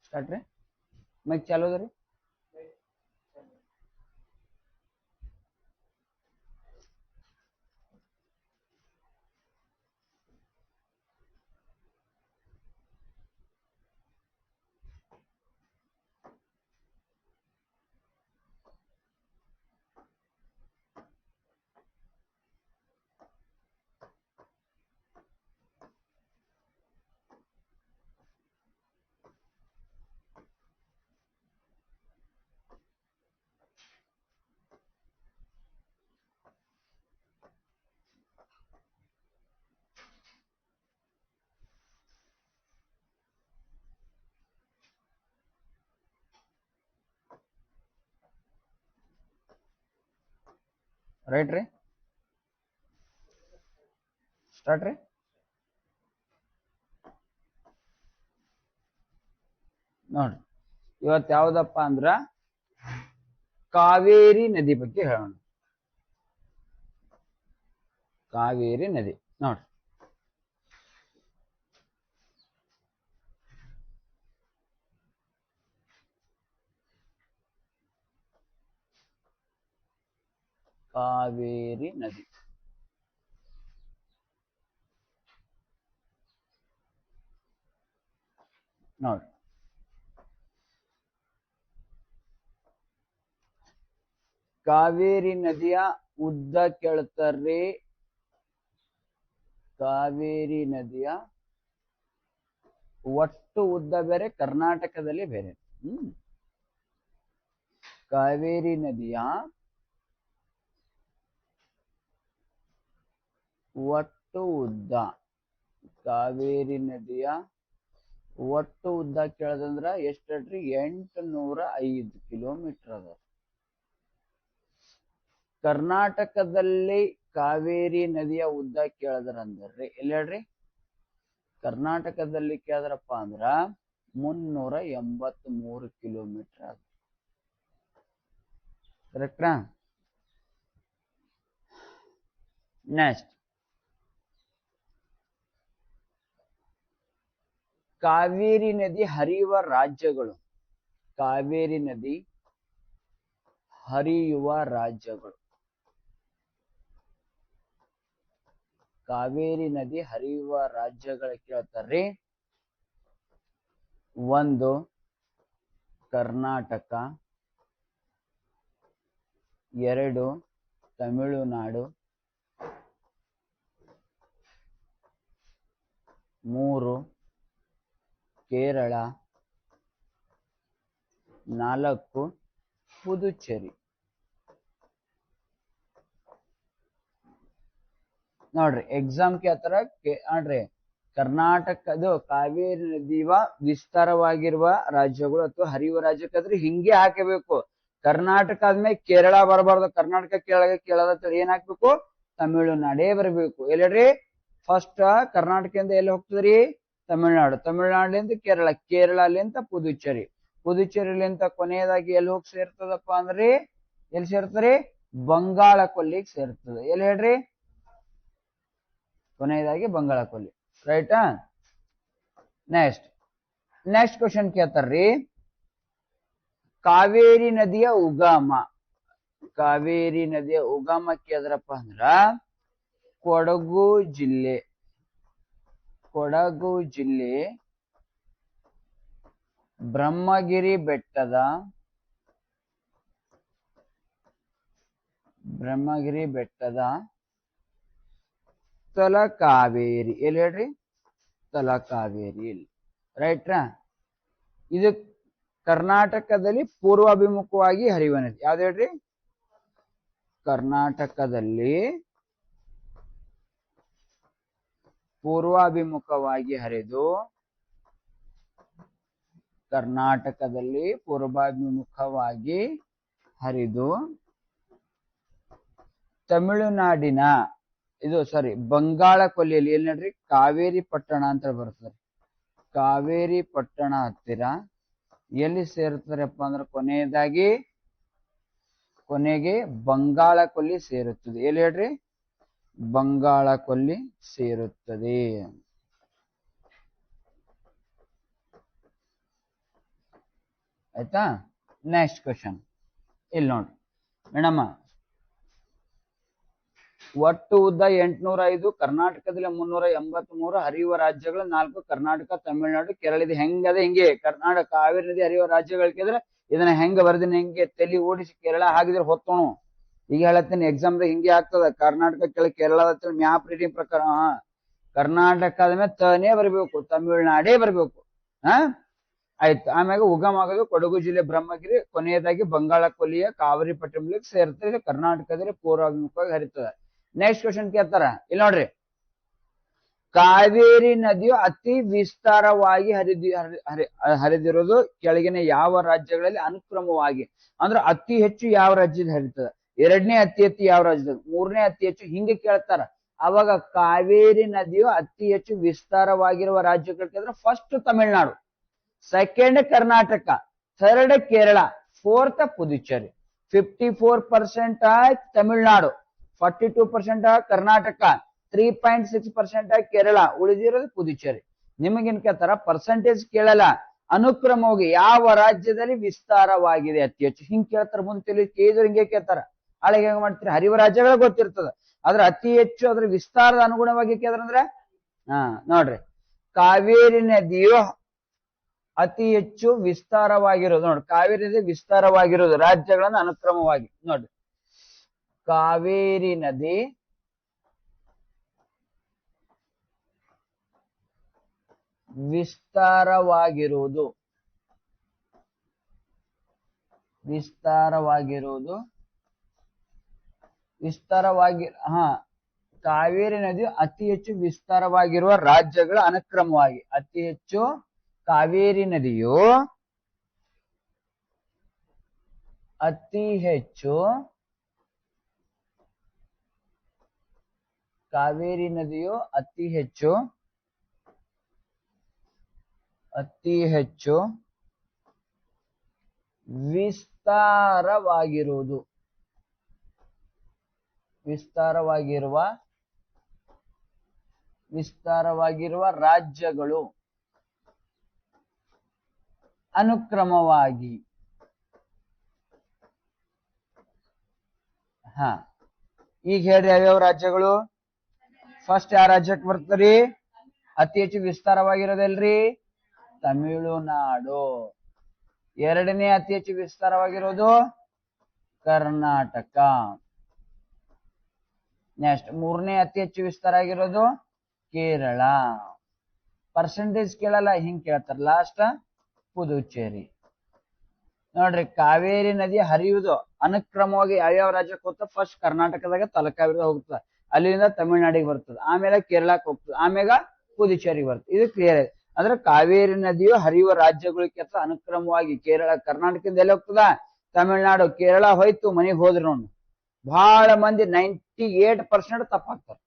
Start ರೀ. Mic ಚಾಲು ಅದ ರೀ. ರೈಟ್ ರೀ. ಸ್ಟಾರ್ಟ್ ರೀ. ನೋಡ್ರಿ, ಇವತ್ತು ಯಾವ್ದಪ್ಪ ಅಂದ್ರ ಕಾವೇರಿ ನದಿ ಬಗ್ಗೆ ಹೇಳೋಣ. ಕಾವೇರಿ ನದಿ ನೋಡ್ರಿ, ಕಾವೇರಿ ನದಿ ನೋಡ್ರಿ. ಕಾವೇರಿ ನದಿಯ ಉದ್ದ ಕೇಳ್ತಾರ್ರಿ. ಕಾವೇರಿ ನದಿಯ ಒಟ್ಟು ಉದ್ದ ಬೇರೆ, ಕರ್ನಾಟಕದಲ್ಲಿ ಬೇರೆ. ಕಾವೇರಿ ನದಿಯ ಒಟ್ಟು ಉದ್ದ, ಕಾವೇರಿ ನದಿಯ ಒಟ್ಟು ಉದ್ದ ಕೇಳದಂದ್ರ ಎಷ್ಟಲ್ರಿ? 805 ಕಿಲೋಮೀಟರ್ ಅದ. ಕರ್ನಾಟಕದಲ್ಲಿ ಕಾವೇರಿ ನದಿಯ ಉದ್ದ ಕೇಳದ್ರಂದ್ರಿ ಎಲ್ಲಿ ಹೇಳ್ರಿ? ಕರ್ನಾಟಕದಲ್ಲಿ ಕೇಳಿದ್ರಪ್ಪ ಅಂದ್ರ 383 ಕಿಲೋಮೀಟರ್ ಅದ. ಕರೆಕ್ಟಾ? ನೆಕ್ಸ್ಟ್, ಕಾವೇರಿ ನದಿ ಹರಿಯುವ ರಾಜ್ಯಗಳು. ಕಾವೇರಿ ನದಿ ಹರಿಯುವ ರಾಜ್ಯಗಳು. ಕಾವೇರಿ ನದಿ ಹರಿಯುವ ರಾಜ್ಯಗಳ ಕೇಳ್ತಾರ್ರಿ. 1 ಕರ್ನಾಟಕ, 2 ತಮಿಳುನಾಡು, 3 ಕೇರಳ, 4 ಪುದುಚೇರಿ. ನೋಡ್ರಿ, ಎಕ್ಸಾಮ್ ಕೇಳ್ತಾರ. ನೋಡ್ರಿ, ಕರ್ನಾಟಕದ ಕಾವೇರಿ ನದಿಯ ವಿಸ್ತಾರವಾಗಿರುವ ರಾಜ್ಯಗಳು ಅಥವಾ ಹರಿಯುವ ರಾಜ್ಯಕ್ಕಾದ್ರೆ ಹಿಂಗೆ ಹಾಕಬೇಕು. ಕರ್ನಾಟಕ ಆದ್ಮೇಲೆ ಕೇರಳ ಬರಬಾರ್ದು. ಕರ್ನಾಟಕ ಕೇಳದ ಏನ್ ಹಾಕ್ಬೇಕು? ತಮಿಳುನಾಡೇ ಬರಬೇಕು. ಎಲ್ಲ್ರಿ? ಫಸ್ಟ್ ಕರ್ನಾಟಕದಿಂದ ಎಲ್ಲಿ ಹೋಗ್ತದ್ರಿ? ತಮಿಳುನಾಡು. ತಮಿಳುನಾಡಿನಿಂದ ಕೇರಳ, ಕೇರಳಲಿಂದ ಪುದುಚೇರಿ, ಪುದುಚೇರಿಲಿಂದ ಕೊನೆಯದಾಗಿ ಎಲ್ಲಿ ಹೋಗಿ ಸೇರ್ತದಪ್ಪ ಅಂದ್ರಿ? ಎಲ್ಲಿ ಸೇರ್ತದ್ರಿ? ಬಂಗಾಳ ಕೊಲ್ಲಿಗೆ ಸೇರ್ತದೆ. ಎಲ್ಲಿ ಹೇಳ್ರಿ? ಕೊನೆಯದಾಗಿ ಬಂಗಾಳ ಕೊಲ್ಲಿ. ರೈಟಾ? Next question ಕೇಳ್ತಾರ್ರಿ. ಕಾವೇರಿ ನದಿಯ ಉಗಮ. ಕಾವೇರಿ ನದಿಯ ಉಗಮ ಕೇಳಿದ್ರಪ್ಪ ಅಂದ್ರ ಕೊಡಗು ಜಿಲ್ಲೆ. ಕೊಡಗು ಜಿಲ್ಲೆ ಬ್ರಹ್ಮಗಿರಿ ಬೆಟ್ಟದ ತಲಕಾವೇರಿ. ಎಲ್ಲಿ ಹೇಳ್ರಿ? ತಲಕಾವೇರಿ ಇಲ್ಲಿ. ರೈಟ್ರಾ? ಇದು ಕರ್ನಾಟಕದಲ್ಲಿ ಪೂರ್ವಾಭಿಮುಖವಾಗಿ ಹರಿಯುವ ನದಿ. ಯಾವ್ದು ಹೇಳ್ರಿ? ಕರ್ನಾಟಕದಲ್ಲಿ ಪೂರ್ವಾಭಿಮುಖವಾಗಿ ಹರಿದು ತಮಿಳುನಾಡಿನ ಬಂಗಾಳ ಕೊಲ್ಲಿಯಲ್ಲಿ ಎಲ್ಲಿ ನೋಡ್ರಿ? ಕಾವೇರಿ ಪಟ್ಟಣ ಅಂತ ಬರ್ತದೆ. ಕಾವೇರಿ ಪಟ್ಟಣ ಹತ್ತಿರ ಎಲ್ಲಿ ಸೇರುತ್ತಾರಪ್ಪ ಅಂದ್ರೆ ಕೊನೆಗೆ ಬಂಗಾಳ ಕೊಲ್ಲಿ ಸೇರುತ್ತದೆ. ಎಲ್ಲಿ ಹೇಳ್ರಿ? ಬಂಗಾಳ ಕೊಲ್ಲಿ ಸೇರುತ್ತದೆ. ಆಯ್ತಾ. ನೆಕ್ಸ್ಟ್ ಕ್ವಶನ್ ಇಲ್ಲಿ ನೋಡ್ರಿ ಮೇಡಮ್, ಒಟ್ಟು ಉದ್ದ 805, ಕರ್ನಾಟಕದಲ್ಲಿ 383, ಹರಿಯುವ ರಾಜ್ಯಗಳು 4, ಕರ್ನಾಟಕ, ತಮಿಳುನಾಡು, ಕೇರಳ. ಇದು ಹೆಂಗದ ಹಿಂಗೆ ಕರ್ನಾಟಕ ಕಾವೇರಿ ನದಿ ಹರಿಯುವ ರಾಜ್ಯಗಳಿದ್ರೆ ಇದನ್ನ ಹೆಂಗ ಬರ್ದಿನ ಹೆಂಗೆ ತಲೆ ಓಡಿಸಿ ಕೇರಳ ಹಾಗಿದ್ರೆ ಹೊತ್ತೋಣ. ಈಗ ಹೇಳತ್ತೀನಿ ಎಕ್ಸಾಮ್ ಹಿಂಗೆ ಆಗ್ತದ. ಕರ್ನಾಟಕ ಕೆಳ ಕೇರಳದ ಮ್ಯಾಪ್ ರೀಡಿಂಗ್ ಪ್ರಕಾರ ಕರ್ನಾಟಕದ ಮೇಲೆ ತನೇ ಬರ್ಬೇಕು, ತಮಿಳುನಾಡೇ ಬರ್ಬೇಕು. ಆಯ್ತು. ಆಮ್ಯಾಗ ಉಗಮ ಆಗೋದು ಕೊಡಗು ಜಿಲ್ಲೆ ಬ್ರಹ್ಮಗಿರಿ, ಕೊನೆಯದಾಗಿ ಬಂಗಾಳ ಕೊಲ್ಲಿಯ ಕಾವೇರಿ ಪಟ್ಟಿಂಬಲಿಗೆ ಸೇರ್ತದೆ. ಇದು ಕರ್ನಾಟಕದಲ್ಲಿ ಪೂರ್ವಾಭಿಮುಖವಾಗಿ ಹರಿತದೆ. ನೆಕ್ಸ್ಟ್ ಕ್ವಶನ್ ಕೇಳ್ತಾರ ಇಲ್ಲಿ ನೋಡ್ರಿ, ಕಾವೇರಿ ನದಿಯು ಅತಿ ವಿಸ್ತಾರವಾಗಿ ಹರಿದಿರೋದು ಕೆಳಗಿನ ಯಾವ ರಾಜ್ಯಗಳಲ್ಲಿ ಅನುಕ್ರಮವಾಗಿ, ಅಂದ್ರೆ ಅತಿ ಹೆಚ್ಚು ಯಾವ ರಾಜ್ಯದ ಹರಿತದ, ಎರಡನೇ ಅತಿ ಹೆಚ್ಚು ಯಾವ ರಾಜ್ಯದ, ಮೂರನೇ ಅತಿ ಹೆಚ್ಚು ಹಿಂಗೆ ಕೇಳ್ತಾರ. ಅವಾಗ ಕಾವೇರಿ ನದಿಯು ಅತಿ ಹೆಚ್ಚು ವಿಸ್ತಾರವಾಗಿರುವ ರಾಜ್ಯಗಳು ಕೇಳಿದ್ರೆ first Tamil Nadu, second Karnataka, third Kerala, fourth Puducherry. 54% Tamil Nadu, 42% Karnataka, 3.6% Kerala, ಉಳಿದಿರೋದು ಪುದುಚೇರಿ. ನಿಮಗೇನ್ ಕೇಳ್ತಾರ ಪರ್ಸೆಂಟೇಜ್ ಕೇಳಲ್ಲ, ಅನುಕ್ರಮವಾಗಿ ಯಾವ ರಾಜ್ಯದಲ್ಲಿ ವಿಸ್ತಾರವಾಗಿದೆ ಅತಿ ಹೆಚ್ಚು ಹಿಂಗ್ ಕೇಳ್ತಾರ. ಮುಂದೆ ಕೇಳಿದ್ರು ಹಿಂಗೆ ಕೇಳ್ತಾರ. ಹಾಳೆ ಹೆಂಗ್ ಮಾಡ್ತೀರಿ, ಹರಿವ ರಾಜ್ಯಗಳು ಗೊತ್ತಿರ್ತದ, ಆದ್ರೆ ಅತಿ ಹೆಚ್ಚು ಅದ್ರ ವಿಸ್ತಾರದ ಅನುಗುಣವಾಗಿ ಕೇಳಿದ್ರಂದ್ರೆ ನೋಡ್ರಿ, ಕಾವೇರಿ ನದಿಯು ಅತಿ ಹೆಚ್ಚು ವಿಸ್ತಾರವಾಗಿರೋದು ನೋಡ್ರಿ, ಕಾವೇರಿ ನದಿ ವಿಸ್ತಾರವಾಗಿರೋದು ರಾಜ್ಯಗಳನ್ನ ಅನುಕ್ರಮವಾಗಿ ನೋಡ್ರಿ, ಕಾವೇರಿ ನದಿ ವಿಸ್ತಾರವಾಗಿರುವುದು ಕಾವೇರಿ ನದಿಯು ಅತಿ ಹೆಚ್ಚು ವಿಸ್ತಾರವಾಗಿರುವ ರಾಜ್ಯಗಳ ಅನುಕ್ರಮವಾಗಿ, ಅತಿ ಹೆಚ್ಚು ಕಾವೇರಿ ನದಿಯು ಅತಿ ಹೆಚ್ಚು ವಿಸ್ತಾರವಾಗಿರುವ ರಾಜ್ಯಗಳು ಅನುಕ್ರಮವಾಗಿ. ಈಗ ಹೇಳ್ರಿ ಯಾವ್ಯಾವ ರಾಜ್ಯಗಳು. ಫಸ್ಟ್ ಯಾವ ರಾಜ್ಯಕ್ಕೆ ಬರ್ತರಿ, ಅತಿ ಹೆಚ್ಚು ವಿಸ್ತಾರವಾಗಿರೋದಲ್ರಿ ತಮಿಳುನಾಡು. ಎರಡನೇ ಅತಿ ಹೆಚ್ಚು ವಿಸ್ತಾರವಾಗಿರೋದು ಕರ್ನಾಟಕ. ನೆಕ್ಸ್ಟ್ ಮೂರನೇ ಅತಿ ಹೆಚ್ಚು ವಿಸ್ತಾರ ಆಗಿರೋದು ಕೇರಳ. ಪರ್ಸೆಂಟೇಜ್ ಕೇಳಲ್ಲ, ಹಿಂಗ್ ಕೇಳ್ತಾರ. ಲಾಸ್ಟ್ ಪುದುಚೇರಿ. ನೋಡ್ರಿ, ಕಾವೇರಿ ನದಿ ಹರಿಯುವುದು ಅನುಕ್ರಮವಾಗಿ ಯಾವ್ಯಾವ ರಾಜ್ಯಕ್ಕೆ ಹೋಗ್ತದೆ, ಫಸ್ಟ್ ಕರ್ನಾಟಕದಾಗ ತಲಕಾವೇರಿ ಹೋಗ್ತದೆ, ಅಲ್ಲಿಂದ ತಮಿಳುನಾಡಿಗೆ ಬರ್ತದೆ, ಆಮೇಲೆ ಕೇರಳಕ್ಕೆ ಹೋಗ್ತದೆ, ಆಮೇಲೆ ಪುದುಚೇರಿಗೆ ಬರ್ತದೆ. ಇದು ಕ್ಲಿಯರ್ ಇದೆ. ಅಂದ್ರೆ ಕಾವೇರಿ ನದಿಯು ಹರಿಯುವ ರಾಜ್ಯಗಳಿಗೆ ಅನುಕ್ರಮವಾಗಿ ಕೇರಳ, ಕರ್ನಾಟಕದಿಂದ ಎಲ್ಲಿ ಹೋಗ್ತದ, ತಮಿಳುನಾಡು, ಕೇರಳ ಹೋಯ್ತು ಮನೆಗೆ ಹೋದ್ರು ನೋಡಿ. ಬಹಳ ಮಂದಿ 98% ತಪ್ಪಾಗ್ತಾರೆ.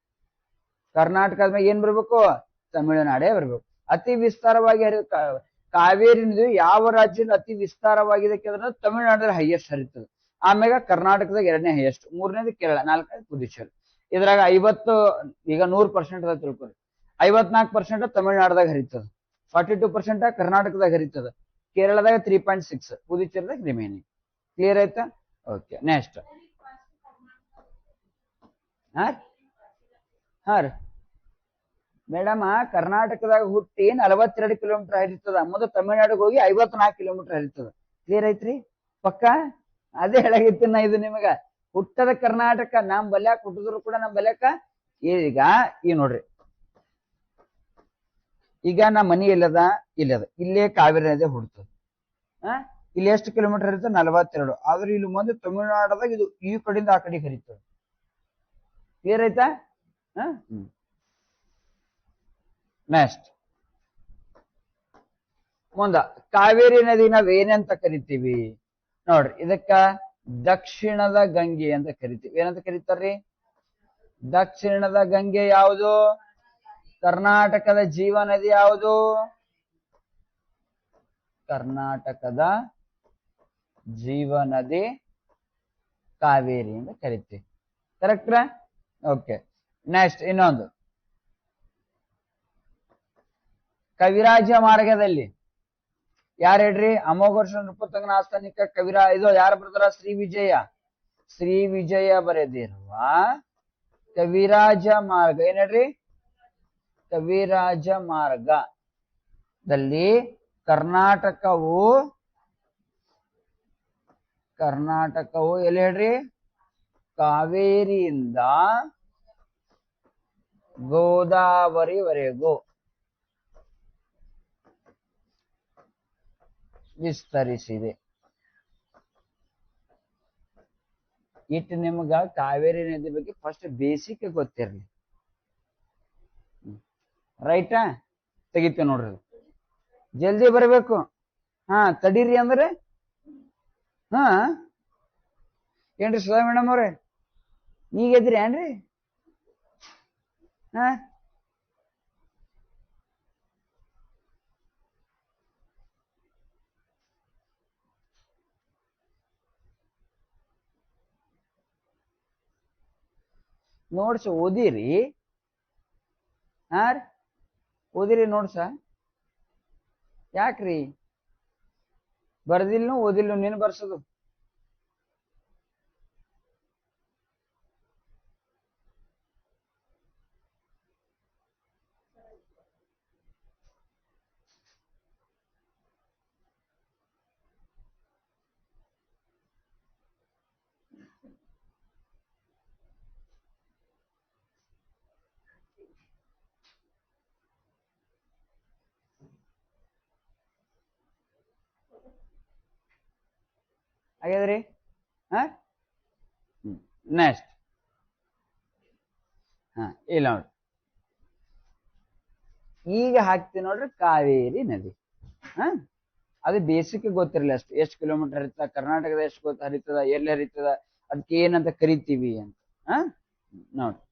ಕರ್ನಾಟಕದ ಮೇಲೆ ಏನ್ ಬರ್ಬೇಕು, ತಮಿಳುನಾಡೇ ಬರ್ಬೇಕು. ಅತಿ ವಿಸ್ತಾರವಾಗಿ ಕಾವೇರಿ ನದಿ ಯಾವ ರಾಜ್ಯದ ಅತಿ ವಿಸ್ತಾರವಾಗಿದೆ ಕೇಳಿದ್ರೆ ತಮಿಳುನಾಡಲ್ಲಿ ಹೈಯೆಸ್ಟ್ ಹರಿತದೆ, ಆಮೇಲೆ ಕರ್ನಾಟಕದಾಗ ಎರಡನೇ ಹೈಯೆಸ್ಟ್, ಮೂರನೇದು ಕೇರಳ, ನಾಲ್ಕನೇದು ಪುದುಚೇರಿ. ಇದ್ರಾಗ 50 ಈಗ 100% ಅದ ತಿಳ್ಕೊರಿ. 54% ತಮಿಳುನಾಡದಾಗ ಹರಿತದ, 42% ಕರ್ನಾಟಕದಾಗ ಹರಿತದ, ಕೇರಳದಾಗ 3.6, ಪುದುಚೇರಿದಾಗ ರಿಮೈನಿಂಗ್. ಕ್ಲಿಯರ್ ಆಯ್ತಾ? ಓಕೆ. ನೆಕ್ಸ್ಟ್ ರೀ ಮೇಡಮ್, ಕರ್ನಾಟಕದಾಗ ಹುಟ್ಟಿ 42 ಕಿಲೋಮೀಟರ್ ಹರಿತದ, ಮುಂದೆ ತಮಿಳ್ನಾಡಿಗೆ ಹೋಗಿ 54 ಕಿಲೋಮೀಟರ್ ಹರಿತದ. ಕ್ಲಿಯರ್ ಐತ್ರಿ? ಪಕ್ಕ ಅದೇ ಹೇಳಾಗಿತ್ತು ನಾ. ಇದು ನಿಮಗ ಹುಟ್ಟದ ಕರ್ನಾಟಕ, ನಮ್ ಬಲ್ಯಾಕ ಹುಟ್ಟಿದ್ರು ಕೂಡ ನಮ್ ಬಲ್ಯಾಕ ಈಗ ಈ ನೋಡ್ರಿ, ಈಗ ನಮ್ಮ ಮನಿ ಇಲ್ಲದ ಇಲ್ಲೇ ಕಾವೇರಿ ನದಿ ಹುಡ್ತದ. ಇಲ್ಲಿ ಎಷ್ಟು ಕಿಲೋಮೀಟರ್ ಹರಿತದ, 42. ಆದ್ರೆ ಇಲ್ಲಿ ಮುಂದೆ ತಮಿಳ್ನಾಡದಾಗ ಇದು ಈ ಕಡೆಯಿಂದ ಆ ಕಡೆಗೆ ಹರಿತದ. ಕ್ಲಿಯರ್ ಆಯ್ತಾ? ನೆಕ್ಸ್ಟ್ ಮುಂದ ಕಾವೇರಿ ನದಿ ನಾವ್ ಏನಂತ ಕರಿತೀವಿ ನೋಡ್ರಿ, ಇದಕ್ಕ ದಕ್ಷಿಣದ ಗಂಗೆ ಅಂತ ಕರಿತೀವಿ. ಏನಂತ ಕರೀತಾರ್ರಿ? ದಕ್ಷಿಣದ ಗಂಗೆ ಯಾವುದು? ಕರ್ನಾಟಕದ ಜೀವ ನದಿ ಯಾವುದು? ಕರ್ನಾಟಕದ ಜೀವ ನದಿ ಕಾವೇರಿ ಅಂತ ಕರಿತೀವಿ. ಕರೆಕ್ಟ್? ಓಕೆ. ನೆಕ್ಸ್ಟ್ ಇನ್ನೊಂದು, ಕವಿರಾಜ ಮಾರ್ಗದಲ್ಲಿ ಯಾರು ಹೇಳ್ರಿ? ಅಮೋಘ ವರ್ಷ ನೃಪತುಂಗನ ಆಸ್ಥಾನಿಕ ಕವಿರ ಇದು ಯಾರು ಬರ್ತಾರ? ಶ್ರೀ ವಿಜಯ. ಶ್ರೀ ವಿಜಯ ಬರೆದಿರುವ ಕವಿರಾಜ ಮಾರ್ಗ ಏನ್ ಹೇಳ್ರಿ? ಕವಿರಾಜ ಮಾರ್ಗದಲ್ಲಿ ಕರ್ನಾಟಕವು ಎಲ್ಲಿ ಹೇಳ್ರಿ? ಕಾವೇರಿಯಿಂದ ಗೋದಾವರಿವರೆಗೂ ವಿಸ್ತರಿಸಿದೆ. ಇಟ್ಟು ನಿಮ್ಗ ಕಾವೇರಿ ನದಿ ಬಗ್ಗೆ ಫಸ್ಟ್ ಬೇಸಿಕ್ ಗೊತ್ತಿರ್ಲಿ. ರೈಟಾ? ತೆಗಿತೀವಿ ನೋಡ್ರಿ. ಜಲ್ದಿ ಬರಬೇಕು. ಹಾ ತಡೀರಿ ಅಂದ್ರೆ ಹಾ ಏನ್ರಿ ಸುಧಾ ಮೇಡಮ್ ಅವ್ರೆ, ಈಗ ಎದ್ರಿ ಏನ್ರಿ? ಹಾ ನೋಡ್ಸ ಓದಿರಿ. ಹಾ ರೀ ಓದಿರಿ ನೋಡ್ಸ. ಯಾಕ್ರಿ ಬರ್ದಿಲ್ನು ಓದಿಲ್ನು? ನೀನು ಬರ್ಸೋದು ಆಗ್ಯದ್ರಿ? ಹಾ ನೆಕ್ಸ್ಟ್ ಹಾ ಇಲ್ಲ ನೋಡ್ರಿ, ಈಗ ಹಾಕ್ತೀನಿ ನೋಡ್ರಿ ಕಾವೇರಿ ನದಿ. ಹ ಅದು ಬೇಸಿಕ್ ಗೊತ್ತಿರಲಿ ಅಷ್ಟು. ಎಷ್ಟು ಕಿಲೋಮೀಟರ್ ಹರಿತದ, ಕರ್ನಾಟಕದ ಎಷ್ಟು ಹರಿತದ, ಎಲ್ಲಿ ಹರಿತದ, ಅದಕ್ಕೆ ಏನಂತ ಕರಿತೀವಿ ಅಂತ. ಹ ನೋಡ್ರಿ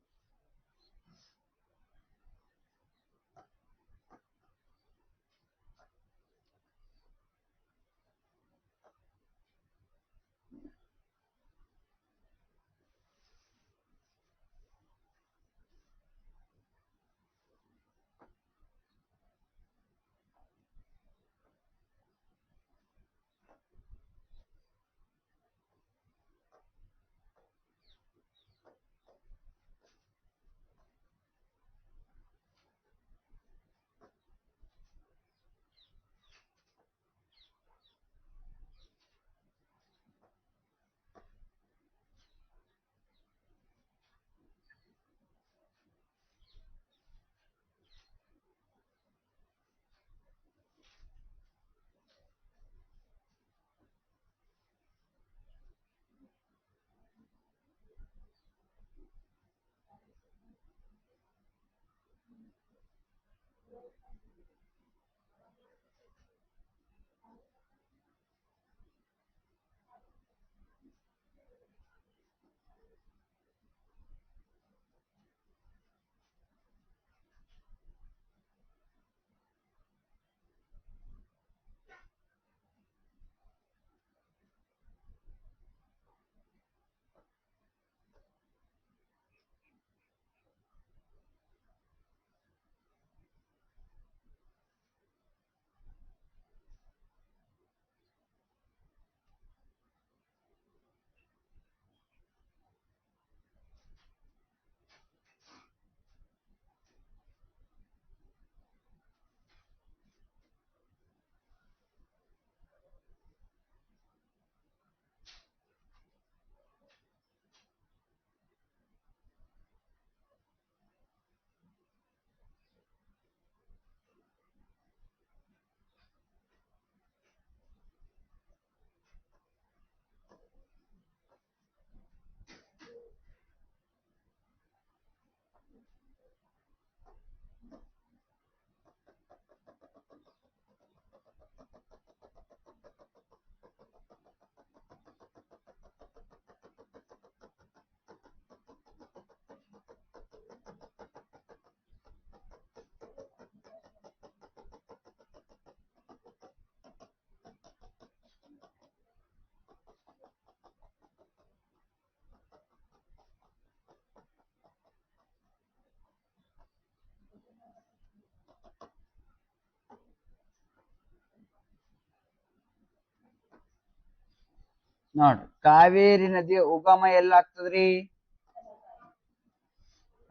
ನೋಡ್ರಿ ಕಾವೇರಿ ನದಿಯ ಉಗಮ ಎಲ್ಲಾಗ್ತದ್ರಿ?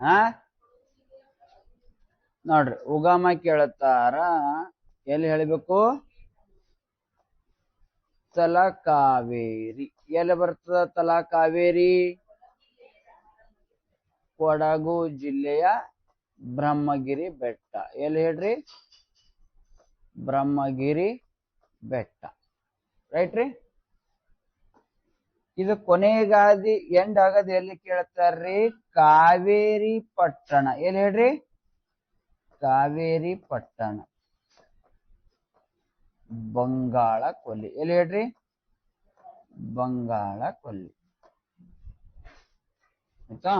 ಹಾ ನೋಡ್ರಿ ಉಗಮ ಕೇಳತ್ತಾರ, ಎಲ್ಲಿ ಹೇಳ್ಬೇಕು? ತಲಕಾವೇರಿ. ಎಲ್ಲಿ ಬರ್ತದ ತಲಕಾವೇರಿ? ಕೊಡಗು ಜಿಲ್ಲೆಯ ಬ್ರಹ್ಮಗಿರಿ ಬೆಟ್ಟ. ಎಲ್ಲಿ ಹೇಳ್ರಿ? ಬ್ರಹ್ಮಗಿರಿ ಬೆಟ್ಟ. ರೈಟ್ ರೀ? ಇದು ಕೊನೆಗಾದಿ ಎಂಡ್ ಆಗದ ಎಲ್ಲಿ ಕೇಳ್ತಾರ್ರಿ? ಕಾವೇರಿ ಪಟ್ಟಣ. ಎಲ್ಲಿ ಹೇಳ್ರಿ? ಕಾವೇರಿ ಪಟ್ಟಣ, ಬಂಗಾಳ ಕೊಲ್ಲಿ. ಎಲ್ಲಿ ಹೇಳ್ರಿ? ಬಂಗಾಳ ಕೊಲ್ಲಿ. ಆಯ್ತಾ?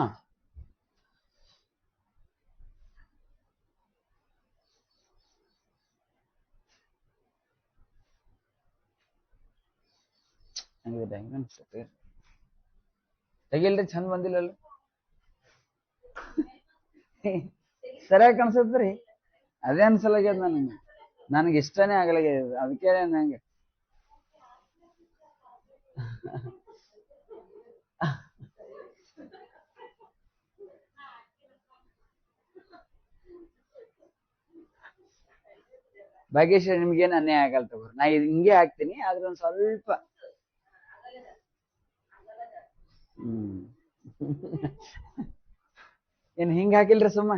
ತೆಗಿಲ್ರಿ, ಚಂದ ಬಂದಿಲ್ಲಲ್ಲ. ಸರಿಯಾಗಿ ಕಾಣಿಸತ್ರಿ. ಅದೇ ಅನ್ಸಲಾಗ್ಯದ ನನಗೆ ಇಷ್ಟನೇ ಆಗ್ಲಾಗ್ಯದ, ಅದಕ್ಕೆ ನಂಗೆ ಭಾಗ್ಯಶ್ರೀ ನಿಮ್ಗೇನು ಅನ್ಯಾಯ ಆಗಲ್ಲ ತಗೋರಿ. ನಾ ಇದು ಹಿಂಗೆ ಹಾಕ್ತೀನಿ, ಆದ್ರೆ ಒಂದ್ ಸ್ವಲ್ಪ ಏನ್ ಹಿಂಗ ಹಾಕಿಲ್ರಿ? ಸುಮ್ಮ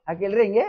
ಹಾಕಿಲ್ರಿ ಹಿಂಗೆ?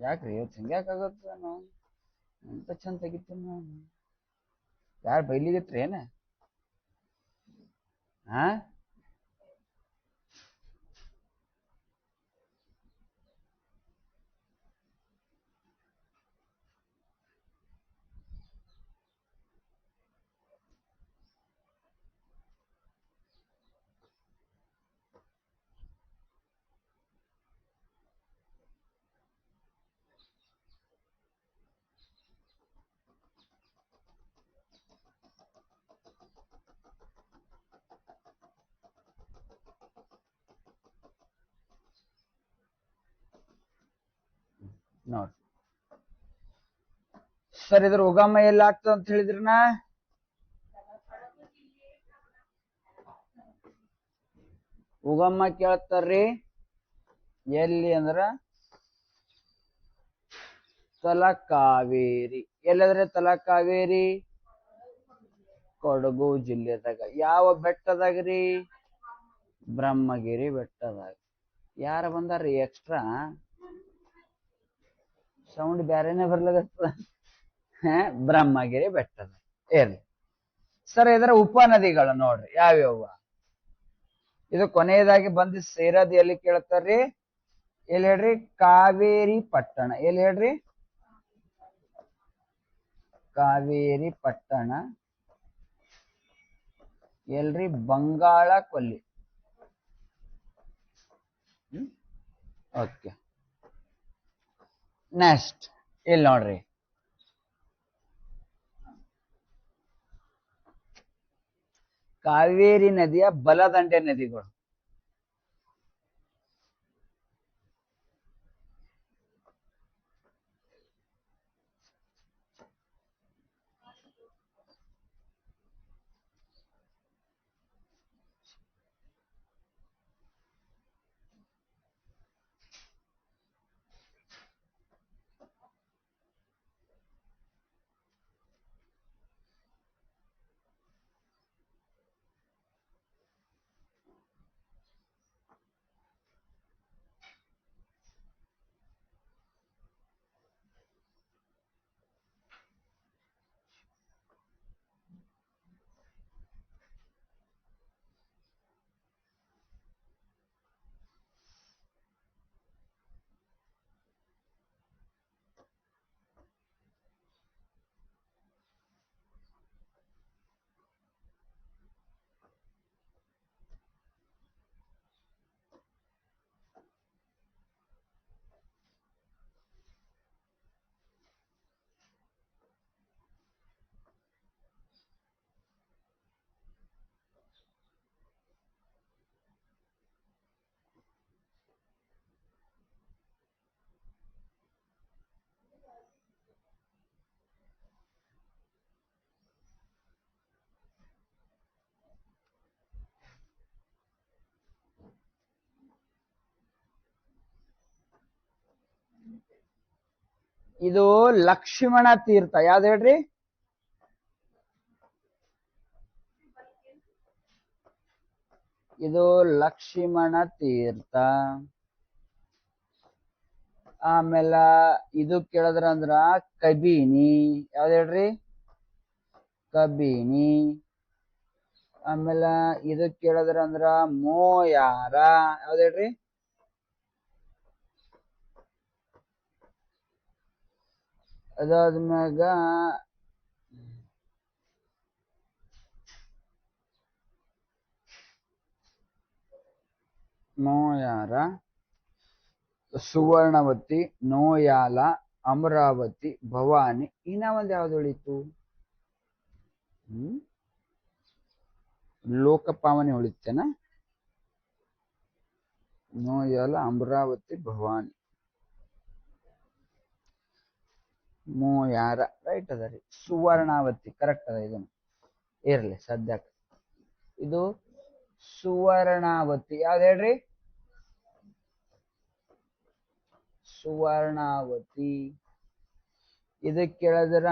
ಯಾಕ್ರಿ ಇವತ್ತು ಹಿಂಗ್ಯಾಕಾಗತ್ತ? ನಾವು ಎಂತ ಚಂದ ತೆಗಿತೀನಿ ನಾನು. ಯಾರು ಬೈಲಿಗತ್ರಿ ಏನ? ಹಾ ನೋಡ್ರಿ ಸರ್, ಇದ್ರ ಉಗಮ ಎಲ್ಲ ಆಗ್ತದ ಅಂತ ಹೇಳಿದ್ರನ? ಉಗಮ ಕೇಳ್ತಾರ್ರಿ ಎಲ್ಲಿ ಅಂದ್ರ ತಲಕಾವೇರಿ. ಎಲ್ಲದ್ರೆ ತಲಕಾವೇರಿ? ಕೊಡಗು ಜಿಲ್ಲೆದಾಗ. ಯಾವ ಬೆಟ್ಟದಾಗ್ರಿ? ಬ್ರಹ್ಮಗಿರಿ ಬೆಟ್ಟದಾಗ. ಯಾರ ಬಂದಾರ್ರಿ ಎಕ್ಸ್ಟ್ರಾ ಸೌಂಡ್ ಬ್ಯಾರೇನೆ ಬರ್ಲಗತ್ತ. ಬ್ರಹ್ಮಗಿರಿ ಬೆಟ್ಟದ ಇರ್ಲಿ ಸರ್. ಇದರ ಉಪನದಿಗಳು ನೋಡ್ರಿ ಯಾವ್ಯಾವ. ಇದು ಕೊನೆಯದಾಗಿ ಬಂದು ಸೇರೋದು ಎಲ್ಲಿ ಕೇಳ್ತಾರ್ರಿ? ಎಲ್ಲಿ ಹೇಳ್ರಿ? ಕಾವೇರಿ ಪಟ್ಟಣ. ಎಲ್ಲಿ ಹೇಳ್ರಿ? ಕಾವೇರಿ ಪಟ್ಟಣ ಎಲ್ರಿ? ಬಂಗಾಳ ಕೊಲ್ಲಿ. ಓಕೆ, ನೆಕ್ಸ್ಟ್ ಇಲ್ಲಿ ನೋಡ್ರಿ. ಕಾವೇರಿ ನದಿಯ ಬಲದಂಡೆ ನದಿಗಳು. ಇದು ಲಕ್ಷ್ಮಣ ತೀರ್ಥ. ಯಾವ್ದು ಹೇಳ್ರಿ? ಇದು ಲಕ್ಷ್ಮಣ ತೀರ್ಥ. ಆಮೇಲೆ ಇದು ಕೇಳಿದ್ರ ಅಂದ್ರ ಕಬಿನಿ. ಯಾವ್ದು ಹೇಳ್ರಿ? ಕಬಿನಿ. ಆಮೇಲೆ ಇದು ಕೇಳಿದ್ರ ಅಂದ್ರ ಮೋಯಾರ. ಯಾವ್ದು ಹೇಳ್ರಿ? ಅದಾದ್ಮ್ಯಾಗ ಮೋಯಾರ, ಸುವರ್ಣವತಿ, ನೋಯಾಲ, ಅಮರಾವತಿ, ಭವಾನಿ. ಇನ್ನ ಒಂದ್ ಯಾವ್ದು ಉಳಿತು? ಲೋಕಪಾವನಿ ಉಳಿತೇನ? ನೋಯಾಲ, ಅಮರಾವತಿ, ಭವಾನಿ, ಮೋಯಾರ ರೈಟ್ ಅದ ರೀ. ಸುವರ್ಣಾವತಿ ಕರೆಕ್ಟ್ ಅದ. ಇದನ್ನು ಇರ್ಲಿ ಸದ್ಯಕ್ಕೆ. ಇದು ಸುವರ್ಣಾವತಿ. ಯಾವ್ದು ಹೇಳ್ರಿ? ಸುವರ್ಣಾವತಿ. ಇದಕ್ಕೆ ಕೇಳಿದ್ರ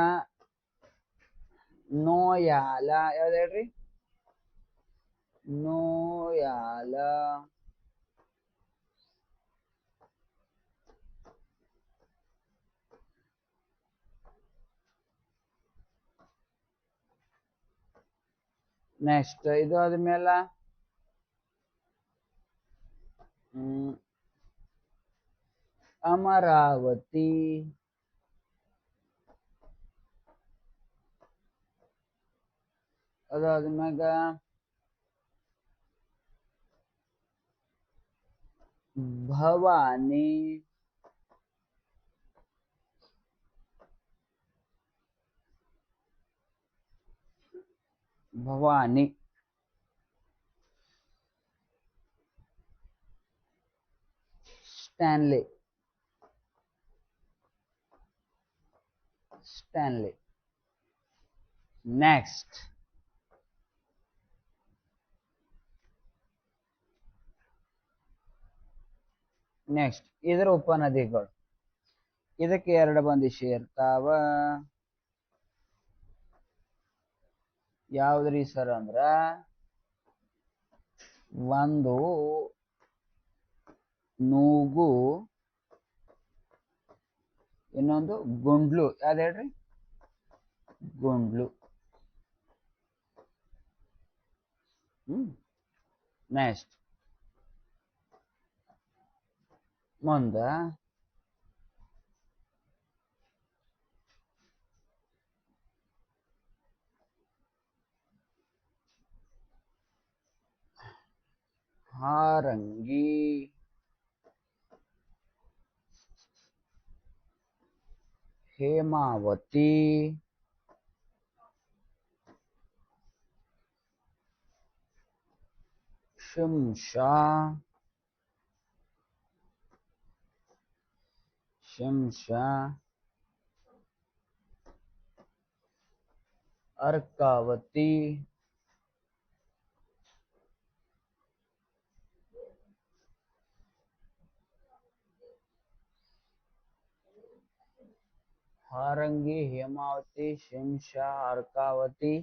ನೋಯಾಲ. ಯಾವ್ದು ಹೇಳ್ರಿ? ನೋಯಾಲ. ನೆಕ್ಸ್ಟ್ ಇದು ಆದ್ಮೇಲೆ ಅಮರಾವತಿ. ಅದಾದ್ಮ್ಯಾಗ Bhavani. Bhavani. Stanley. Stanley. Next ಇದರ ಉಪನದಿಗಳು. ಇದಕ್ಕೆ ಎರಡು ಬಂದು ಸೇರ್ತಾವ. ಯಾವ್ದ್ರಿ ಸರ್ ಅಂದ್ರ ಒಂದು ನೂಗು, ಇನ್ನೊಂದು ಗುಂಡ್ಲು. ಯಾವ್ದು ಹೇಳ್ರಿ? ಗುಂಡ್ಲು. ನೆಕ್ಸ್ಟ್ ಮುಂದ ಹಾರಂಗಿ, ಹೇಮಾವತಿ, ಶಿಂಷಾ, ಅರ್ಕಾವತಿ, ಹಾರಂಗಿ, ಹೇಮಾವತಿ, ಶಿಂಷಾ, ಅರ್ಕಾವತಿ,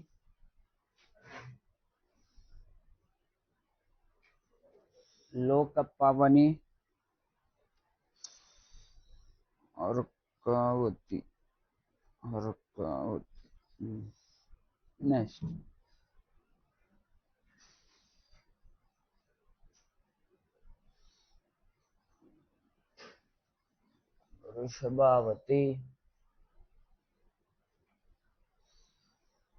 ಲೋಕಪಾವನಿ, ಅರ್ಕಾವತಿ. ನೆಕ್ಸ್ಟ್ ವೃಷಭಾವತಿ,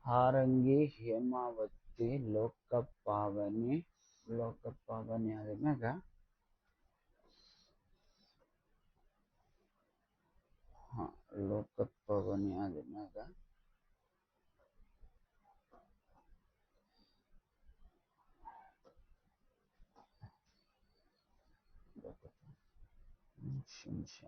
ಹಾರಂಗಿ, ಹೇಮಾವತಿ, ಲೋಕಪಾವನಿ ಆದ್ಮ್ಯಾಗ ಲೋಕಪಾವನಿ ಆದ್ಮ್ಯಾಗ ಶಿಂಷಾ.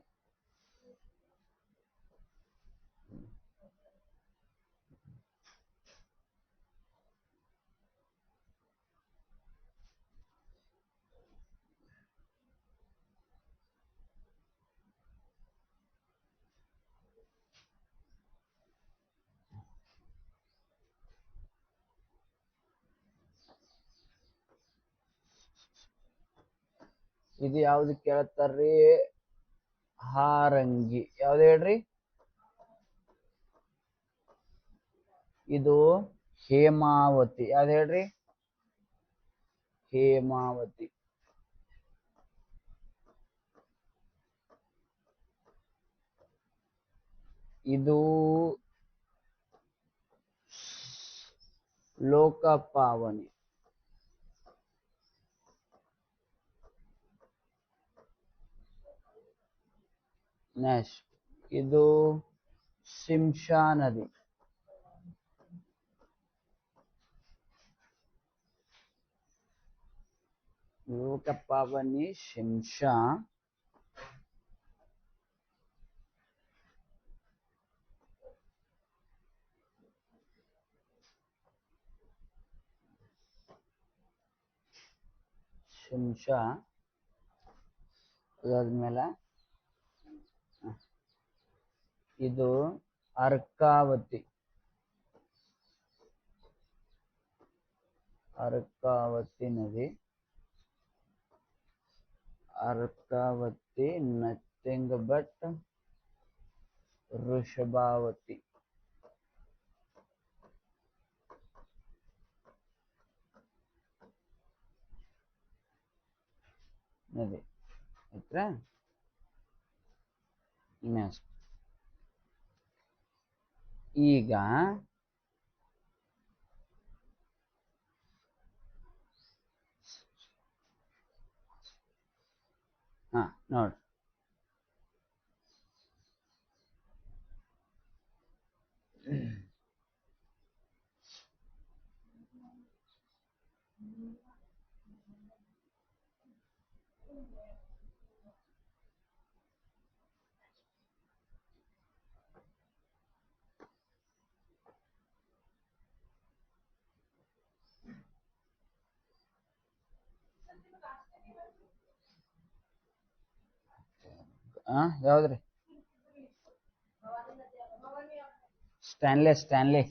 ಇದು ಯಾವ್ದು ಕೇಳ್ತಾರ್ರಿ? ಹಾರಂಗಿ. ಯಾವ್ದು ಹೇಳ್ರಿ? ಇದು ಹೇಮಾವತಿ. ಯಾವ್ದು ಹೇಳ್ರಿ? ಹೇಮಾವತಿ. ಇದು ಲೋಕಪಾವನಿ. ನೆಕ್ಸ್ಟ್ ಇದು ಶಿಂಷಾ ನದಿ. ಲೋಕಪಾವನಿ, ಶಿಂಷಾ, ಅದಾದ್ಮೇಲೆ ಇದು ಅರ್ಕಾವತಿ. ಅರ್ಕಾವತಿ ನದಿ. Arkavathi nothing but Vrishabhavathi. ನದಿ ಆಯ್ತಾ? ನೆಕ್ಸ್ಟ್ ಈಗ ನೋಡ್ರಿ, ಯಾವ್ದ್ರಿ? ಸ್ಟ್ಯಾನ್ಲೆ.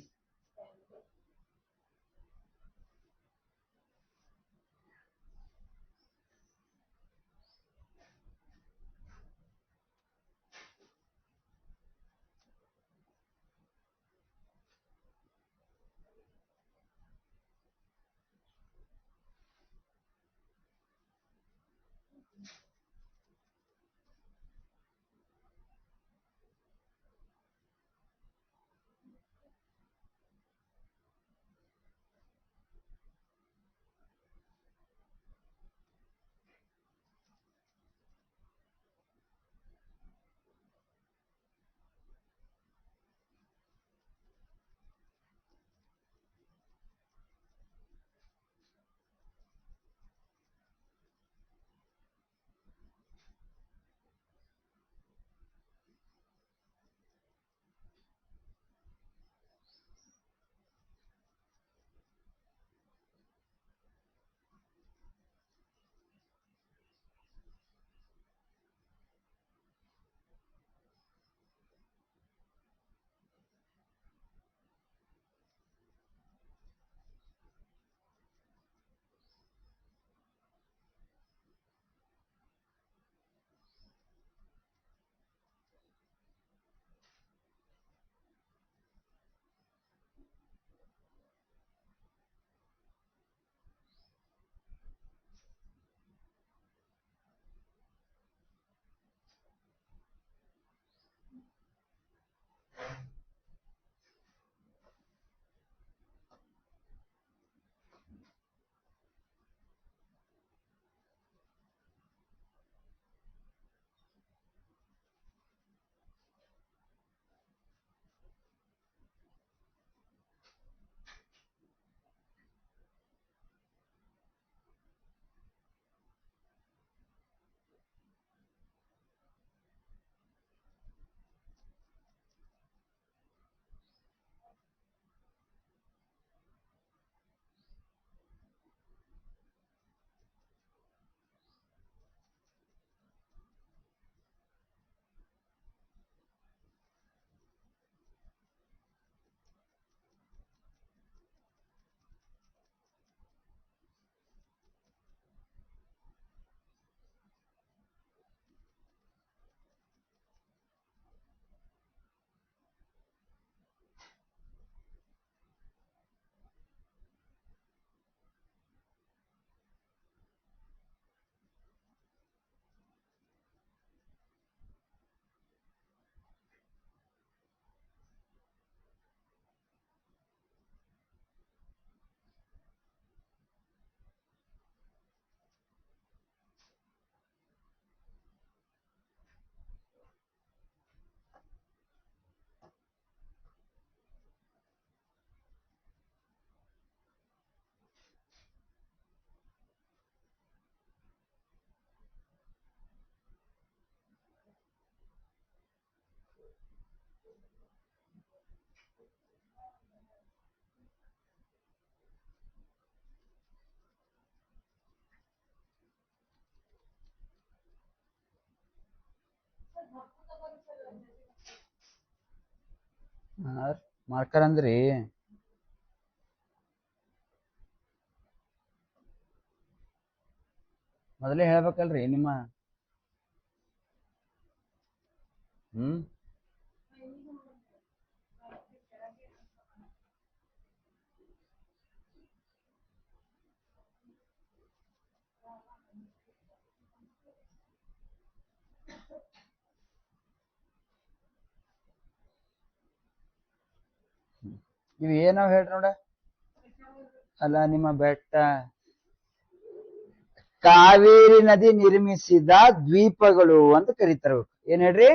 ಮಾರ್ಕರ್ ಅಂದ್ರಿ ಮೊದಲೇ ಹೇಳ್ಬೇಕಲ್ರಿ ನಿಮ್ಮ ಇವ್ ಏನಾವ್ ಹೇಳ್ರಿ ನೋಡ ಅಲ್ಲ ನಿಮ್ಮ ಬೆಟ್ಟ ಕಾವೇರಿ ನದಿ ನಿರ್ಮಿಸಿದ ದ್ವೀಪಗಳು ಅಂತ ಕರೀತಾರ. ಏನ್ ಹೇಳ್ರಿ?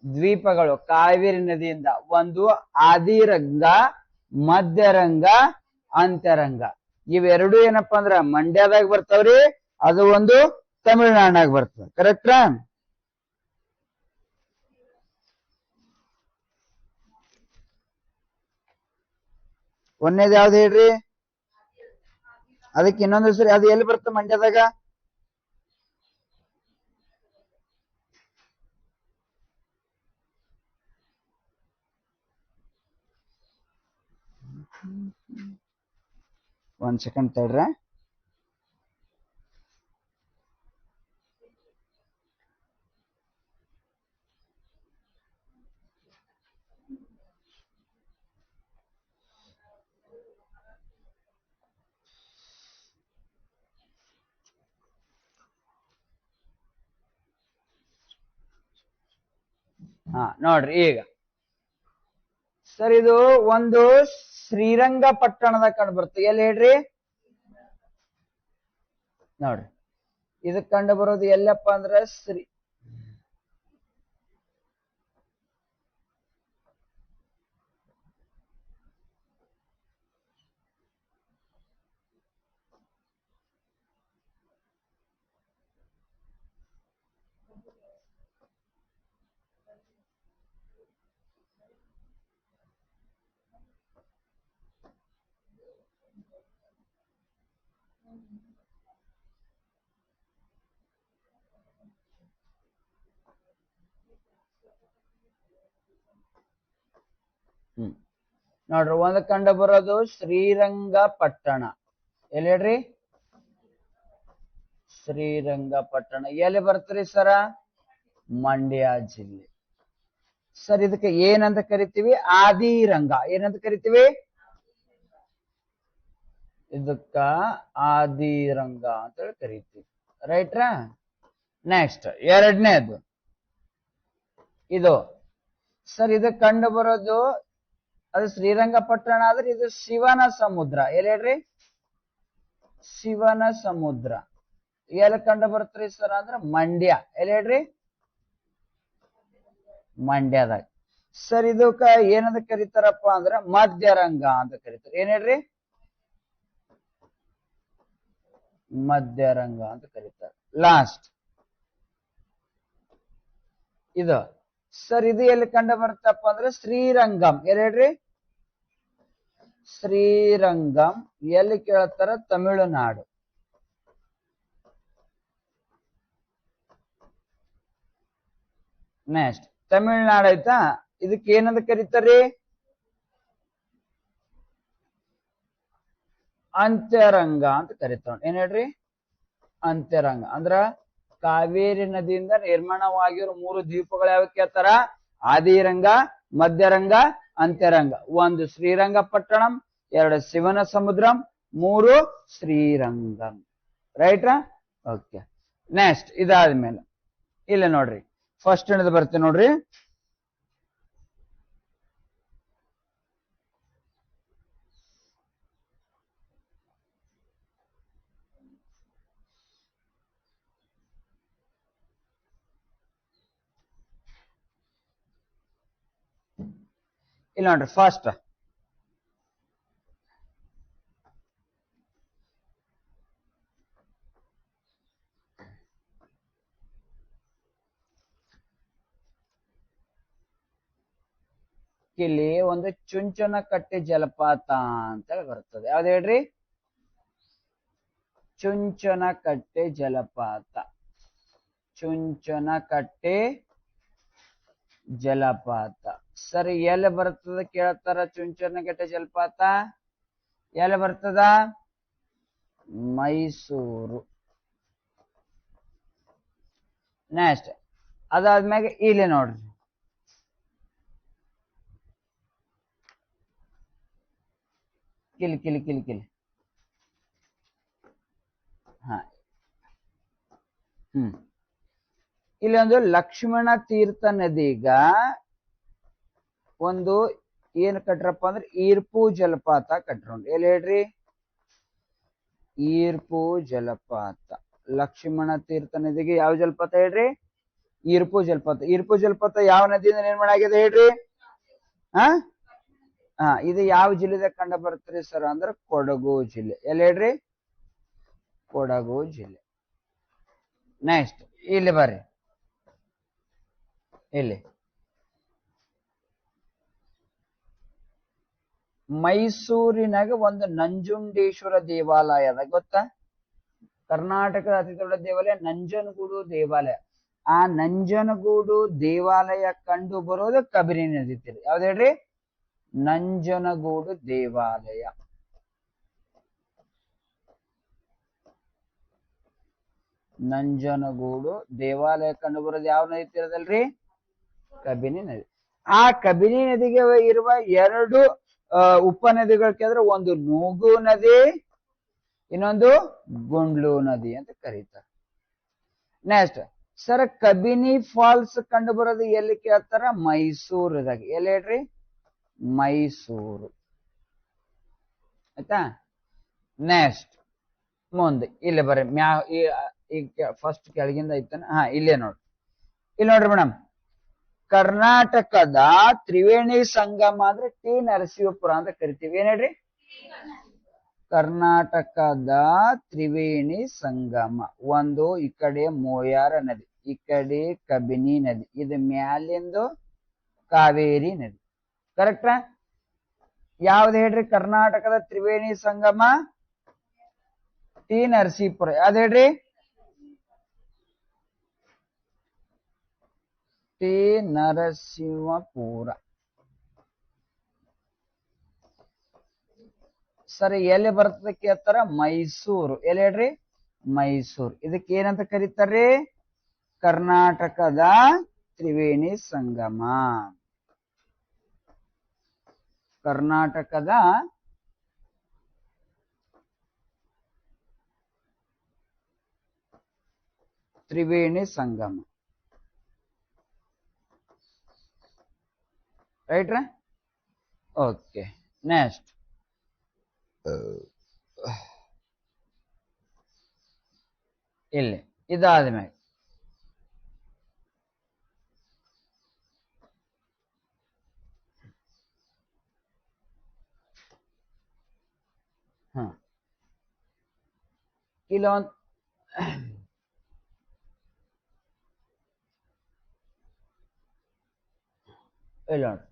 ದ್ವೀಪಗಳು ಕಾವೇರಿ ನದಿಯಿಂದ. ಒಂದು ಆದಿರಂಗ, ಮಧ್ಯರಂಗ, ಅಂತರಂಗ. ಇವೆರಡು ಏನಪ್ಪಾ ಅಂದ್ರ ಮಂಡ್ಯದಾಗ ಬರ್ತಾವ್ರಿ. ಅದು ಒಂದು ತಮಿಳುನಾಡಿನಾಗ ಬರ್ತದ. ಕರೆಕ್ಟಾ? ಒಂದೇದ್ ಯಾವ್ದು ಹೇಳ್ರಿ? ಅದಕ್ಕೆ ಇನ್ನೊಂದು ಹೆಸರು. ಅದು ಎಲ್ಲಿ ಬರ್ತದೆ ಮಂಡ್ಯದಾಗ? ಒಂದ್ ಸೆಕೆಂಡ್ ತಡ್ರ. ನೋಡ್ರಿ ಈಗ ಸರ್, ಇದು ಒಂದು ಶ್ರೀರಂಗಪಟ್ಟಣದ ಕಂಡು ಬರುತ್ತೆ. ಎಲ್ಲಿ ಹೇಳ್ರಿ? ನೋಡ್ರಿ, ಇದು ಕಂಡು ಬರೋದು ಎಲ್ಲಪ್ಪ ಅಂದ್ರ ನೋಡ್ರಿ, ಒಂದು ಕಂಡು ಬರೋದು ಶ್ರೀರಂಗಪಟ್ಟಣ. ಎಲ್ಲಿ ಹೇಳ್ರಿ? ಶ್ರೀರಂಗಪಟ್ಟಣ ಎಲ್ಲಿ ಬರ್ತ್ರಿ ಸರ? ಮಂಡ್ಯ ಜಿಲ್ಲೆ. ಸರ್, ಇದಕ್ಕೆ ಏನಂತ ಕರಿತೀವಿ? ಆದಿರಂಗ. ಏನಂತ ಕರಿತೀವಿ? ಇದಕ್ಕ ಆದಿರಂಗ ಅಂತ ಹೇಳಿ ಕರಿತೀವಿ. ರೈಟ್ರಾ? ನೆಕ್ಸ್ಟ್ ಎರಡನೇದು ಇದು. ಸರ್, ಇದು ಕಂಡು ಬರೋದು, ಅದು ಶ್ರೀರಂಗಪಟ್ಟಣ ಆದ್ರೆ ಇದು ಶಿವನ ಸಮುದ್ರ. ಎಲ್ಲಿ ಹೇಳ್ರಿ? ಶಿವನ ಸಮುದ್ರ. ಎಲ್ಲಿ ಕಂಡು ಬರ್ತ್ರಿ ಸರ್ ಅಂದ್ರ ಮಂಡ್ಯ. ಎಲ್ಲಿ ಹೇಳ್ರಿ? ಮಂಡ್ಯದಾಗ. ಸರ್, ಇದಕ್ಕ ಏನಂತ ಕರೀತಾರಪ್ಪ ಅಂದ್ರ ಮಧ್ಯರಂಗ ಅಂತ ಕರೀತಾರ. ಏನ್ ಹೇಳ್ರಿ? ಮಧ್ಯರಂಗ ಅಂತ ಕರೀತಾರ. ಲಾಸ್ಟ್ ಇದು. ಸರ್, ಇದು ಎಲ್ಲಿ ಕಂಡು ಬರ್ತಪ್ಪ ಅಂದ್ರೆ ಶ್ರೀರಂಗಂ. ಎಲ್ಲಿ ಹೇಳ್ರಿ? ಶ್ರೀರಂಗಂ ಎಲ್ಲಿ ಕೇಳ್ತಾರ? ತಮಿಳುನಾಡು. ನೆಕ್ಸ್ಟ್ ತಮಿಳುನಾಡು ಆಯ್ತಾ. ಇದಕ್ಕೆ ಏನಂತ ಕರೀತಾರ್ರಿ? ಅಂತರಂಗ ಅಂತ ಕರೀತಾರ. ಏನ್ ಹೇಳ್ರಿ? ಅಂತರಂಗ ಅಂದ್ರ ಕಾವೇರಿ ನದಿಯಿಂದ ನಿರ್ಮಾಣವಾಗಿರೋ 3 ದ್ವೀಪಗಳು ಯಾವ ಕೇಳ್ತಾರ? ಆದಿರಂಗ, ಮಧ್ಯರಂಗ, ಅಂತರಂಗ. 1 ಶ್ರೀರಂಗಪಟ್ಟಣಂ, 2 ಶಿವನ ಸಮುದ್ರಂ, 3 ಶ್ರೀರಂಗಂ. ರೈಟ್ರಾ? ಓಕೆ. ನೆಕ್ಸ್ಟ್ ಇದಾದ್ಮೇಲೆ ಇಲ್ಲ ನೋಡ್ರಿ, ಫಸ್ಟ್ ಏನದು ಬರುತ್ತೆ ನೋಡ್ರಿ. ಇಲ್ಲ ನೋಡ್ರಿ, ಫಸ್ಟ್ ಇಲ್ಲಿ ಒಂದು ಚುಂಚನಕಟ್ಟೆ ಜಲಪಾತ ಅಂತ ಬರ್ತದೆ. ಯಾವ್ದು ಹೇಳ್ರಿ? ಚುಂಚನಕಟ್ಟೆ ಜಲಪಾತ. ಚುಂಚನಕಟ್ಟೆ ಜಲಪಾತ. ಸರಿ, ಎಲ್ಲಿ ಬರ್ತದ ಕೇಳ್ತಾರ? ಚುಂಚನಕಟ್ಟೆ ಜಲಪಾತ ಎಲ್ಲಿ ಬರ್ತದ? ಮೈಸೂರು. ನೆಕ್ಸ್ಟ್ ಅದಾದ್ಮ್ಯಾಗ ಇಲ್ಲಿ ನೋಡ್ರಿ, ಕಿಲಿ ಕಿಲಿ ಕಿಲಿ ಕಿಲಿ. ಹಾ, ಇಲ್ಲಿ ಒಂದು ಲಕ್ಷ್ಮಣ ತೀರ್ಥ ನದಿಗ ಒಂದು ಏನ್ ಕಟ್ರಪ್ಪ ಅಂದ್ರೆ ಈರ್ಪು ಜಲಪಾತ ಕಟ್ರ. ಎಲ್ಲಿ ಹೇಳ್ರಿ? ಈರ್ಪು ಜಲಪಾತ. ಲಕ್ಷ್ಮಣ ತೀರ್ಥ ನದಿಗೆ ಯಾವ ಜಲಪಾತ ಹೇಳ್ರಿ? ಈರ್ಪು ಜಲಪಾತ. ಈರ್ಪು ಜಲಪಾತ ಯಾವ ನದಿಯಿಂದ ನಿರ್ಮಾಣ ಆಗಿದೆ ಹೇಳ್ರಿ? ಇದು ಯಾವ ಜಿಲ್ಲೆದಾಗ ಕಂಡ ಬರ್ತರಿ ಸರ್ ಅಂದ್ರೆ ಕೊಡಗು ಜಿಲ್ಲೆ. ಎಲ್ಲಿ ಹೇಳ್ರಿ? ಕೊಡಗು ಜಿಲ್ಲೆ. ನೆಕ್ಸ್ಟ್ ಇಲ್ಲಿ ಬರ್ರಿ, ಇಲ್ಲಿ ಮೈಸೂರಿನಾಗ ಒಂದು ನಂಜುಂಡೇಶ್ವರ ದೇವಾಲಯ ಅದ, ಗೊತ್ತಾ? ಕರ್ನಾಟಕದ ಅತಿ ದೊಡ್ಡ ದೇವಾಲಯ ನಂಜನಗೂಡು ದೇವಾಲಯ. ಆ ನಂಜನಗೂಡು ದೇವಾಲಯ ಕಂಡು ಬರೋದು ಕಬಿನಿ ನದಿ ತೀರ. ಯಾವ್ದು ಹೇಳ್ರಿ? ನಂಜನಗೂಡು ದೇವಾಲಯ. ನಂಜನಗೂಡು ದೇವಾಲಯ ಕಂಡು ಬರೋದು ಯಾವ ನದಿ ತೀರದಲ್ರಿ? ಕಬಿನಿ ನದಿ. ಆ ಕಬಿನಿ ನದಿಗೆ ಇರುವ ಎರಡು ಉಪನದಿಗಳು ಕೇಳಿದ್ರೆ ಒಂದು ನೂಗು ನದಿ, ಇನ್ನೊಂದು ಗುಂಡ್ಲು ನದಿ ಅಂತ ಕರೀತಾರೆ. ನೆಕ್ಸ್ಟ್ ಸರ್, ಕಬಿನಿ ಫಾಲ್ಸ್ ಕಂಡು ಬರೋದು ಎಲ್ಲಿ ಕೇಳ್ತಾರ? ಮೈಸೂರದಾಗ. ಎಲ್ಲಿ ಹೇಳ್ರಿ? ಮೈಸೂರು. ಆಯ್ತಾ? ನೆಕ್ಸ್ಟ್ ಮುಂದೆ ಇಲ್ಲಿ ಬರ್ರಿ, ಈಗ ಫಸ್ಟ್ ಕೆಳಗಿಂದ ಐತಾನ. ಇಲ್ಲೇ ನೋಡ್ರಿ, ಇಲ್ಲಿ ನೋಡ್ರಿ ಮೇಡಮ್, ಕರ್ನಾಟಕದ ತ್ರಿವೇಣಿ ಸಂಗಮ ಅಂದ್ರೆ ಟಿ ನರಸೀಪುರ ಅಂತ ಕರಿತೀವಿ. ಏನ್ ಹೇಳ್ರಿ? ಕರ್ನಾಟಕದ ತ್ರಿವೇಣಿ ಸಂಗಮ. ಒಂದು ಈ ಕಡೆ ಮೋಯಾರ ನದಿ, ಈ ಕಡೆ ಕಬಿನಿ ನದಿ, ಇದು ಮ್ಯಾಲಿಂದು ಕಾವೇರಿ ನದಿ. ಕರೆಕ್ಟಾ? ಯಾವ್ದು ಹೇಳ್ರಿ? ಕರ್ನಾಟಕದ ತ್ರಿವೇಣಿ ಸಂಗಮ ಟಿ ನರಸೀಪುರ. ಯಾವ್ದು ಹೇಳ್ರಿ? ಟಿ ನರಸಿಂಹಪುರ. ಸರಿ, ಎಲ್ಲಿ ಬರ್ತದೆ ಕೇಳ್ತಾರ? ಮೈಸೂರು. ಎಲ್ಲಿ ಹೇಳ್ರಿ? ಮೈಸೂರು. ಇದಕ್ಕೆ ಏನಂತ ಕರೀತಾರ್ರಿ? ಕರ್ನಾಟಕದ ತ್ರಿವೇಣಿ ಸಂಗಮ. ಕರ್ನಾಟಕದ ತ್ರಿವೇಣಿ ಸಂಗಮ. ರೈಟ್ ರಾ? ಓಕೆ. ನೆಕ್ಸ್ಟ್ ಇಲ್ಲಿ ಇದಾದ್ಮೇಲೆ ಇಲ್ಲೊಂದು ಇಲ್ಲ ನೋಡ್ರಿ,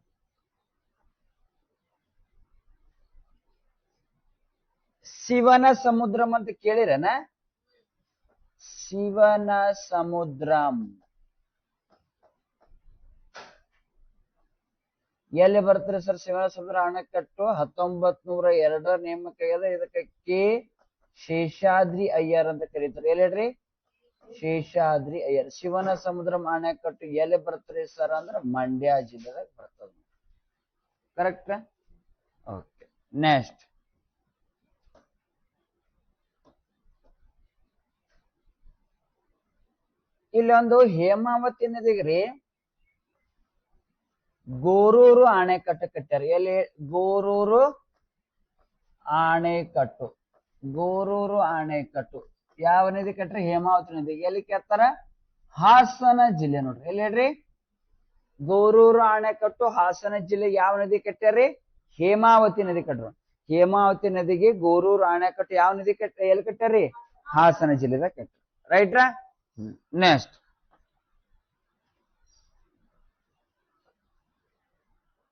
ಶಿವನ ಸಮುದ್ರಂ ಅಂತ ಕೇಳಿರನ? ಶಿವನ ಸಮುದ್ರಂ ಎಲ್ಲಿ ಬರ್ತಾರೆ ಸರ್? ಶಿವನ ಸಮುದ್ರ ಅಣೆಕಟ್ಟು 1902 ನೇಮಕ ಆಗ್ಯದ. ಇದಕ್ಕೆ ಕೆ ಶೇಷಾದ್ರಿ ಅಯ್ಯರ್ ಅಂತ ಕರೀತಾರೆ. ಎಲ್ಲಿ ಹೇಳ್ರಿ? ಶೇಷಾದ್ರಿ ಅಯ್ಯರ್. ಶಿವನ ಸಮುದ್ರಂ ಅಣೆಕಟ್ಟು ಎಲ್ಲಿ ಬರ್ತಾರೆ ಸರ್ ಅಂದ್ರೆ ಮಂಡ್ಯ ಜಿಲ್ಲೆದಾಗ ಬರ್ತದೆ. ಕರೆಕ್ಟ್? ಓಕೆ. ನೆಕ್ಸ್ಟ್ ಇಲ್ಲೊಂದು ಹೇಮಾವತಿ ನದಿಗ್ರಿ ಗೋರೂರು ಅಣೆಕಟ್ಟು ಕಟ್ಟಾರ. ಎಲ್ಲಿ? ಗೋರೂರು ಅಣೆಕಟ್ಟು. ಗೋರೂರು ಅಣೆಕಟ್ಟು ಯಾವ ನದಿ ಕಟ್ಟ್ರಿ? ಹೇಮಾವತಿ ನದಿಗೆ. ಎಲ್ಲಿ ಕೆತ್ತಾರ? ಹಾಸನ ಜಿಲ್ಲೆ. ನೋಡ್ರಿ, ಎಲ್ಲಿ ಹೇಳ್ರಿ? ಗೋರೂರು ಅಣೆಕಟ್ಟು ಹಾಸನ ಜಿಲ್ಲೆ. ಯಾವ ನದಿ ಕಟ್ಟ್ಯಾರಿ? ಹೇಮಾವತಿ ನದಿ ಕಟ್ರು. ಹೇಮಾವತಿ ನದಿಗೆ ಗೋರೂರು ಅಣೆಕಟ್ಟು ಯಾವ ನದಿ ಎಲ್ಲಿ ಕಟ್ಟ್ಯಾರಿ? ಹಾಸನ ಜಿಲ್ಲೆದಾಗ ಕಟ್ಟ್ರಿ. ರೈಟ್ರಾ? ನೆಕ್ಸ್ಟ್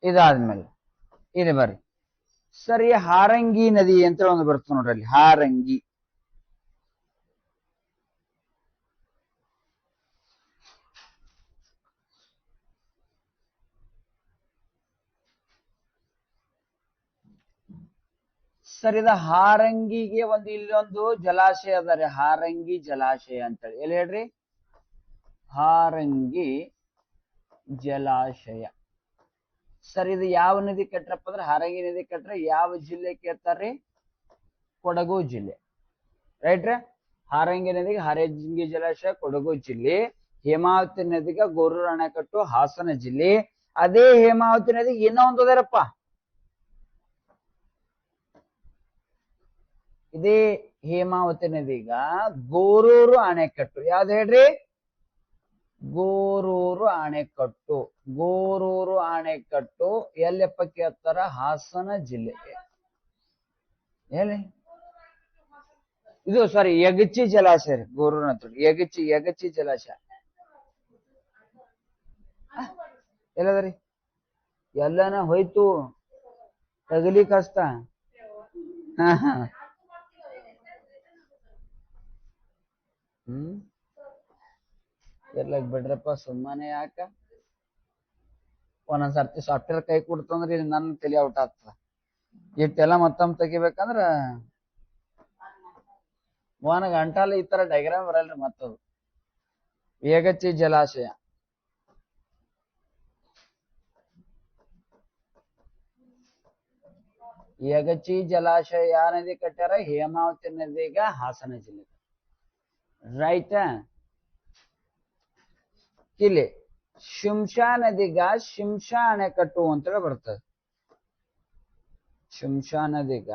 ಇದಾದ್ಮೇಲೆ ಇದು ಬರ್ರಿ ಸರಿ, ಹಾರಂಗಿ ನದಿ ಅಂತ ಒಂದು ಬರ್ತದೆ ನೋಡ್ರಿ. ಅಲ್ಲಿ ಹಾರಂಗಿ. ಸರ್ ಇದು ಹಾರಂಗಿಗೆ ಇಲ್ಲೊಂದು ಜಲಾಶಯ ಅದ ರೀ, ಹಾರಂಗಿ ಜಲಾಶಯ ಅಂತೇಳಿ. ಎಲ್ಲಿ ಹೇಳ್ರಿ? ಹಾರಂಗಿ ಜಲಾಶಯ. ಸರ್ ಇದು ಯಾವ ನದಿ ಕಟ್ರಪ್ಪ ಅಂದ್ರೆ ಹಾರಂಗಿ ನದಿ ಕಟ್ರೆ ಯಾವ ಜಿಲ್ಲೆ ಕೇಳ್ತಾರ್ರಿ? ಕೊಡಗು ಜಿಲ್ಲೆ. ರೈಟ್ ರೀ. ಹಾರಂಗಿ ನದಿಗೆ ಹಾರಂಗಿ ಜಲಾಶಯ ಕೊಡಗು ಜಿಲ್ಲೆ. ಹೇಮಾವತಿ ನದಿಗೆ ಗೋರೂರು ಅಣೆಕಟ್ಟು ಹಾಸನ ಜಿಲ್ಲೆ. ಅದೇ ಹೇಮಾವತಿ ನದಿಗೆ ಇನ್ನೊಂದು ಅದರಪ್ಪ, ಇದೇ ಹೇಮಾವತಿ ನದಿಗ ಗೋರೂರು ಅಣೆಕಟ್ಟು. ಯಾವ್ದು ಹೇಳ್ರಿ? ಗೋರೂರು ಅಣೆಕಟ್ಟು. ಗೋರೂರು ಅಣೆಕಟ್ಟು ಎಲ್ಲಪ್ಪ ಕೇಳ್ತಾರ? ಹಾಸನ ಜಿಲ್ಲೆ. ಎಲ್ಲಿ ಇದು? ಸಾರಿ, ಯಗಚಿ ಜಲಾಶಯ ರೀ. ಗೋರೂರು ಅಂತ ಯಗಚಿ ಜಲಾಶಯ ಎಲ್ಲದ್ರಿ? ಎಲ್ಲನ ಹೋಯ್ತು, ತಗಲಿ ಕಷ್ಟ. ಇರ್ಲಕ್ ಬಿಡ್ರಪ್ಪ, ಸುಮ್ಮನೆ ಯಾಕ? ಒಂದೊಂದ್ಸರ್ತಿ ಸಾಫ್ಟ್ವೇರ್ ಕೈ ಕೊಡ್ತಂದ್ರ ಇಲ್ಲಿ ನನ್ನ ತಲೆ ಔಟ್ ಆಗ್ತದ. ಇಟ್ಟೆಲ್ಲ ಮತ್ತೊಮ್ಮೆ ತೆಗಿಬೇಕಂದ್ರ ಗಂಟಾಲ ಈ ತರ ಡೈಗ್ರಾಮ್ ಬರಲ್ರಿ. ಮತ್ತದು ಯಗಚಿ ಜಲಾಶಯ. ಯಗಚಿ ಜಲಾಶಯ ಯಾವ ನದಿ ಕಟ್ಟಾರ? ಹೇಮಾವತಿ ನದಿಗ ಹಾಸನ ಜಿಲ್ಲೆ. ರೈಟ್. ಇಲ್ಲಿ ಶಿಂಷಾ ನದಿಗ ಶಿಂಷಾ ಅಣೆಕಟ್ಟು ಅಂತೇಳಿ ಬರ್ತದೆ. ಶಿಂಷಾ ನದಿಗ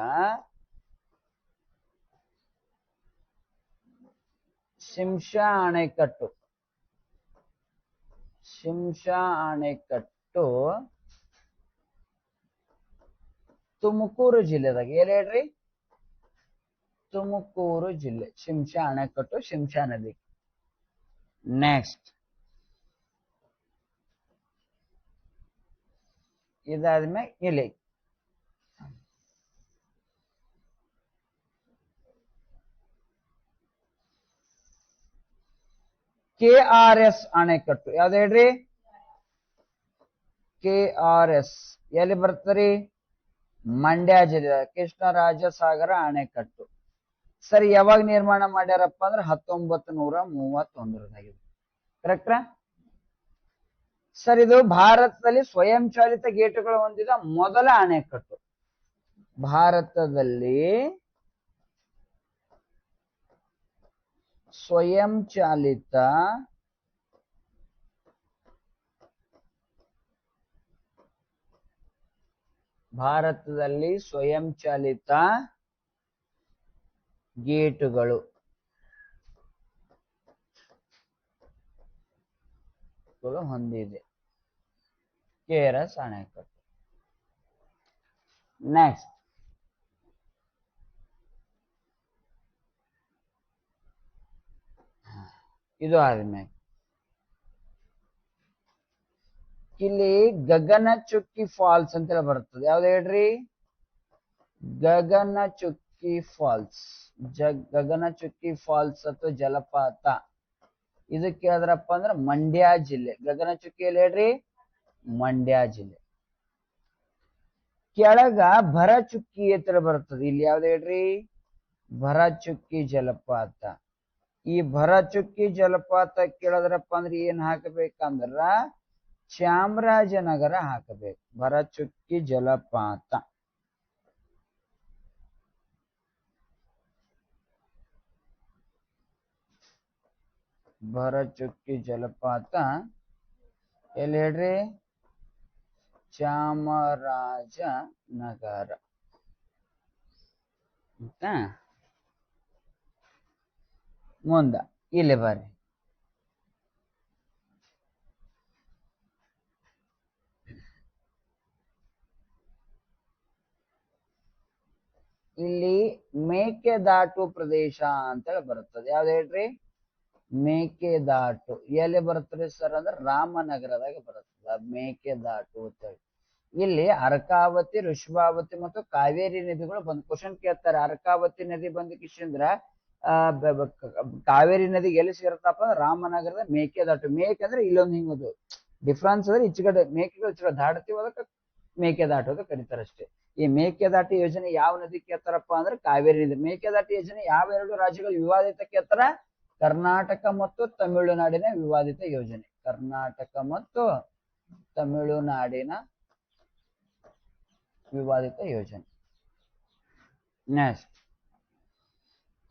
ಶಿಂಷಾ ಅಣೆಕಟ್ಟು. ಶಿಂಷಾ ಅಣೆಕಟ್ಟು ತುಮಕೂರು ಜಿಲ್ಲೆದಾಗ. ಎಲ್ಲಿ ಹೇಳ್ರಿ? ತುಮಕೂರು ಜಿಲ್ಲೆ. ಶಿಂಷಾ ಅಣೆಕಟ್ಟು ಶಿಂಷಾ ನದಿ. ನೆಕ್ಸ್ಟ್ ಇದಾದ್ಮೇಲೆ ಇಲ್ಲಿ KRS ಅಣೆಕಟ್ಟು. ಯಾವ್ದು ಹೇಳ್ರಿ? KRS ಎಲ್ಲಿ ಬರ್ತರಿ? ಮಂಡ್ಯ ಜಿಲ್ಲೆ. ಕೃಷ್ಣರಾಜಸಾಗರ ಅಣೆಕಟ್ಟು. ಸರಿ, ಯಾವಾಗ ನಿರ್ಮಾಣ ಮಾಡ್ಯಾರಪ್ಪ ಅಂದ್ರೆ 1931 ಕರೆಕ್ಟ್ರಾ? ಸರ್ ಇದು ಭಾರತದಲ್ಲಿ ಸ್ವಯಂ ಚಾಲಿತ ಗೇಟುಗಳು ಹೊಂದಿದ ಮೊದಲ ಅಣೆಕಟ್ಟು. ಭಾರತದಲ್ಲಿ ಸ್ವಯಂ ಚಾಲಿತ ಗೇಟುಗಳು ಹೊಂದಿದೆ KRS ಅಣೆಕಟ್ಟು. ನೆಕ್ಸ್ಟ್ ಇದು ಆದ್ಮೇಲೆ ಇಲ್ಲಿ ಗಗನಚುಕ್ಕಿ ಫಾಲ್ಸ್ ಅಂತ ಬರ್ತದೆ. ಯಾವ್ದು ಹೇಳ್ರಿ? ಗಗನಚುಕ್ಕಿ ಫಾಲ್ಸ್. ಗಗನಚುಕ್ಕಿ ಫಾಲ್ಸ್ ಅಥವಾ ಜಲಪಾತ. ಇದಕ್ಕೆ ಯಾವ್ದ್ರಪ್ಪ ಅಂದ್ರೆ ಮಂಡ್ಯ ಜಿಲ್ಲೆ. ಗಗನಚುಕ್ಕಿಯಲ್ಲಿ ಹೇಳ್ರಿ? ಮಂಡ್ಯ ಜಿಲ್ಲೆ. ಕೆಳಗ ಭರಚುಕ್ಕಿ ಎತ್ತರ ಬರ್ತದೆ. ಇಲ್ಲಿ ಯಾವ್ದು ಹೇಳ್ರಿ? ಭರಚುಕ್ಕಿ ಜಲಪಾತ. ಈ ಭರಚುಕ್ಕಿ ಜಲಪಾತ ಕೇಳಿದ್ರಪ್ಪ ಅಂದ್ರೆ ಏನ್ ಹಾಕಬೇಕಂದ್ರ ಚಾಮರಾಜನಗರ ಹಾಕಬೇಕು. ಭರಚುಕ್ಕಿ ಜಲಪಾತ. ಭರಚುಕ್ಕಿ ಜಲಪಾತ ಎಲ್ಲಿ ಹೇಳ್ರಿ? ಚಾಮರಾಜನಗರ. ಮುಂದ ಇಲ್ಲಿ ಬರ್ರಿ. ಇಲ್ಲಿ ಮೇಕೆದಾಟು ಪ್ರದೇಶ ಅಂತೇಳಿ ಬರುತ್ತದೆ. ಯಾವ್ದು ಹೇಳ್ರಿ? ಮೇಕೆದಾಟು. ಎಲ್ಲಿ ಬರ್ತದೆ ಸರ್ ಅಂದ್ರೆ ರಾಮನಗರದಾಗ ಬರ್ತದೆ ಮೇಕೆದಾಟು ಅಂತೇಳಿ. ಇಲ್ಲಿ ಅರ್ಕಾವತಿ, ಋಷಭಾವತಿ ಮತ್ತು ಕಾವೇರಿ ನದಿಗಳು ಬಂದ್ ಕ್ವಶನ್ ಕೇಳ್ತಾರೆ. ಅರ್ಕಾವತಿ ನದಿ ಬಂದ ಕಿಶಂದ್ರ ಕಾವೇರಿ ನದಿಗೆ ಎಲ್ಲಿ ಸೇರುತ್ತಪ್ಪ ಅಂದ್ರೆ ರಾಮನಗರದ ಮೇಕೆದಾಟು. ಮೇಕೆ ಅಂದ್ರೆ ಇಲ್ಲೊಂದು ಹಿಂಗದು ಡಿಫ್ರೆನ್ಸ್ ಅಂದ್ರೆ ಈಚೆಗಡೆ ಮೇಕೆಗಳು ಈಚೆಗಡೆ ದಾಡ್ತೀವಿ, ಅದಕ್ಕೆ ಮೇಕೆದಾಟು ಕರೀತಾರಷ್ಟೇ. ಈ ಮೇಕೆದಾಟು ಯೋಜನೆ ಯಾವ ನದಿ ಕೇಳ್ತಾರಪ್ಪ ಅಂದ್ರೆ ಕಾವೇರಿ ನದಿ. ಮೇಕೆದಾಟು ಯೋಜನೆ ಯಾವ ಎರಡು ರಾಜ್ಯಗಳು ವಿವಾದಿತ ಕೇಳ್ತಾರ? ಕರ್ನಾಟಕ ಮತ್ತು ತಮಿಳುನಾಡಿನ ವಿವಾದಿತ ಯೋಜನೆ. ಕರ್ನಾಟಕ ಮತ್ತು ತಮಿಳುನಾಡಿನ ವಿವಾದಿತ ಯೋಜನೆ. ನೆಕ್ಸ್ಟ್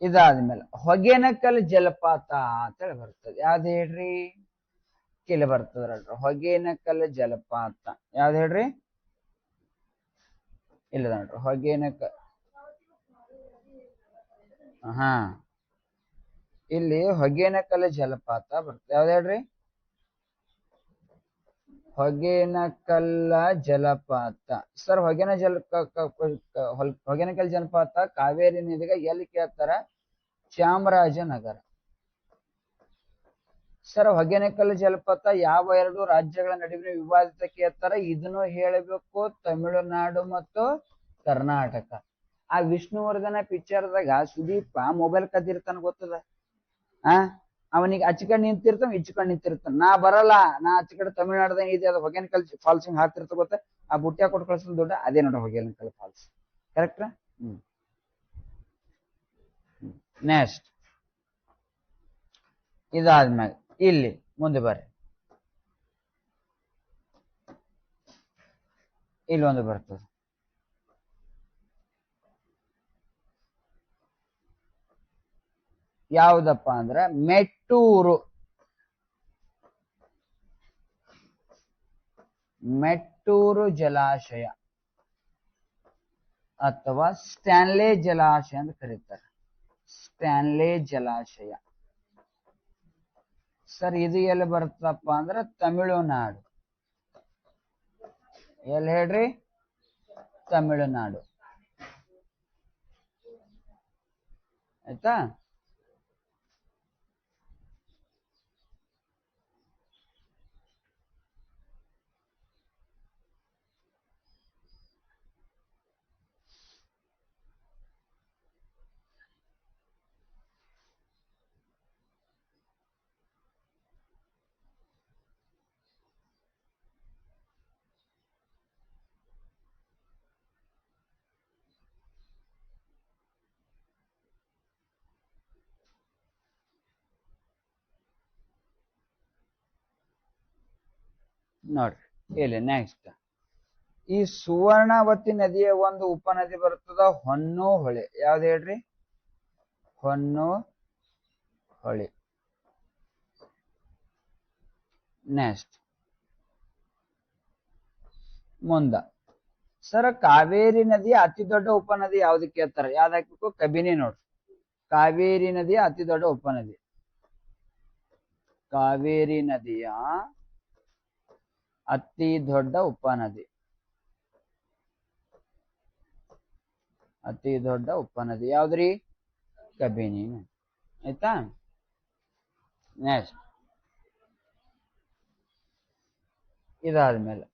ಇದಾದ್ಮೇಲೆ ಹೊಗೇನಕಲ್ ಜಲಪಾತ ಅಂತೇಳಿ ಬರ್ತದೆ. ಯಾವ್ದು ಹೇಳ್ರಿ? ಕೆಲ ಬರ್ತದ್ರಲ್ರಿ ಹೊಗೇನಕಲ್ ಜಲಪಾತ. ಯಾವ್ದು ಹೇಳ್ರಿ? ಇಲ್ಲ ನೋಡ್ರಿ ಹೊಗೇನಕಲ್. ಹಾ, ಇಲ್ಲಿ ಹೊಗೇನಕಲ್ ಜಲಪಾತ ಬರ್ತದೆ. ಯಾವ್ದು ಹೇಳ್ರಿ? ಹೊಗೇನಕಲ್ ಜಲಪಾತ. ಸರ್ ಹೊಗೇನಕಲ್ ಜಲಪಾತ ಕಾವೇರಿ ನದಿಗೆ ಎಲ್ಲಿ ಕೇಳ್ತಾರ? ಚಾಮರಾಜನಗರ. ಸರ್ ಹೊಗೇನಕಲ್ ಜಲಪಾತ ಯಾವ ಎರಡು ರಾಜ್ಯಗಳ ನಡುವಿನ ವಿವಾದಿತ ಕೇಳ್ತಾರ? ಇದನ್ನು ಹೇಳಬೇಕು, ತಮಿಳುನಾಡು ಮತ್ತು ಕರ್ನಾಟಕ. ಆ ವಿಷ್ಣುವರ್ಧನ ಪಿಕ್ಚರ್ದಾಗ ಸುದೀಪ ಮೊಬೈಲ್ ಕದ್ದಿರ್ತಾನ ಗೊತ್ತದ? ಅವನಿಗೆ ಅಚ್ಚಕಡೆ ನಿಂತಿರ್ತಾನ, ಇಚ್ಚಕಡೆ ನಿಂತಿರ್ತಾನ. ನಾ ಬರಲ್ಲ, ನಾ ಅಚ್ಚಕಡೆ ತಮಿಳ್ನಾಡ್ದಾಗ ಇದೆ, ಅದು ಹೊಗೇನಕಲ್ ಫಾಲ್ಸ್ ಹಿಂಗ್ ಹಾಕ್ತಿರ್ತ ಗೊತ್ತ? ಆ ಬುಟ್ಟಿಯ ಕೊಟ್ಟು ಕಳ್ಸೋದು ದುಡ್ಡ ಅದೇ ನೋಡ್ರಿ ಹೊಗೇನಕಲ್ ಫಾಲ್ಸ್. ಕರೆಕ್ಟ್? ನೆಕ್ಸ್ಟ್ ಇದಾದ್ಮೇಲೆ ಇಲ್ಲಿ ಮುಂದೆ ಬರ್ರಿ. ಇಲ್ಲಿ ಒಂದು ಬರ್ತದೆ. ಯಾವ್ದಪ್ಪ ಅಂದ್ರೆ ಮೆಟ್ಟೂರು. ಮೆಟ್ಟೂರು ಜಲಾಶಯ ಅಥವಾ ಸ್ಟ್ಯಾನ್ಲೆ ಜಲಾಶಯ ಅಂತ ಕರೀತಾರೆ. ಸ್ಟ್ಯಾನ್ಲೆ ಜಲಾಶಯ. ಸರ್ ಇದು ಎಲ್ಲಿ ಬರ್ತಪ್ಪ ಅಂದ್ರೆ ತಮಿಳುನಾಡು. ಎಲ್ಲಿ ಹೇಳ್ರಿ? ತಮಿಳುನಾಡು. ಆಯ್ತಾ? ನೋಡ್ರಿ ಇಲ್ಲಿ ನೆಕ್ಸ್ಟ್ ಈ ಸುವರ್ಣವತಿ ನದಿಯ ಒಂದು ಉಪನದಿ ಬರ್ತದ ಹೊನ್ನೂಹೊಳೆ. ಯಾವ್ದು ಹೇಳ್ರಿ? ಹೊನ್ನೂಹೊಳೆ. ನೆಕ್ಸ್ಟ್ ಮುಂದ ಸರ್ ಕಾವೇರಿ ನದಿಯ ಅತಿ ದೊಡ್ಡ ಉಪನದಿ ಯಾವ್ದು ಕೇಳ್ತಾರ? ಯಾವ್ದು ಹಾಕ್ಬೇಕು? ಕಬಿನಿ ನೋಡ್ರಿ. ಕಾವೇರಿ ನದಿಯ ಅತಿ ದೊಡ್ಡ ಉಪನದಿ. ಕಾವೇರಿ ನದಿಯ ಅತಿ ದೊಡ್ಡ ಉಪನದಿ. ಅತಿ ದೊಡ್ಡ ಉಪನದಿ ಯಾವ್ದ್ರಿ? ಕಬಿನಿ. ಆಯ್ತಾ? ನೆಕ್ಸ್ಟ್ ಇದಾದ್ಮೇಲೆ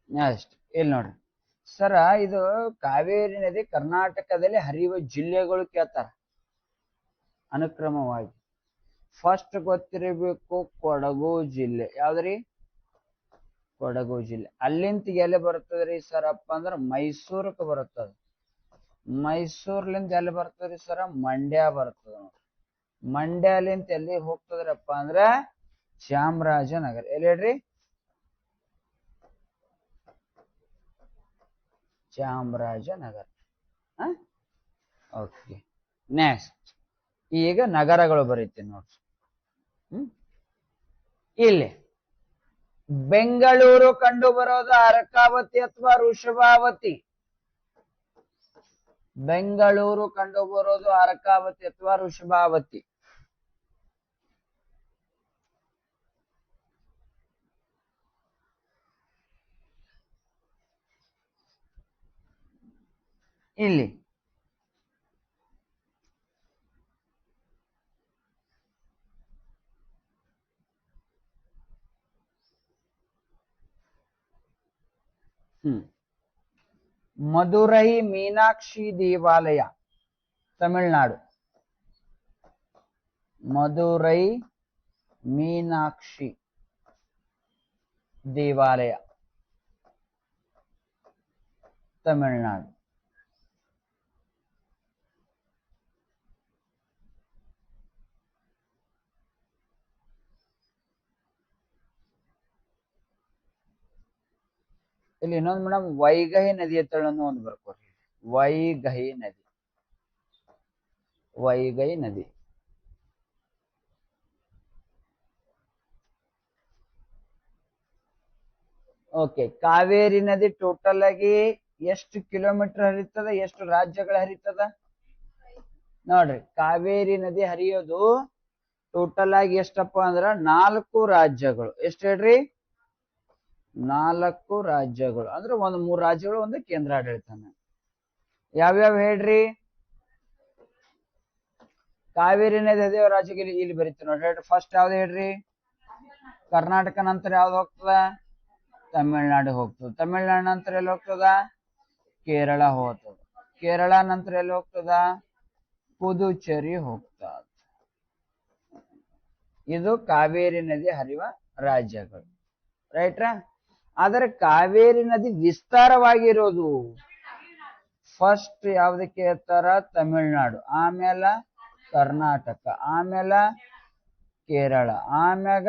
ನೆಕ್ಸ್ಟ್ ಇಲ್ಲಿ ನೋಡ್ರಿ ಸರ, ಇದು ಕಾವೇರಿ ನದಿ ಕರ್ನಾಟಕದಲ್ಲಿ ಹರಿಯುವ ಜಿಲ್ಲೆಗಳು ಕೇಳ್ತಾರ ಅನುಕ್ರಮವಾಗಿ. ಫಸ್ಟ್ ಗೊತ್ತಿರಬೇಕು ಕೊಡಗು ಜಿಲ್ಲೆ. ಯಾವ್ದ್ರಿ? ಕೊಡಗು ಜಿಲ್ಲೆ. ಅಲ್ಲಿಂದ ಎಲ್ಲಿ ಬರ್ತದ್ರಿ ಸರಪ್ಪ ಅಂದ್ರ ಮೈಸೂರಕ್ಕೆ ಬರ್ತದ. ಮೈಸೂರ್ಲಿಂದ ಎಲ್ಲಿ ಬರ್ತದ್ರಿ ಸರ? ಮಂಡ್ಯ ಬರ್ತದ. ಮಂಡ್ಯಲಿಂದ ಎಲ್ಲಿ ಹೋಗ್ತದ್ರಪ್ಪ ಅಂದ್ರ ಚಾಮರಾಜನಗರ. ಎಲ್ಲಿ ಹೇಳ್ರಿ? ಚಾಮರಾಜನಗರ. ಓಕೆ. ನೆಕ್ಸ್ಟ್ ಈಗ ನಗರಗಳು ಬರೀತೀನಿ ನೋಡ್ರಿ. ಇಲ್ಲಿ ಬೆಂಗಳೂರು ಕಂಡು ಬರೋದು ಅರಕಾವತಿ ಅಥವಾ ವೃಷಭಾವತಿ? ಬೆಂಗಳೂರು ಕಂಡು ಬರೋದು ಅರಕಾವತಿ ಅಥವಾ ವೃಷಭಾವತಿ? ಇಲ್ಲಿ ಮಧುರೈ ಮೀನಾಕ್ಷಿ ದೇವಾಲಯ, ತಮಿಳುನಾಡು. ಮಧುರೈ ಮೀನಾಕ್ಷಿ ದೇವಾಲಯ, ತಮಿಳುನಾಡು. ಇಲ್ಲಿ ಇನ್ನೊಂದು ಮೇಡಮ್ ವೈಗೈ ನದಿ ಎತ್ತಳನ್ನು ಒಂದು ಬರ್ಕೋರಿ. ವೈಗೈ ನದಿ, ವೈಗೈ ನದಿ. ಓಕೆ, ಕಾವೇರಿ ನದಿ ಟೋಟಲ್ ಆಗಿ ಎಷ್ಟು ಕಿಲೋಮೀಟರ್ ಹರಿತದ, ಎಷ್ಟು ರಾಜ್ಯಗಳ ಹರಿತದ ನೋಡ್ರಿ. ಕಾವೇರಿ ನದಿ ಹರಿಯೋದು ಟೋಟಲ್ ಆಗಿ ಎಷ್ಟಪ್ಪ ಅಂದ್ರ 4 ರಾಜ್ಯಗಳು. ಎಷ್ಟು ಹೇಳ್ರಿ? 4 ರಾಜ್ಯಗಳು. ಅಂದ್ರೆ 3 ರಾಜ್ಯಗಳು, ಒಂದು ಕೇಂದ್ರಾಡಳಿತ. ಯಾವ್ಯಾವ ಹೇಳ್ರಿ? ಕಾವೇರಿ ನದಿ ಹರಿಯೋ ರಾಜ್ಯಗಳು ಇಲ್ಲಿ ಬರೀತೀವಿ ನೋಡ್ರಿ. ಫಸ್ಟ್ ಯಾವ್ದು ಹೇಳ್ರಿ? ಕರ್ನಾಟಕ. ನಂತರ ಯಾವ್ದು ಹೋಗ್ತದ? ತಮಿಳ್ನಾಡು ಹೋಗ್ತದ. ತಮಿಳ್ನಾಡು ನಂತರ ಎಲ್ಲಿ ಹೋಗ್ತದ? ಕೇರಳ ಹೋಗ್ತದ. ಕೇರಳ ನಂತರ ಎಲ್ಲಿ ಹೋಗ್ತದ? ಪುದುಚೇರಿ ಹೋಗ್ತದ. ಇದು ಕಾವೇರಿ ನದಿ ಹರಿಯುವ ರಾಜ್ಯಗಳು, ರೈಟ್ರಾ? ಆದರೆ ಕಾವೇರಿ ನದಿ ವಿಸ್ತಾರವಾಗಿರೋದು ಫಸ್ಟ್ ಯಾವ್ದಕ್ಕೆ ಹೇಳ್ತಾರ? ತಮಿಳ್ನಾಡು, ಆಮೇಲೆ ಕರ್ನಾಟಕ, ಆಮೇಲೆ ಕೇರಳ, ಆಮ್ಯಾಗ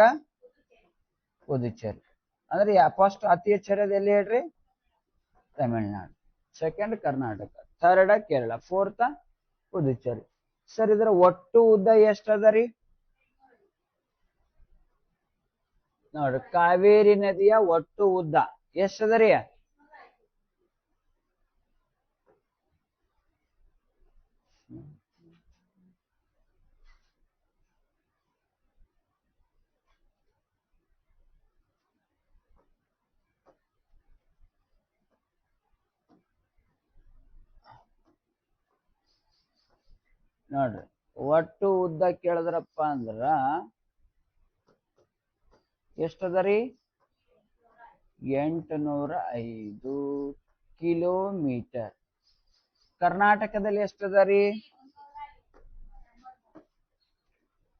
ಪುದುಚೇರಿ. ಅಂದ್ರೆ ಫಸ್ಟ್ ಅತಿ ಹೆಚ್ಚು ಹರಿಯೋದು ಎಲ್ಲಿ ಹೇಳ್ರಿ? Tamil Nadu, second Karnataka, third Kerala, fourth Puducherry. Sir, ಇದರ ಒಟ್ಟು ಉದ್ದ ಎಷ್ಟದ ರೀ ನೋಡ್ರಿ? ಕಾವೇರಿ ನದಿಯ ಒಟ್ಟು ಉದ್ದ ಎಷ್ಟದ ರೀ? ನೋಡ್ರಿ, ಒಟ್ಟು ಉದ್ದ ಕೇಳಿದ್ರಪ್ಪ ಅಂದ್ರ ಎಷ್ಟದ ರೀ? 805 ಕಿಲೋಮೀಟರ್. ಕರ್ನಾಟಕದಲ್ಲಿ ಎಷ್ಟದ ರೀ?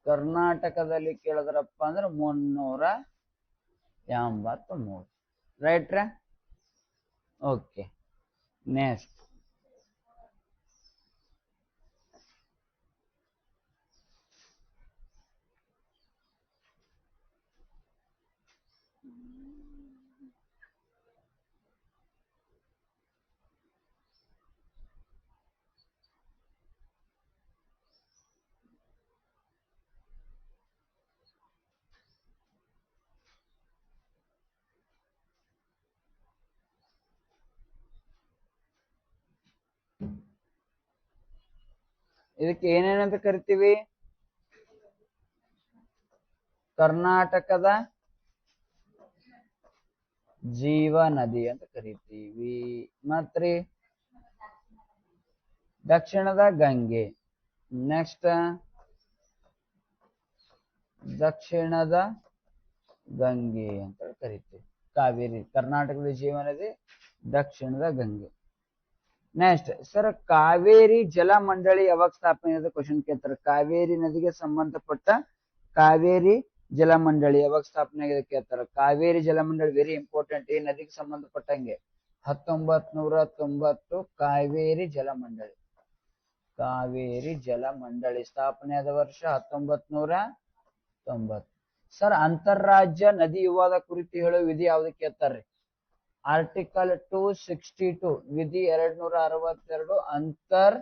ಕರ್ನಾಟಕದಲ್ಲಿ ಕೇಳಿದ್ರಪ್ಪ ಅಂದ್ರೆ 383. ರೈಟ್ರಾ? Okay, next. ಇದಕ್ಕೆ ಏನೇನಂತ ಕರಿತೀವಿ? ಕರ್ನಾಟಕದ ಜೀವ ನದಿ ಅಂತ ಕರಿತೀವಿ. ಮತ್ರಿ ದಕ್ಷಿಣದ ಗಂಗೆ. ನೆಕ್ಸ್ಟ್ ದಕ್ಷಿಣದ ಗಂಗೆ ಅಂತ ಕರಿತೀವಿ. ಕಾವೇರಿ ಕರ್ನಾಟಕದ ಜೀವ ನದಿ, ದಕ್ಷಿಣದ ಗಂಗೆ. ನೆಕ್ಸ್ಟ್ ಸರ್, ಕಾವೇರಿ ಜಲ ಮಂಡಳಿ ಯಾವಾಗ ಸ್ಥಾಪನೆ ಆದ? ಕ್ವಶನ್ ಕೇಳ್ತಾರೆ. ಕಾವೇರಿ ನದಿಗೆ ಸಂಬಂಧಪಟ್ಟ ಕಾವೇರಿ ಜಲ ಮಂಡಳಿ ಯಾವಾಗ ಸ್ಥಾಪನೆ ಆಗಿದೆ ಕೇಳ್ತಾರೆ. ಕಾವೇರಿ ಜಲ ಮಂಡಳಿ ವೆರಿ ಇಂಪಾರ್ಟೆಂಟ್. ಈ ನದಿಗೆ ಸಂಬಂಧಪಟ್ಟಂಗೆ 1990 ಕಾವೇರಿ ಜಲ ಮಂಡಳಿ. ಕಾವೇರಿ ಜಲ ಮಂಡಳಿ ಸ್ಥಾಪನೆ ಆದ ವರ್ಷ 1990. ಸರ್, ಅಂತಾರಾಜ್ಯ ನದಿ ವಿವಾದ ಕುರಿತು ಹೇಳುವ ವಿಧಿ ಯಾವ್ದು ಕೇಳ್ತಾರ್ರಿ? ಆರ್ಟಿಕಲ್ 262 ವಿಧಿ 262 ಅಂತರ್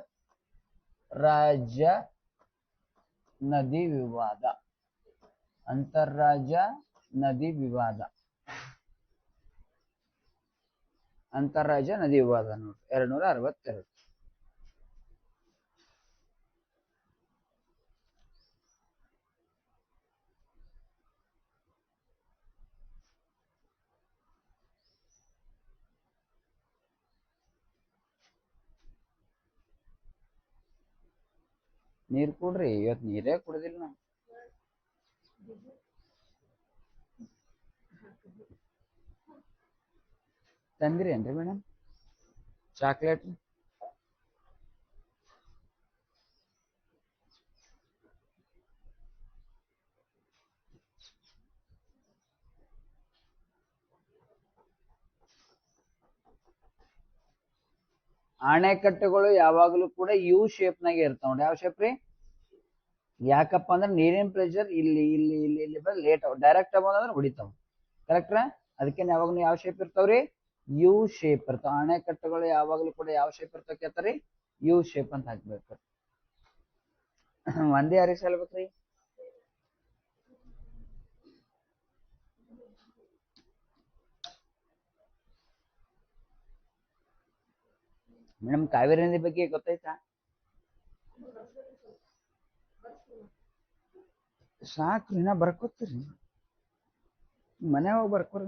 ರಾಜ್ಯ ನದಿ ವಿವಾದ. ಅಂತಾರಾಜ್ಯ ನದಿ ವಿವಾದ. ಅಂತಾರಾಜ್ಯ ನದಿ ವಿವಾದ ನೋಡ್ರಿ 262. ನೀರ್ ಕುಡ್ರಿ, ಇವತ್ ನೀರೇ ಕುಡ್ದಿಲ್ಲ ನಾವು. ತಂದಿರಿ ಏನ್ರಿ ಮೇಡಮ್ ಚಾಕ್ಲೇಟ್? ಅಣೆಕಟ್ಟುಗಳು ಯಾವಾಗಲೂ ಕೂಡ ಯು ಶೇಪ್ ನಾಗೆ ಇರ್ತಾವ ನೋಡಿ. ಯಾವ ಶೇಪ್ ರೀ? ಯಾಕಪ್ಪ ಅಂದ್ರೆ ನೀರಿನ ಪ್ರೆಷರ್ ಇಲ್ಲಿ ಇಲ್ಲಿ ಇಲ್ಲಿ ಇಲ್ಲಿ ಬಂದು ಲೇಟ್ ಡೈರೆಕ್ಟ್ ಬಂದ್ರೆ ಹೊಡಿತಾವ. ಕರೆಕ್ಟ್ರಾ? ಅದಕ್ಕೆ ಯಾವಾಗಲೂ ಯಾವ ಶೇಪ್ ಇರ್ತಾವ್ರಿ? ಯು ಶೇಪ್ ಇರ್ತಾವ. ಅಣೆಕಟ್ಟುಗಳು ಯಾವಾಗಲೂ ಕೂಡ ಯಾವ ಶೇಪ್ ಇರ್ತಾವ ಕೇಳ್ತಾರಿ? ಯು ಶೇಪ್ ಅಂತ ಹಾಕ್ಬೇಕು. ಒಂದೇ ಯಾರಿಗೆ ಸಲ್ಬೇಕ್ರಿ? ಮೇಡಮ್ ಕಾವೇರಿ ನದಿ ಬಗ್ಗೆ ಗೊತ್ತಾಯ್ತಾ? ಸಾಕ್ರಿ, ಇನ್ನ ಬರ್ಕೋತೀರಿ ಮನೆ ಹೋಗಿ ಬರ್ಕೋರಿ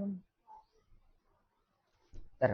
ತರ.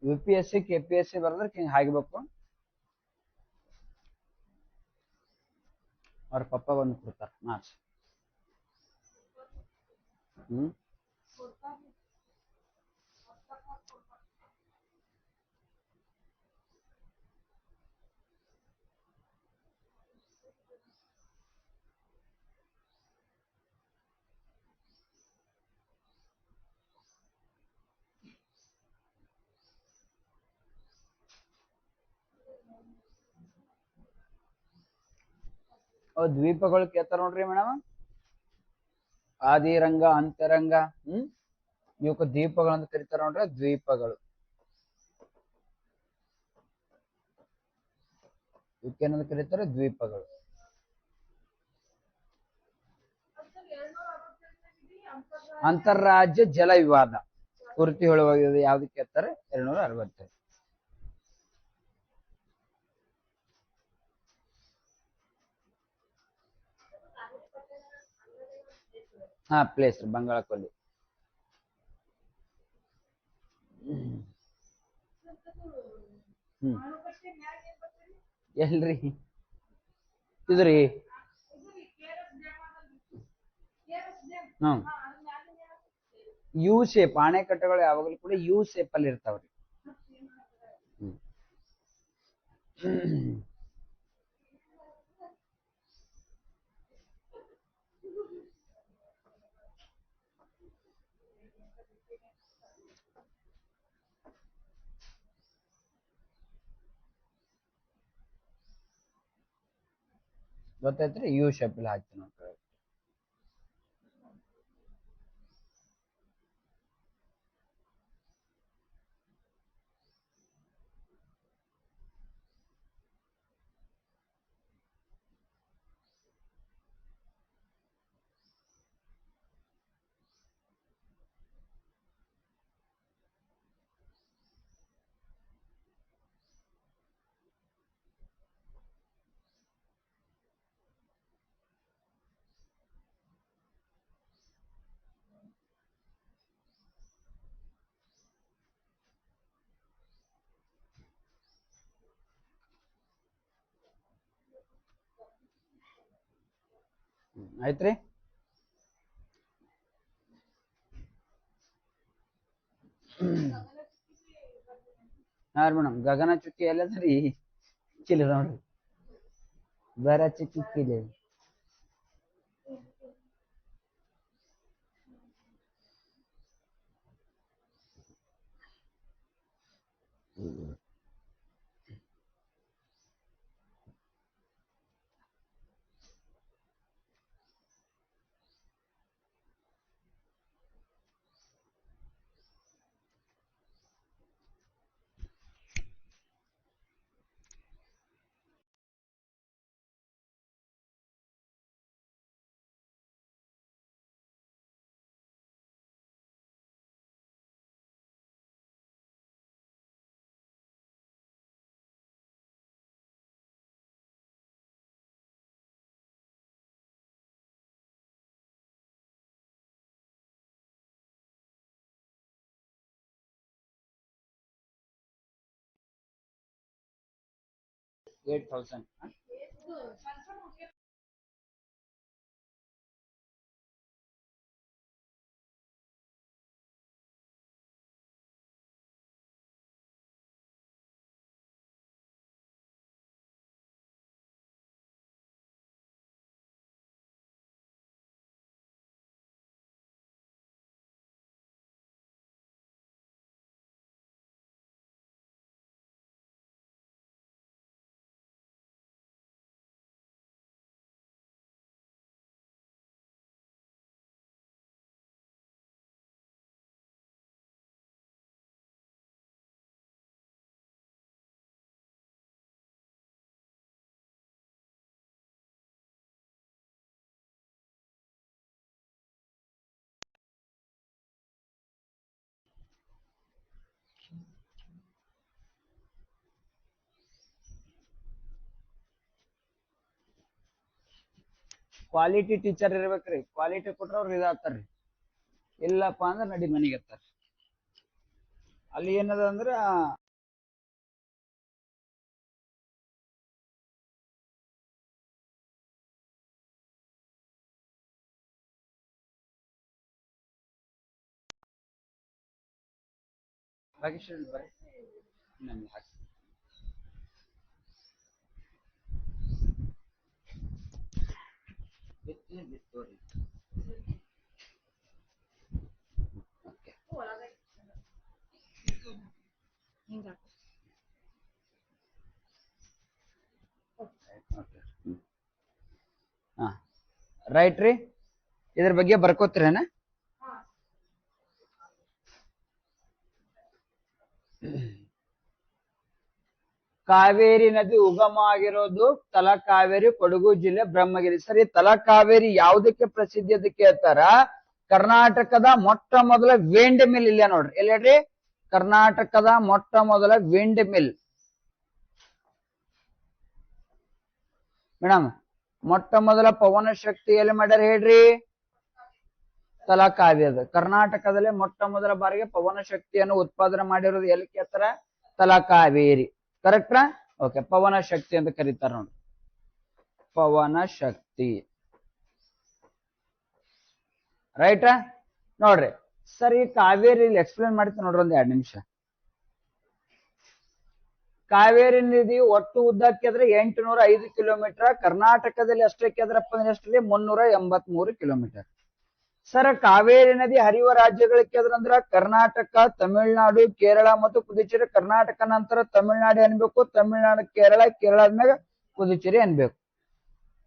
UPSC KPSC ಬರೆದ್ರೆ ಹಿಂಗೆ ಹಾಕ್ಬೇಕು. ಅವ್ರ ಪಪ್ಪ ಬಂದು ಕೊಡ್ತಾರ ಮಾರ್ಕ್ಸ್. ದ್ವೀಪಗಳು ಕೇಳ್ತಾರ ನೋಡ್ರಿ ಮೇಡಮ್. ಆದಿರಂಗ ಅಂತರಂಗ ಇವಕ್ಕೆ ದ್ವೀಪಗಳು ಅಂತ ಕರೀತಾರ ನೋಡ್ರಿ. ದ್ವೀಪಗಳು ಇವಕ್ಕೇನಂತ ಕರೀತಾರೆ? ದ್ವೀಪಗಳು. ಅಂತಾರಾಜ್ಯ ಜಲ ವಿವಾದ ಪೂರ್ತಿ ಹೇಳುವಾಗ ಯಾವ್ದಕ್ಕೆ ಕೇಳ್ತಾರೆ? 265. ಹಾ, ಪ್ಲೇಸ್ ಬಂಗಾಳ ಕೊಲ್ಲಿ. ಎಲ್ರಿ ಇದ್ರಿ? U shape. ಅಣೆಕಟ್ಟುಗಳು ಯಾವಾಗಲೂ ಕೂಡ ಯು ಶೇಪ್ ಅಲ್ಲಿ ಇರ್ತಾವ್ರಿ. ಗೊತ್ತಾಯ್ತ್ರಿ? ಯು ಶೇಪ್ ಅಲ್ಲಿ ಹಾಕ್ತೀನಿ ನೋಡ್ರಿ. ಆಯ್ತ್ರಿ. ಹಾ ಮೇಡಮ್, ಗಗನ ಚುಕ್ಕಿ ಎಲ್ಲದ್ರಿ ಕಿಲಿ ನೋಡ್ರಿ, ಬರ ಚುಕ್ಕಿ ಕಿಲಿ. $8,000. ಕ್ವಾಲಿಟಿ ಟೀಚರ್ ಇರ್ಬೇಕ್ರಿ, ಕ್ವಾಲಿಟಿ ಕೊಟ್ರ ಅವ್ರು ಇದಾಗ್ತಾರ್ರಿ, ಇಲ್ಲಪ್ಪ ಅಂದ್ರ ನಡಿ ಮನೆಗೆ ಇರ್ತಾರ. ಅಲ್ಲಿ ಏನದ ಅಂದ್ರ ಭಾಗ್ಯಶ್ರೀ ಬರ್ರಿ ನಮ್ಗೆ ಹಾಕಿ. ಬಿತ್ತೋರಿ. ಓಕೆ. ಹಾ ರೈಟ್ ರೀ. ಇದ್ರ ಬಗ್ಗೆ ಬರ್ಕೋತೀರೇನ? ಕಾವೇರಿ ನದಿ ಉಗಮ ಆಗಿರೋದು ತಲಕಾವೇರಿ, ಕೊಡಗು ಜಿಲ್ಲೆ, ಬ್ರಹ್ಮಗಿರಿ. ಸರಿ, ತಲಕಾವೇರಿ ಯಾವುದಕ್ಕೆ ಪ್ರಸಿದ್ಧಿ ಅದಕ್ಕೆ ಹೇಳ್ತಾರ? ಕರ್ನಾಟಕದ ಮೊಟ್ಟ ಮೊದಲ ವೇಂಡ್ ಮಿಲ್ ಇಲ್ಲ ನೋಡ್ರಿ. ಎಲ್ಲಿ ಹೇಳ್ರಿ? ಕರ್ನಾಟಕದ ಮೊಟ್ಟ ಮೊದಲ ವಿಂಡ್ ಮಿಲ್. ಮೇಡಮ್, ಮೊಟ್ಟ ಮೊದಲ ಪವನ ಶಕ್ತಿ ಎಲ್ಲಿ ಮಾಡ್ಯಾರ ಹೇಳ್ರಿ? ತಲಕಾವೇರಿ. ಕರ್ನಾಟಕದಲ್ಲಿ ಮೊಟ್ಟ ಮೊದಲ ಬಾರಿಗೆ ಪವನ ಶಕ್ತಿಯನ್ನು ಉತ್ಪಾದನೆ ಮಾಡಿರೋದು ಎಲ್ಲಿ ಕೇಳ್ತಾರ? ತಲಕಾವೇರಿ. ಕರೆಕ್ಟಾ? ಓಕೆ, ಪವನ ಶಕ್ತಿ ಅಂತ ಕರೀತಾರ ನೋಡಿ, ಪವನ ಶಕ್ತಿ. ರೈಟಾ? ನೋಡ್ರಿ ಸರಿ, ಕಾವೇರಿ ಎಕ್ಸ್ಪ್ಲೇನ್ ಮಾಡ್ತೀನಿ ನೋಡ್ರಿ ಒಂದ್ 2 ನಿಮಿಷ. ಕಾವೇರಿ ನದಿ ಒಟ್ಟು ಉದ್ದಕ್ಕೆದ್ರೆ 805 ಕಿಲೋಮೀಟರ್. ಕರ್ನಾಟಕದಲ್ಲಿ ಎಷ್ಟಕ್ಕೆ ಅದ್ರಪ್ಪ ಅಂದ್ರೆ ಎಷ್ಟರಲ್ಲಿ? 383 ಕಿಲೋಮೀಟರ್. ಸರ್, ಕಾವೇರಿ ನದಿ ಹರಿಯುವ ರಾಜ್ಯಗಳಿಗೆ ಅಂದ್ರೆ ಕರ್ನಾಟಕ, ತಮಿಳುನಾಡು, ಕೇರಳ ಮತ್ತು ಪುದುಚೇರಿ. ಕರ್ನಾಟಕ ನಂತರ ತಮಿಳುನಾಡು ಅನ್ಬೇಕು, ತಮಿಳುನಾಡು ಕೇರಳ, ಕೇರಳ ಆದ್ಮೇಲೆ ಪುದುಚೇರಿ ಅನ್ಬೇಕು.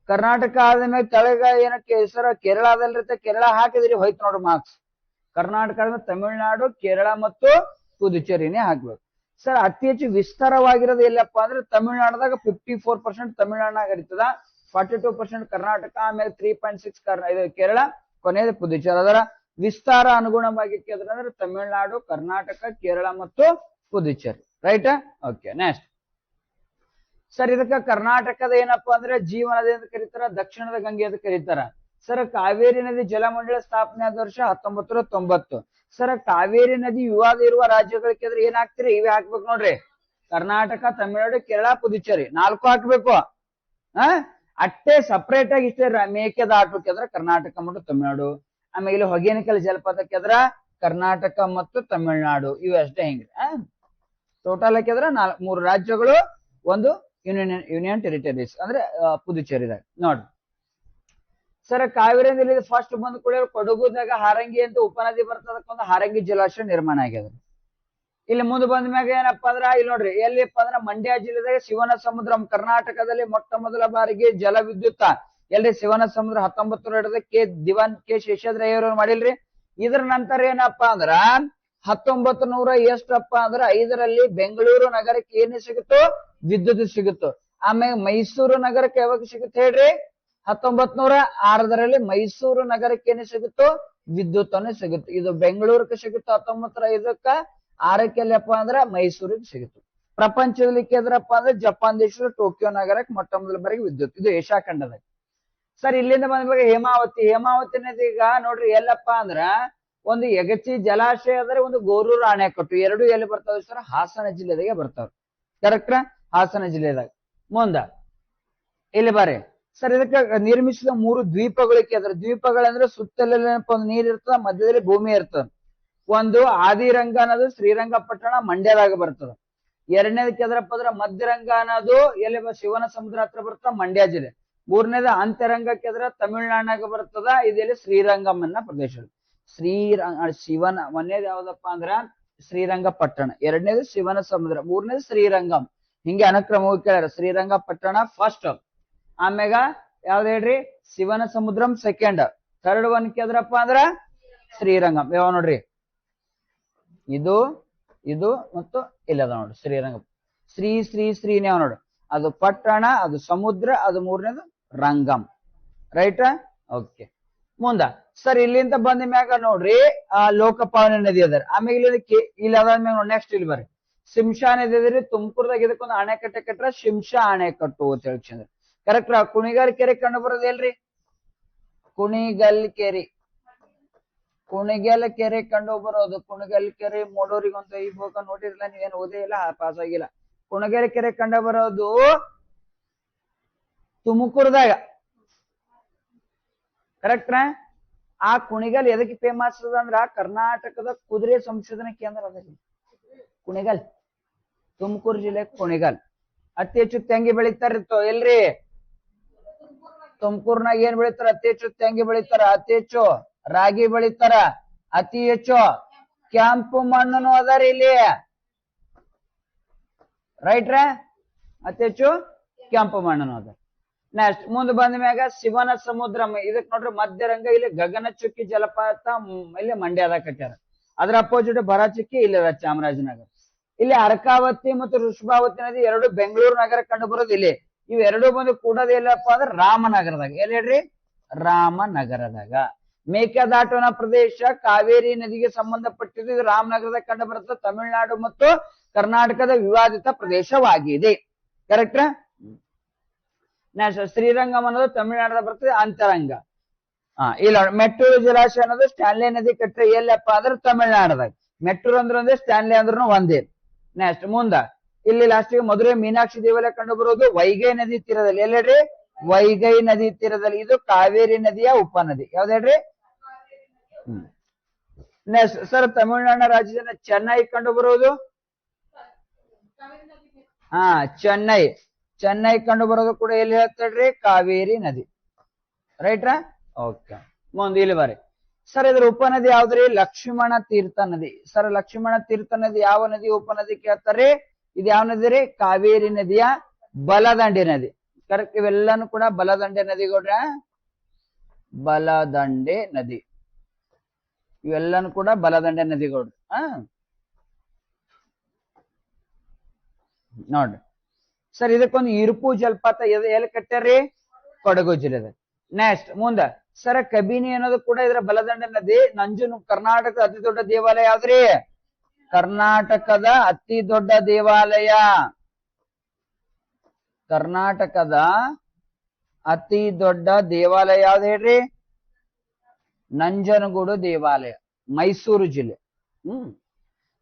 ಕರ್ನಾಟಕ ಆದ್ಮೇಲೆ ಕೆಳಗ ಏನಕ್ಕೆ ಸರ್ ಕೇರಳದಲ್ಲಿರುತ್ತೆ, ಕೇರಳ ಹಾಕಿದ್ರಿ ಹೋಯ್ತು ನೋಡ್ರಿ ಮಾರ್ಕ್ಸ್. ಕರ್ನಾಟಕ ಆದ್ಮೇಲೆ ತಮಿಳುನಾಡು, ಕೇರಳ ಮತ್ತು ಪುದುಚೇರಿನೇ ಹಾಕ್ಬೇಕು. ಸರ್, ಅತಿ ಹೆಚ್ಚು ವಿಸ್ತಾರವಾಗಿರೋದು ಎಲ್ಲಪ್ಪ ಅಂದ್ರೆ ತಮಿಳುನಾಡದಾಗ 54% ತಮಿಳುನಾಡಿನಾಗ ಇರ್ತದ, 42% ಕರ್ನಾಟಕ, ಆಮೇಲೆ 3.6 ಕೇರಳ, ಕೊನೆಯದು ಪುದುಚೇರಿ. ಅದರ ವಿಸ್ತಾರ ಅನುಗುಣವಾಗಿ ಅಂದ್ರೆ ತಮಿಳುನಾಡು, ಕರ್ನಾಟಕ, ಕೇರಳ ಮತ್ತು Puducherry. Right? Okay, next. Sir, ಇದಕ್ಕ ಕರ್ನಾಟಕದ ಏನಪ್ಪಾ ಅಂದ್ರೆ ಜೀವನದಿ ಅಂತ ಕರೀತಾರ, ದಕ್ಷಿಣದ ಗಂಗೆ ಅಂತ ಕರೀತಾರ. ಸರ್, ಕಾವೇರಿ ನದಿ ಜಲಮಂಡಳ ಸ್ಥಾಪನೆ ಆದ ವರ್ಷ 1990. ಸರ್, ಕಾವೇರಿ ನದಿ ವಿವಾದ ಇರುವ ರಾಜ್ಯಗಳಿಗೆ ಏನ್ ಹಾಕ್ತಿರಿ? ಇವೇ ಹಾಕ್ಬೇಕು ನೋಡ್ರಿ. ಕರ್ನಾಟಕ, ತಮಿಳುನಾಡು, ಕೇರಳ, ಪುದುಚೇರಿ 4 ಹಾಕ್ಬೇಕು. ಅಟ್ಟೆ ಸಪರೇಟ್ ಆಗಿ ಇಷ್ಟೇ ಮೇಕೆ ದಾಟೋಕೆ ಅದ್ರ ಕರ್ನಾಟಕ ಮತ್ತು ತಮಿಳುನಾಡು. ಆಮೇಲೆ ಇಲ್ಲಿ ಹೊಗೇನಕಲ್ ಜಲಪಾತಕ್ಕೆ ಅದ್ರ ಕರ್ನಾಟಕ ಮತ್ತು ತಮಿಳುನಾಡು. ಇವು ಅಷ್ಟೇ ಹಿಂಗ್ರಿ. ಟೋಟಲ್ ಹಾಕಿದ್ರ 3 ರಾಜ್ಯಗಳು, ಒಂದು ಯೂನಿಯನ್ ಟೆರಿಟರೀಸ್ ಅಂದ್ರೆ ಪುದುಚೇರಿದಾಗ. ನೋಡ್ರಿ ಸರ್, ಕಾವೇರಿ ಫಸ್ಟ್ ಬಂದ್ ಕೂಡ ಕೊಡಗುದಾಗ ಹಾರಂಗಿ ಅಂತ ಉಪನದಿ ಬರ್ತದಕ್ಕೊಂದು ಹಾರಂಗಿ ಜಲಾಶಯ ನಿರ್ಮಾಣ ಆಗ್ಯದ. ಇಲ್ಲಿ ಮುಂದೆ ಬಂದ ಮ್ಯಾಗ ಏನಪ್ಪಾ ಅಂದ್ರ ಇಲ್ಲಿ ನೋಡ್ರಿ ಎಲ್ಲಿಪ್ಪ ಅಂದ್ರ ಮಂಡ್ಯ ಜಿಲ್ಲೆದಾಗ ಶಿವನ ಸಮುದ್ರಂ, ಕರ್ನಾಟಕದಲ್ಲಿ ಮೊಟ್ಟ ಮೊದಲ ಬಾರಿಗೆ ಜಲ ವಿದ್ಯುತ್ ಎಲ್ರಿ ಶಿವನ ಸಮುದ್ರ 1902 ದಿವಾನ್ ಕೆ ಶೇಷಾದ್ರಯ್ಯವರು ಮಾಡಿಲ್ರಿ. ಇದ್ರ ನಂತರ ಏನಪ್ಪಾ ಅಂದ್ರ 1900 ಎಷ್ಟಪ್ಪ ಅಂದ್ರ 5ರಲ್ಲಿ ಬೆಂಗಳೂರು ನಗರಕ್ಕೆ ಏನೇ ಸಿಗುತ್ತೋ ವಿದ್ಯುತ್ ಸಿಗುತ್ತೋ. ಆಮೇಲೆ ಮೈಸೂರು ನಗರಕ್ಕೆ ಯಾವಾಗ ಸಿಗುತ್ತೆ ಹೇಳ್ರಿ? 1906ರಲ್ಲಿ ಮೈಸೂರು ನಗರಕ್ಕೆ ಏನೇ ಸಿಗುತ್ತೋ ವಿದ್ಯುತ್ ಅನ್ನು ಸಿಗುತ್ತೆ. ಇದು ಬೆಂಗಳೂರಿಗೆ ಸಿಗುತ್ತೋ 1905ಕ್ಕ, 6ಕ್ಕೆ ಎಲ್ಲಪ್ಪ ಅಂದ್ರ ಮೈಸೂರಿಗೆ ಸಿಗುತ್ತೆ. ಪ್ರಪಂಚದಲ್ಲಿ ಕೇಂದ್ರಪ್ಪ ಅಂದ್ರೆ ಜಪಾನ್ ದೇಶದ ಟೋಕಿಯೋ ನಗರಕ್ಕೆ ಮೊಟ್ಟ ಮೊದಲ ಬಾರಿಗೆ ವಿದ್ಯುತ್. ಇದು ಏಷ್ಯಾ ಖಂಡದಾಗ. ಸರ್, ಇಲ್ಲಿಂದ ಬಂದ ಹೇಮಾವತಿ ನದಿ ಈಗ ನೋಡ್ರಿ ಎಲ್ಲಪ್ಪ ಅಂದ್ರ ಒಂದು ಯಗಚಿ ಜಲಾಶಯ ಅಂದ್ರೆ ಒಂದು ಗೋರೂರು ಅಣೆಕಟ್ಟು. ಎರಡು ಎಲ್ಲಿ ಬರ್ತಾವ ಸರ್? ಹಾಸನ ಜಿಲ್ಲೆದಾಗೆ ಬರ್ತಾವ. ಕರೆಕ್ಟ್? ಹಾಸನ ಜಿಲ್ಲೆದಾಗ. ಮುಂದ ಇಲ್ಲಿ ಬರ್ರಿ ಸರ್, ಇದಕ್ಕೆ ನಿರ್ಮಿಸಿದ 3 ದ್ವೀಪಗಳಿಗೆ ಅದ್ರ ದ್ವೀಪಗಳಂದ್ರೆ ಸುತ್ತಲೆಲ್ಲ ಒಂದು ನೀರ್ ಇರ್ತದ, ಮಧ್ಯದಲ್ಲಿ ಭೂಮಿ ಇರ್ತದ. ಒಂದು ಆದಿರಂಗ ಅನ್ನೋದು ಶ್ರೀರಂಗಪಟ್ಟಣ ಮಂಡ್ಯದಾಗ ಬರ್ತದ. ಎರಡನೇದಕ್ಕೆ ಎದ್ರಪ್ಪ ಅಂದ್ರ ಮಧ್ಯರಂಗ ಅನ್ನೋದು ಎಲ್ಲಿ ಶಿವನ ಸಮುದ್ರ ಹತ್ರ ಬರ್ತದ, ಮಂಡ್ಯ ಜಿಲ್ಲೆ. ಮೂರನೇದು ಅಂತರಂಗಕ್ಕೆ ಎದ್ರ ತಮಿಳುನಾಡಿನಾಗ ಬರ್ತದ. ಇದೆಲ್ಲಿ ಶ್ರೀರಂಗಮನ್ನ ಪ್ರದೇಶ. ಶಿವನ ಒಂದೇದು ಯಾವ್ದಪ್ಪ ಅಂದ್ರ ಶ್ರೀರಂಗಪಟ್ಟಣ, ಎರಡನೇದು ಶಿವನ ಸಮುದ್ರ, ಮೂರನೇದು ಶ್ರೀರಂಗಂ. ಹಿಂಗೆ ಅನುಕ್ರಮವಾಗಿ ಕೇಳ್ಯಾರ. ಶ್ರೀರಂಗಪಟ್ಟಣ ಫಸ್ಟ್, ಆಮ್ಯಾಗ ಯಾವ್ದು ಹೇಳ್ರಿ? ಶಿವನ ಸಮುದ್ರಂ ಸೆಕೆಂಡ್, ಥರ್ಡ್ ಒನ್ ಕೆದ್ರಪ್ಪ ಅಂದ್ರ ಶ್ರೀರಂಗಂ. ಯಾವ ನೋಡ್ರಿ ಇದು ಮತ್ತು ಇಲ್ಲದ ನೋಡ್ರಿ ಶ್ರೀರಂಗ. ಶ್ರೀನೇ ನೋಡ್ರಿ, ಅದು ಪಟ್ಟಣ, ಅದು ಸಮುದ್ರ, ಅದು ಮೂರನೇದು ರಂಗಂ. ರೈಟ್? ಓಕೆ. ಮುಂದ ಸರ್, ಇಲ್ಲಿಂದ ಬಂದ ಮ್ಯಾಗ ನೋಡ್ರಿ ಲೋಕಪಾವನಿ ನದಿ ಅದಾರ. ಆಮೇಲೆ ಇಲ್ಲಿ ಅದಾದ್ಮ್ಯಾಗ ನೆಕ್ಸ್ಟ್ ಇಲ್ಲಿ ಬರ್ರಿ ಶಿಂಷಾ ನದಿ ಅದ್ರಿ. ತುಮಕೂರ್ದಾಗ ಇದಕ್ಕೊಂದು ಅಣೆಕಟ್ಟೆ ಕಟ್ರ ಶಿಂಷಾ ಅಣೆಕಟ್ಟು ಅಂತ ಹೇಳಿ. ಕರೆಕ್ಟ್? ಕುಣಿಗಲ್ ಕೆರೆ ಕಂಡು ಬರೋದು ಎಲ್ರಿ? ಕುಣಿಗಲ್ ಕೆರೆ ಕಂಡು ಬರೋದು. ಕುಣಿಗಲ್ ಕೆರೆ ಮೂಡೂರಿಗಂತ ಈ ಬೋಕ ನೋಡಿರ್ಲಿಲ್ಲ, ನೀವೇನು ಓದೇ ಇಲ್ಲ, ಪಾಸ್ ಆಗಿಲ್ಲ. ಕುಣಿಗಲ್ ಕೆರೆ ಕಂಡು ಬರೋದು ತುಮಕೂರ್ದಾಗ. ಕರೆಕ್ಟ್? ಆ ಕುಣಿಗಲ್ ಎದಕ್ಕೆ ಫೇಮಸ್ ಅದ ಅಂದ್ರ ಕರ್ನಾಟಕದ ಕುದುರೆ ಸಂಶೋಧನಾ ಕೇಂದ್ರ ಅದ ಕುಣಿಗಲ್. ತುಮಕೂರು ಜಿಲ್ಲೆ ಕುಣಿಗಲ್. ಅತಿ ಹೆಚ್ಚು ತೆಂಗಿ ಬೆಳಿತಾರ ಎಲ್ರಿ? ತುಮಕೂರ್ನಾಗ ಏನ್ ಬೆಳಿತಾರ? ಅತಿ ಹೆಚ್ಚು ತೆಂಗಿ ಬೆಳಿತಾರ, ಅತಿ ಹೆಚ್ಚು ರಾಗಿ ಬೆಳಿತಾರ, ಅತಿ ಹೆಚ್ಚು ಕೆಂಪು ಮಣ್ಣು ಅದಾರ ಇಲ್ಲಿ. ರೈಟ್ರ? ಅತಿ ಹೆಚ್ಚು ಕೆಂಪು ಮಣ್ಣು ಅದ. ನೆಕ್ಸ್ಟ್ ಮುಂದೆ ಬಂದ ಮ್ಯಾಗ ಶಿವನ ಸಮುದ್ರ. ಇದಕ್ ನೋಡ್ರಿ ಮಧ್ಯರಂಗ, ಇಲ್ಲಿ ಗಗನಚುಕ್ಕಿ ಜಲಪಾತ ಇಲ್ಲಿ ಮಂಡ್ಯದಾಗ ಕಟ್ಟ್ಯಾರ. ಅದ್ರ ಅಪೋಸಿಟ್ ಭರಚುಕ್ಕಿ ಇಲ್ಲಿ ಅದ ಚಾಮರಾಜನಗರ. ಇಲ್ಲಿ ಅರ್ಕಾವತಿ ಮತ್ತು ಋಷಭಾವತಿ ನದಿ ಎರಡು ಬೆಂಗಳೂರು ನಗರ ಕಂಡು ಬರೋದು ಇಲ್ಲಿ. ಇವೆರಡು ಬಂದು ಕೂಡೋದು ಎಲ್ಲಪ್ಪ ಅಂದ್ರೆ ರಾಮನಗರದಾಗ. ಎಲ್ಲಿ ಹೇಳ್ರಿ? ರಾಮನಗರದಾಗ. ಮೇಕೆದಾಟುವಿನ ಪ್ರದೇಶ ಕಾವೇರಿ ನದಿಗೆ ಸಂಬಂಧಪಟ್ಟಿದ್ದು. ಇದು ರಾಮನಗರದಾಗ ಕಂಡು ಬರುತ್ತೆ. ತಮಿಳುನಾಡು ಮತ್ತು ಕರ್ನಾಟಕದ ವಿವಾದಿತ ಪ್ರದೇಶವಾಗಿದೆ. ಕರೆಕ್ಟ್? ಶ್ರೀರಂಗಂ ಅನ್ನೋದು ತಮಿಳುನಾಡದ ಬರ್ತದೆ, ಅಂತರಂಗ. ಇಲ್ಲ ಮೆಟ್ಟೂರು ಜಲಾಶಯ ಅನ್ನೋದು ಸ್ಟ್ಯಾನ್ಲಿ ನದಿ ಕಟ್ಟರೆ ಎಲ್ಲಪ್ಪ ಅಂದ್ರೆ ತಮಿಳುನಾಡದಾಗ. ಮೆಟ್ಟೂರು ಅಂದ್ರೆ ಸ್ಟ್ಯಾನ್ಲಿ ಅಂದ್ರೂ ಒಂದೇ. ನೆಕ್ಸ್ಟ್ ಮುಂದ ಇಲ್ಲಿ ಲಾಸ್ಟಿಗೆ ಮಧುರೆ ಮೀನಾಕ್ಷಿ ದೇವಾಲಯ ಕಂಡು ಬರೋದು ವೈಗೈ ನದಿ ತೀರದಲ್ಲಿ. ಎಲ್ಲಿ ಹೇಳ್ರಿ? ವೈಗೈ ನದಿ ತೀರದಲ್ಲಿ. ಇದು ಕಾವೇರಿ ನದಿಯ ಉಪನದಿ. ಯಾವ್ದು ಹೇಳ್ರಿ? ನೆಕ್ಸ್ಟ್ ಸರ್, ತಮಿಳುನಾಡಿನ ರಾಜ್ಯದ ಚೆನ್ನೈ ಕಂಡು ಬರೋದು ಚೆನ್ನೈ ಕಂಡು ಬರೋದು ಕೂಡ ಎಲ್ಲಿ ಹೇಳ್ತಾಳ್ರಿ? ಕಾವೇರಿ ನದಿ. ರೈಟ್ರಾ? ಓಕೆ. ಮುಂದೆ ಇಲ್ಲಿ ಬರ್ರಿ ಸರ್, ಇದ್ರ ಉಪನದಿ ಯಾವ್ದ್ರಿ? ಲಕ್ಷ್ಮಣ ತೀರ್ಥ ನದಿ. ಸರ್, ಲಕ್ಷ್ಮಣ ತೀರ್ಥ ನದಿ ಯಾವ ನದಿ ಉಪನದಿ ಕೇಳ್ತಾರ್ರಿ? ಇದು ಯಾವ ನದಿ ರೀ? ಕಾವೇರಿ ನದಿಯ ಬಲದಂಡೆ ನದಿ. ಕರೆಕ್ಟ್? ಇವೆಲ್ಲಾನು ಕೂಡ ಬಲದಂಡೆ ನದಿಗಳ್ರ. ಬಲದಂಡೆ ನದಿ ಇವೆಲ್ಲಾನು ಕೂಡ ಬಲದಂಡೆ ನದಿಗಳು. ನೋಡ್ರಿ ಸರ್, ಇದಕ್ಕೊಂದು ಇರುಪು ಜಲಪಾತ ಎಲ್ಲಿ ಕಟ್ಟಾರ್ರಿ? ಕೊಡಗು ಜಿಲ್ಲೆದ. ನೆಕ್ಸ್ಟ್ ಮುಂದ ಸರ್, ಕಬಿನಿ ಅನ್ನೋದು ಕೂಡ ಇದರ ಬಲದಂಡೆ ನದಿ. ಕರ್ನಾಟಕದ ಅತಿ ದೊಡ್ಡ ದೇವಾಲಯ ಯಾವ್ದ್ರಿ? ಕರ್ನಾಟಕದ ಅತಿ ದೊಡ್ಡ ದೇವಾಲಯ. ಕರ್ನಾಟಕದ ಅತಿ ದೊಡ್ಡ ದೇವಾಲಯ ಯಾವ್ದು ಹೇಳ್ರಿ? ನಂಜನಗೂಡು ದೇವಾಲಯ, ಮೈಸೂರು ಜಿಲ್ಲೆ.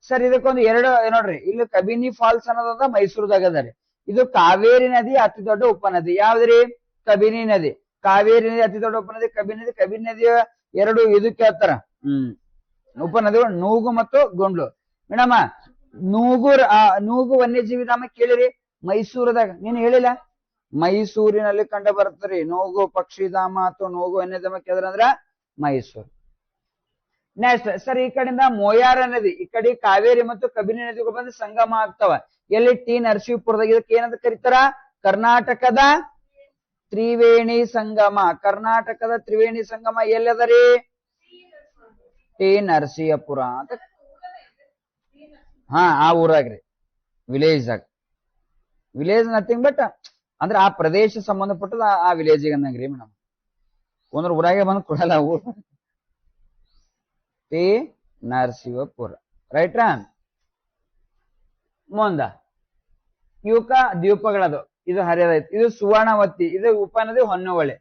ಸರ್, ಇದಕ್ಕೊಂದು ಎರಡು ನೋಡ್ರಿ, ಇಲ್ಲಿ ಕಬಿನಿ ಫಾಲ್ಸ್ ಅನ್ನೋದ ಮೈಸೂರದಾಗ ಅದ ರೀ. ಇದು ಕಾವೇರಿ ನದಿ ಅತಿ ದೊಡ್ಡ ಉಪನದಿ. ಯಾವ್ದ್ರಿ? ಕಬಿನಿ ನದಿ. ಕಾವೇರಿ ನದಿ ಅತಿ ದೊಡ್ಡ ಉಪನದಿ, ಕಬಿನಿ ನದಿಯ ಎರಡು ಇದಕ್ಕೆ ಹೇಳ್ತಾರ ಉಪನದಿಗಳು ನೂಗು ಮತ್ತು ಗೊಂಡ್ಲು. ಮೇಡಮ ನೂಗು ವನ್ಯಜೀವಿ ಧಾಮ ಕೇಳಿರಿ ಮೈಸೂರದಾಗ, ನೀನ್ ಹೇಳಿಲ್ಲ ಮೈಸೂರಿನಲ್ಲಿ ಕಂಡ ಬರ್ತರಿ ನೂಗು ಪಕ್ಷಿಧಾಮ ಅಥವಾ ನೂಗು ವನ್ಯಧಾಮ ಕೇಳಿದ್ರಂದ್ರ ಮೈಸೂರು. ನೆಕ್ಸ್ಟ್ ಸರ್, ಈ ಕಡೆಯಿಂದ ಮೋಯಾರ ನದಿ, ಈ ಕಡೆ ಕಾವೇರಿ ಮತ್ತು ಕಬಿನಿ ನದಿಗಳು ಬಂದು ಸಂಗಮ ಆಗ್ತಾವ ಎಲ್ಲಿ? ಟಿ ನರಸೀಪುರದಾಗ. ಇದಕ್ಕೆ ಏನಂತ ಕರೀತಾರ? ಕರ್ನಾಟಕದ ತ್ರಿವೇಣಿ ಸಂಗಮ. ಕರ್ನಾಟಕದ ತ್ರಿವೇಣಿ ಸಂಗಮ ಎಲ್ಲದರಿ? ಟಿ ನರಸೀಪುರ ಅಂತ. ಹಾ, ಆ ಊರಾಗ್ರಿ, ವಿಲೇಜ್ ಆಗ. ವಿಲೇಜ್ ನಥಿಂಗ್ ಬಟ್ ಅಂದ್ರೆ ಆ ಪ್ರದೇಶ ಸಂಬಂಧಪಟ್ಟದ ಆ ವಿಲೇಜಿಗೆ ಅಂದಂಗ್ರಿ ಮೇಡಮ್. ಒಂದ್ರ ಊರಾಗೆ ಬಂದು ಕೊಡಲ್ಲ ಊರು. ಟಿ ನರಸೀಪುರ, ರೈಟ್ರಾ? ಮುಂದ ಇವಕ್ಕ ದ್ವೀಪಗಳದು. ಇದು ಹರಿಯದೈತಿ, ಇದು ಸುವರ್ಣವತಿ, ಇದು ಉಪನದಿ ಹೊನ್ನವಳೆ.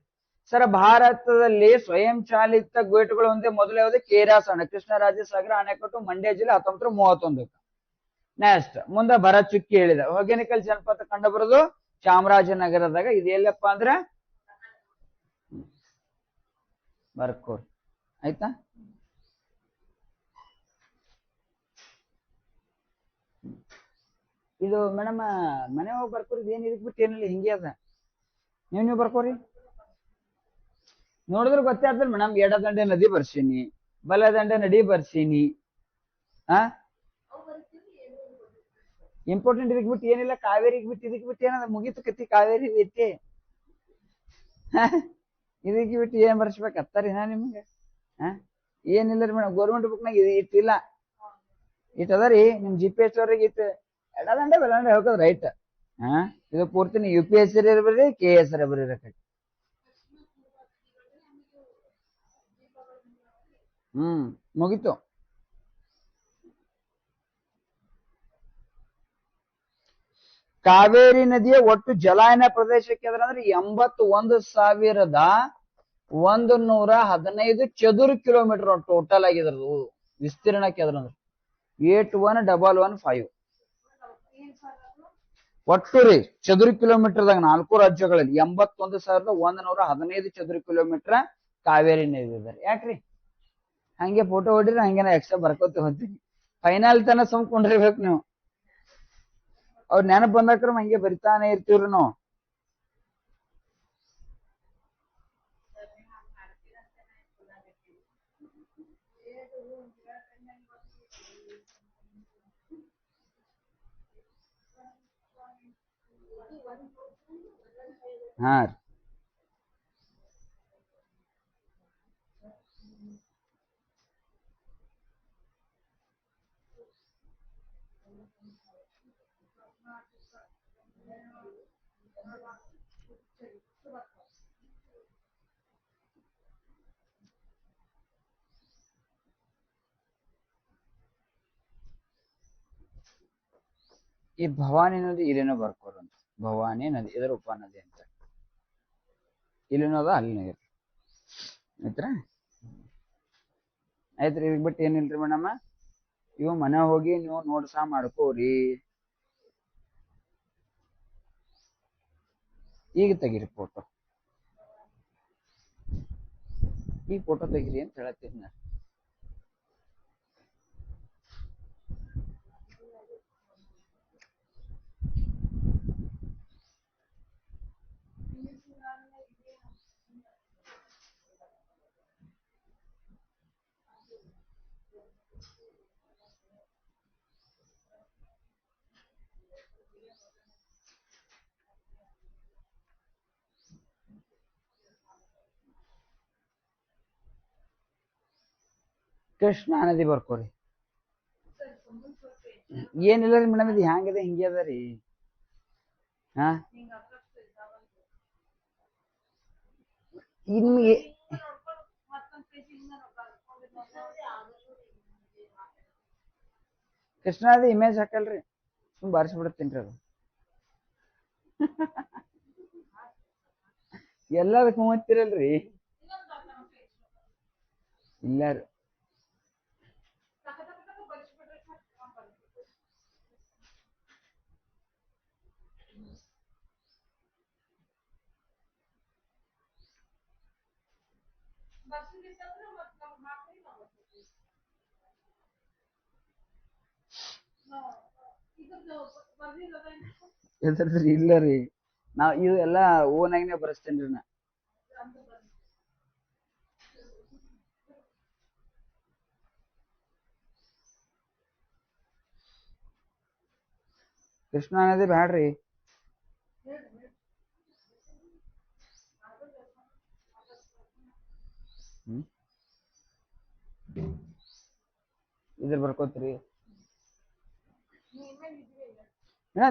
ಸರ್, ಭಾರತದಲ್ಲಿ ಸ್ವಯಂ ಚಾಲಿತ ಗೇಟ್ಗಳು ಒಂದೇ ಮೊದಲು ಯಾವುದು? ಕೇರಾಸಣ, ಕೃಷ್ಣರಾಜಸಾಗರ ಅಣೆಕಟ್ಟು, ಮಂಡ್ಯ ಜಿಲ್ಲೆ 1931. ನೆಕ್ಸ್ಟ್ ಮುಂದೆ ಭರಚುಕ್ಕಿ ಹೇಳಿದ. ಹೊಗೇನಕಲ್ ಜಲಪಾತ ಕಂಡು ಬರೋದು ಚಾಮರಾಜನಗರದಾಗ. ಇದು ಎಲ್ಲಪ್ಪ ಅಂದ್ರ ಬರ್ಕೋರ್. ಆಯ್ತಾ? ಇದು ಮೇಡಮ್ ಮನೆ ಹೋಗಿ ಬರ್ಕೋರಿ. ಏನ್ ಇದಕ್ ಬಿಟ್ಟು ಏನಿಲ್ಲ, ಹಿಂಗೆ ಅದ. ನೀವು ಬರ್ಕೋರಿ, ನೋಡಿದ್ರೆ ಗೊತ್ತೇ ಆಗ್ತದೆ ಮೇಡಮ್. ಎಡದಂಡೆ ನದಿ ಬರ್ಸೀನಿ, ಬಲದಂಡೆ ನದಿ ಬರ್ಸೀನಿ. ಇಂಪಾರ್ಟೆಂಟ್ ಇದಕ್ ಬಿಟ್ಟು ಏನಿಲ್ಲ. ಕಾವೇರಿಗೆ ಬಿಟ್ಟು ಇದಕ್ ಬಿಟ್ಟು ಏನದ? ಮುಗೀತು ಕತ್ತಿ. ಕಾವೇರಿ ಐತಿ, ಇದಕ್ಕೆ ಬಿಟ್ಟು ಏನ್ ಬರ್ಸ್ಬೇಕತ್ತಾರಿ ನಾ ನಿಮ್ಗೆ? ಏನಿಲ್ಲ ರೀ ಮೇಡಮ್, ಗೌರ್ಮೆಂಟ್ ಬುಕ್ನಾಗ ಇಟ್ಟಿಲ್ಲ. ಇಟ್ಟದರಿ ನಿಮ್ GPS ಅವ್ರಿಗೆ ಇಟ್ಟು ಎಡದಂಡೆ ಬಲದಂಡೆ ಹೋಗೋದು ರೈಟ್. ಇದು ಪೂರ್ತಿ UPSC ಇರ್ಬರ್ರಿ, KS ಬರ್ರಿ. ಮುಗೀತು. ಕಾವೇರಿ ನದಿಯ ಒಟ್ಟು ಜಲಾಯನ ಪ್ರದೇಶಕ್ಕೆ ಅಂದ್ರೆ 81,115 ಚದುರು ಕಿಲೋಮೀಟರ್ ಟೋಟಲ್ ಆಗಿದ್ರದು ವಿಸ್ತೀರ್ಣಕ್ಕೆ. ಅದ್ರಂದ್ರೆ 81,115 ಒಟ್ಟು ರೀ ಚದುರು ಕಿಲೋಮೀಟರ್ದಾಗ 4 ರಾಜ್ಯಗಳಲ್ಲಿ 81,115 ಚದುರು ಕಿಲೋಮೀಟರ್ ಕಾವೇರಿ ನದಿ ಇದಾರೆ. ಯಾಕ್ರಿ ಹಂಗೆ ಫೋಟೋ ಹೊಡಿರಿ, ಹಂಗೇನ ಎಕ್ಸ್ಟ್ರಾ ಬರ್ಕೋತ ಹೋಗ್ತೀನಿ. ಫೈನಲ್ ತನ ಸುಮ್ಕೊಂಡಿರ್ಬೇಕು ನೀವು. ಅವ್ರ ನೆನಪು ಬಂದಾಕ್ರಮ ಹಂಗೆ ಬರಿತಾನೆ ಇರ್ತೀವ್ರಿ ನಾವು. ಹಾ ರೀ, ಈ ಭವಾನಿ ನದಿ ಇಲ್ಲೇನೋ ಬರ್ಕೋರಂತ. ಭವಾನಿ ನದಿ ಇದರ ಉಪನದಿ ಅಂತ ಇಲ್ಲೇನೋದ ಅಲ್ಲಿ ಆಯ್ತ್ರ. ಆಯ್ತ್ರಿ, ಇದಕ್ ಬಿಟ್ಟು ಏನಿಲ್ರಿ ಮೇಡಮ್. ಇವು ಮನೆ ಹೋಗಿ ನೀವು ನೋಡ್ಸ ಮಾಡ್ಕೋರಿ. ಈಗ ತೆಗೀರಿ ಫೋಟೋ, ಈಗ ಫೋಟೋ ತೆಗೀರಿ ಅಂತ ಹೇಳತ್ತೀನಿ ನಾನು. ಕೃಷ್ಣಾ ನದಿ ಬರ್ಕೋರಿ. ಏನಿಲ್ಲ ರೀ ಮೇಡಮ್, ಇದು ಹ್ಯಾಂಗಿದೆ ಹಿಂಗೆ ಅದ ರೀ. ನಿಮ್ಗೆ ಕೃಷ್ಣಾ ನದಿ ಇಮೇಜ್ ಹಾಕಲ್ರಿ, ಸುಮ್ ಬಾರಿಸ್ಬಿಡತ್ತೀನಿ ಅದು. ಎಲ್ಲದಕ್ಕೂ ಮೂವತ್ತಿರಲ್ರಿ. ಇಲ್ಲ ರೀ, ಎದ್ರದ್ರಿ ಇಲ್ಲ ರೀ ನಾವ್ ಇವು ಎಲ್ಲಾ ಓನ್ ಆಗಿನೇ ಬರೆಸ್ತೇನ್ರಿ ನಾ. ಕೃಷ್ಣಾ ನದಿ ಬ್ಯಾಡ್ರಿ. ಇದ್ರ ಬರ್ಕೋತ್ರಿ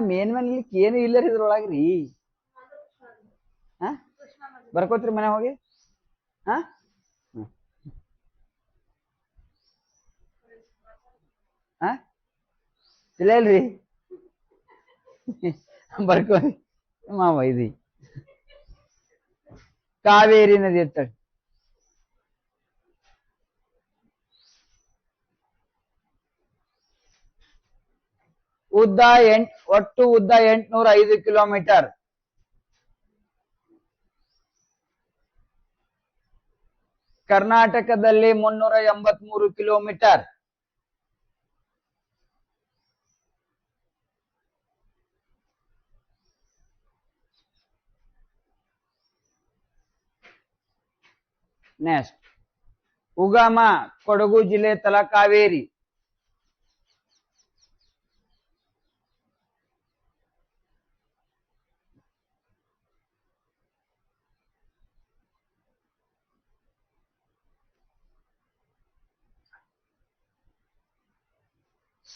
ಮೇನ್ ಮನ್ ಇಲ್ಲಿಕ್ ಏನು ಇಲ್ಲ ರೀ ಇದ್ರೊಳಗ್ರಿ. ಹಾ ಬರ್ಕೋತ್ರಿ ಮನೆ ಹೋಗಿ. ಹಾ ಹಾ ಇಲ್ಲ ಇಲ್ರಿ ಬರ್ಕೋರಿ ಮಾವ ಇದು ಕಾವೇರಿ ನದಿ ಅಂತ ಉದ್ದ ಒಟ್ಟು ಉದ್ದ 805 ಕಿಲೋಮೀಟರ್. ಕರ್ನಾಟಕದಲ್ಲಿ 383 ಕಿಲೋಮೀಟರ್. ನೆಕ್ಸ್ಟ್ ಉಗಮ ಕೊಡಗು ಜಿಲ್ಲೆ ತಲಕಾವೇರಿ.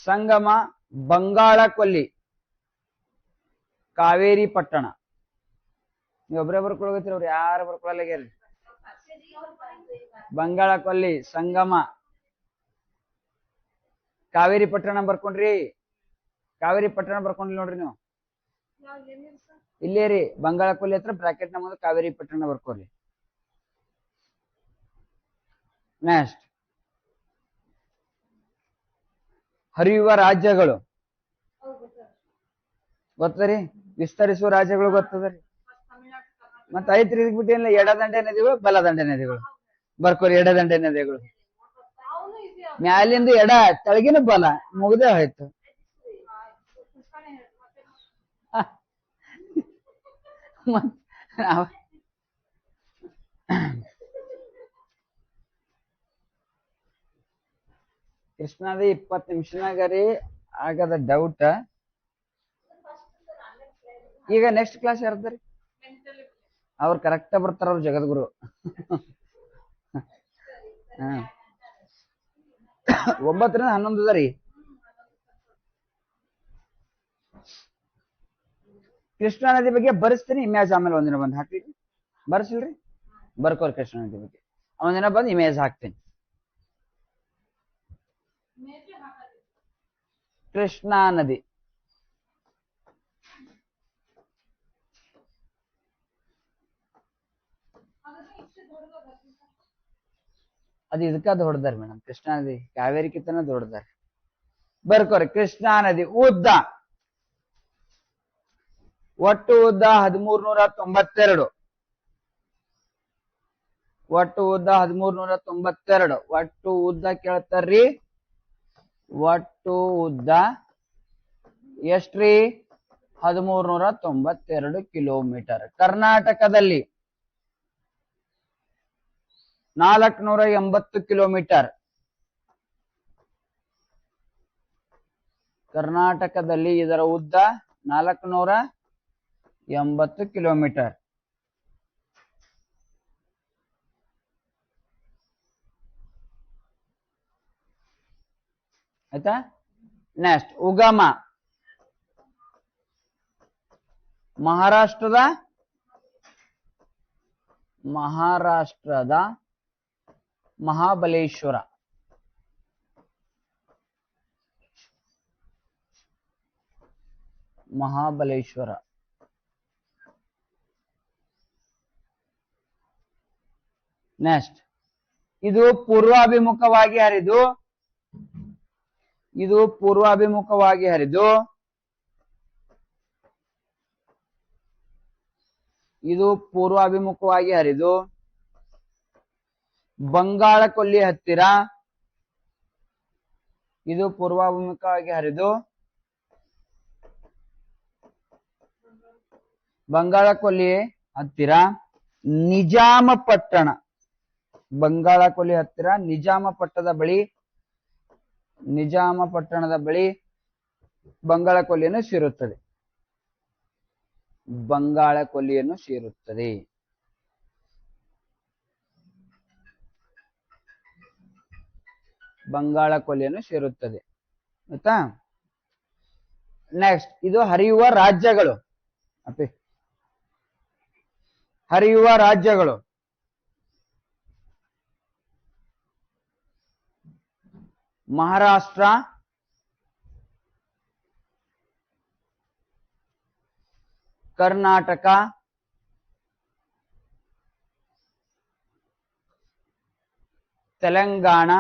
ಸಂಗಮ ಬಂಗಾಳಕೊಲ್ಲಿ ಕಾವೇರಿ ಪಟ್ಟಣ. ನೀವು ಒಬ್ಬರೇ ಬರ್ಕೊಳಗತ್ತೀರಿ, ಅವ್ರು ಯಾರು ಬರ್ಕೊಳಲ್ಲಾಗ್ಯಾರ. ಬಂಗಾಳಕೊಲ್ಲಿ ಸಂಗಮ ಕಾವೇರಿ ಪಟ್ಟಣ ಬರ್ಕೊಂಡ್ರಿ. ಕಾವೇರಿ ಪಟ್ಟಣ ಬರ್ಕೊಂಡ್ರಿ ನೋಡ್ರಿ ನೀವು. ಇಲ್ಲೇ ರೀ ಬಂಗಾಳಕೊಲ್ಲಿ ಹತ್ರ ಬ್ರಾಕೆಟ್ ನಮ್ಮದು ಕಾವೇರಿ ಪಟ್ಟಣ ಬರ್ಕೋರಿ. ನೆಕ್ಸ್ಟ್ ಹರಿಯುವ ರಾಜ್ಯಗಳು ಗೊತ್ತರಿ. ವಿಸ್ತರಿಸುವ ರಾಜ್ಯಗಳು ಗೊತ್ತದರಿ. ಮತ್ತ ಐತ್ರಿ ಇದಕ್ ಬಿಟ್ಟೇನಿಲ್ಲ. ಎಡದಂಡೆ ನದಿಗಳು ಬಲದಂಡೆ ನದಿಗಳು ಬರ್ಕೋರಿ. ಎಡದಂಡೆ ನದಿಗಳು ಮ್ಯಾಲಿಂದ ಎಡ ತೆಳಗಿನ ಬಲ ಮುಗ್ದೇ ಹೋಯ್ತು. ಕೃಷ್ಣಾದಿ 20 ನಿಮಿಷನಾಗ ರೀ ಆಗದ ಡೌಟ್. ಈಗ ನೆಕ್ಸ್ಟ್ ಕ್ಲಾಸ್ ಯಾರ್ದ್ರಿ? ಅವ್ರು ಕರೆಕ್ಟ್ ಬರ್ತಾರ, ಅವ್ರು ಜಗದ್ಗುರು. ಹ 9 ರಿಂದ 11 ಅದ ರೀ. ಕೃಷ್ಣಾ ನದಿ ಬಗ್ಗೆ ಬರೆಸ್ತೀನಿ, ಇಮೇಜ್ ಆಮೇಲೆ ಒಂದಿನ ಬಂದು ಹಾಕ್ತೀನಿ. ಬರ್ಸಿಲ್ರಿ ಬರ್ಕೋರಿ. ಕೃಷ್ಣಾ ನದಿ ಬಗ್ಗೆ ಒಂದಿನ ಬಂದು ಇಮೇಜ್ ಹಾಕ್ತೀನಿ. ಕೃಷ್ಣಾ ನದಿ ಅದು ಇದಕ್ಕ ದೊಡ್ಡದಾರಿ ಮೇಡಮ್. ಕೃಷ್ಣಾ ನದಿ ಕಾವೇರಿ ಕಿತ್ತನ ದೊಡ್ಡದಾರಿ. ಬರ್ಕೋರಿ. ಕೃಷ್ಣಾ ನದಿ ಉದ್ದ ಒಟ್ಟು ಉದ್ದ 1392. ಒಟ್ಟು ಉದ್ದ 1392. ಒಟ್ಟು ಉದ್ದ ಕೇಳ್ತಾರ್ರಿ. ಒಟ್ಟು ಉದ್ದ ಎಷ್ಟ್ರಿ? 1392 ಕಿಲೋಮೀಟರ್. ಕರ್ನಾಟಕದಲ್ಲಿ 480 ಕಿಲೋಮೀಟರ್. ಕರ್ನಾಟಕದಲ್ಲಿ ಇದರ ಉದ್ದ 480 ಕಿಲೋಮೀಟರ್. ಆಯ್ತಾ? ನೆಕ್ಸ್ಟ್ ಉಗಮ ಮಹಾರಾಷ್ಟ್ರದ ಮಹಾಬಲೇಶ್ವರ. ಮಹಾಬಲೇಶ್ವರ ನೆಕ್ಸ್ಟ್ ಇದು ಪೂರ್ವಾಭಿಮುಖವಾಗಿ ಹರಿದು ಬಂಗಾಳ ಕೊಲ್ಲಿ ಹತ್ತಿರ, ಇದು ಪೂರ್ವಾಭಿಮುಖವಾಗಿ ಹರಿದು ಬಂಗಾಳ ಕೊಲ್ಲಿ ಹತ್ತಿರ ನಿಜಾಮಪಟ್ಟಣ, ಬಂಗಾಳ ಕೊಲ್ಲಿ ಹತ್ತಿರ ನಿಜಾಮಪಟ್ಟಣದ ಬಳಿ ಬಂಗಾಳ ಕೊಲ್ಲಿಯನ್ನು ಸೇರುತ್ತದೆ, ಬಂಗಾಳ ಕೊಲ್ಲಿಯನ್ನು ಸೇರುತ್ತದೆ. ಬಂಗಾಳ ಕೊಲ್ಲಿಯನ್ನು ಸೇರುತ್ತದೆ ಆಯ್ತಾ. ನೆಕ್ಸ್ಟ್ ಇದು ಹರಿಯುವ ರಾಜ್ಯಗಳು. ಹರಿಯುವ ರಾಜ್ಯಗಳು ಮಹಾರಾಷ್ಟ್ರ, ಕರ್ನಾಟಕ, ತೆಲಂಗಾಣ,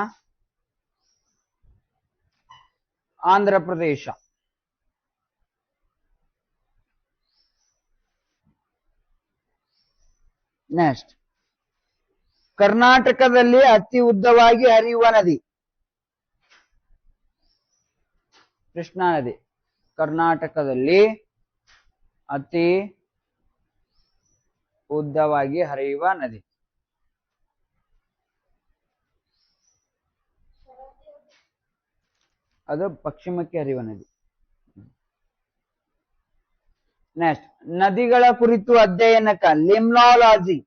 ಆಂಧ್ರ ಪ್ರದೇಶ. ನೆಕ್ಸ್ಟ್ ಕರ್ನಾಟಕದಲ್ಲಿ ಅತಿ ಉದ್ದವಾಗಿ ಹರಿಯುವ ನದಿ ಕೃಷ್ಣಾ ನದಿ. ಕರ್ನಾಟಕದಲ್ಲಿ ಅತಿ ಉದ್ದವಾಗಿ ಹರಿಯುವ ನದಿ ಅದು ಪಶ್ಚಿಮಕ್ಕೆ ಹರಿಯುವ ನದಿ. ನೆಕ್ಸ್ಟ್ ನದಿಗಳ ಕುರಿತು ಅಧ್ಯಯನಕ ಲಿಮ್ನಾಲಜಿ.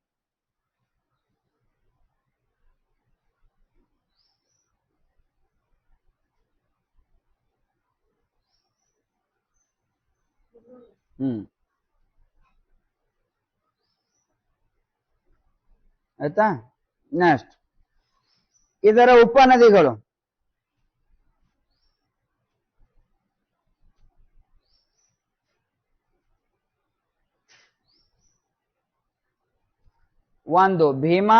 ಆಯ್ತಾ. ನೆಕ್ಸ್ಟ್ ಇದರ ಉಪನದಿಗಳು ಒಂದು ಭೀಮಾ,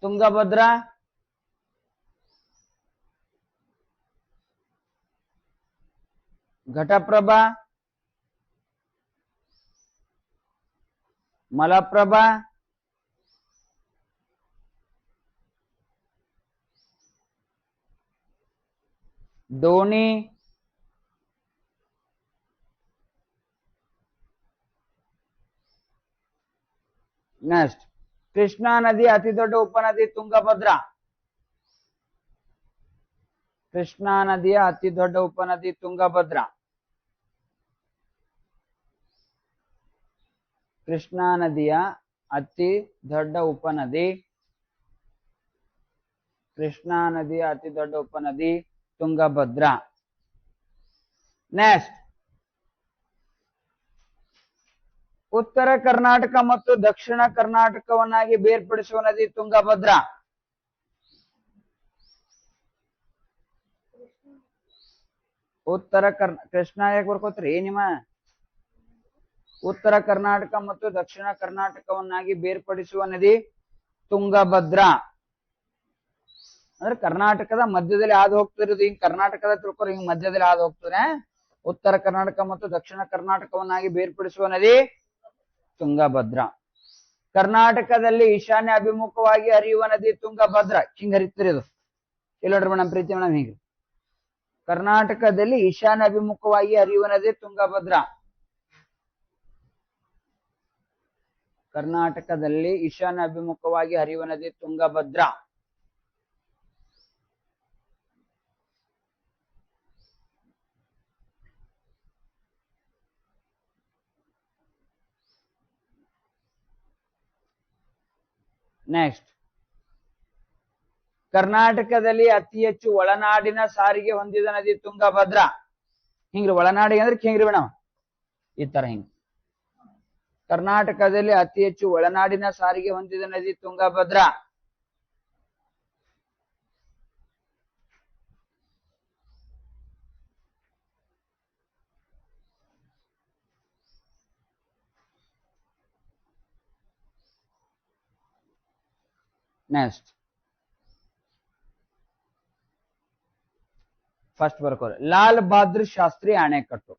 ತುಂಗಭದ್ರಾ, ಘಟಪ್ರಭಾ, ಮಲಪ್ರಭಾ, ಡೋಣಿ, ನೆಕ್ಸ್ಟ್ ಕೃಷ್ಣಾ ನದಿ ಅತಿ ದೊಡ್ಡ ಉಪನದಿ ತುಂಗಭದ್ರಾ. ಕೃಷ್ಣಾ ನದಿಯ ಅತಿ ದೊಡ್ಡ ಉಪನದಿ ತುಂಗಭದ್ರಾ. ಕೃಷ್ಣಾ ನದಿಯ ಅತಿ ದೊಡ್ಡ ಉಪನದಿ, ಕೃಷ್ಣಾ ನದಿಯ ಅತಿ ದೊಡ್ಡ ಉಪನದಿ ತುಂಗಭದ್ರಾ. ನೆಕ್ಸ್ಟ್ ಉತ್ತರ ಕರ್ನಾಟಕ ಮತ್ತು ದಕ್ಷಿಣ ಕರ್ನಾಟಕವನ್ನಾಗಿ ಬೇರ್ಪಡಿಸುವ ನದಿ ತುಂಗಭದ್ರಾ. ಕೃಷ್ಣ ಯಾಕೆ ಬರ್ಕೋತ್ರಿ ನಿಮ್ಮ? ಉತ್ತರ ಕರ್ನಾಟಕ ಮತ್ತು ದಕ್ಷಿಣ ಕರ್ನಾಟಕವನ್ನಾಗಿ ಬೇರ್ಪಡಿಸುವ ನದಿ ತುಂಗಭದ್ರಾ. ಅಂದ್ರೆ ಕರ್ನಾಟಕದ ಮಧ್ಯದಲ್ಲಿ ಹಾದು ಹೋಗ್ತಿರೋದು, ಹಿಂಗ್ ಕರ್ನಾಟಕದ ತಿಳ್ಕೊರಿ, ಹಿಂಗ್ ಮಧ್ಯದಲ್ಲಿ ಹಾದು ಹೋಗ್ತದೆ. ಉತ್ತರ ಕರ್ನಾಟಕ ಮತ್ತು ದಕ್ಷಿಣ ಕರ್ನಾಟಕವನ್ನಾಗಿ ಬೇರ್ಪಡಿಸುವ ನದಿ ತುಂಗಭದ್ರಾ. ಕರ್ನಾಟಕದಲ್ಲಿ ಈಶಾನ್ಯ ಅಭಿಮುಖವಾಗಿ ಹರಿಯುವ ನದಿ ತುಂಗಭದ್ರಾ. ಹಿಂಗ್ ಹರಿತಿರಿ ಇದು. ಇಲ್ಲಿ ನೋಡ್ರಿ ಮೇಡಮ್, ಪ್ರೀತಿ ಮೇಡಮ್, ಹೀಗೆ ಕರ್ನಾಟಕದಲ್ಲಿ ಈಶಾನ್ಯ ಅಭಿಮುಖವಾಗಿ ಹರಿಯುವ ನದಿ ತುಂಗಭದ್ರಾ. ಕರ್ನಾಟಕದಲ್ಲಿ ಈಶಾನ್ಯ ಅಭಿಮುಖವಾಗಿ ಹರಿಯುವ ನದಿ ತುಂಗಭದ್ರಾ. ನೆಕ್ಸ್ಟ್ ಕರ್ನಾಟಕದಲ್ಲಿ ಅತಿ ಹೆಚ್ಚು ಒಳನಾಡಿನ ಸಾರಿಗೆ ಹೊಂದಿದ ನದಿ ತುಂಗಭದ್ರಾ. ಹಿಂಗ್ರಿ ಒಳನಾಡಿಗೆ ಅಂದ್ರೆ ಹಿಂಗ್ರಿ ಮೇಡಮ್, ಈ ತರ ಹಿಂಗ್. ಕರ್ನಾಟಕದಲ್ಲಿ ಅತಿ ಹೆಚ್ಚು ಒಳನಾಡಿನ ಸಾರಿಗೆ ಹೊಂದಿದ ನದಿ ತುಂಗಭದ್ರಾ. ನೆಕ್ಸ್ಟ್ ಫಸ್ಟ್ ಬರ್ಕೋರಿ ಲಾಲ್ ಬಹದ್ದೂರ್ ಶಾಸ್ತ್ರಿ ಅಣೆಕಟ್ಟು.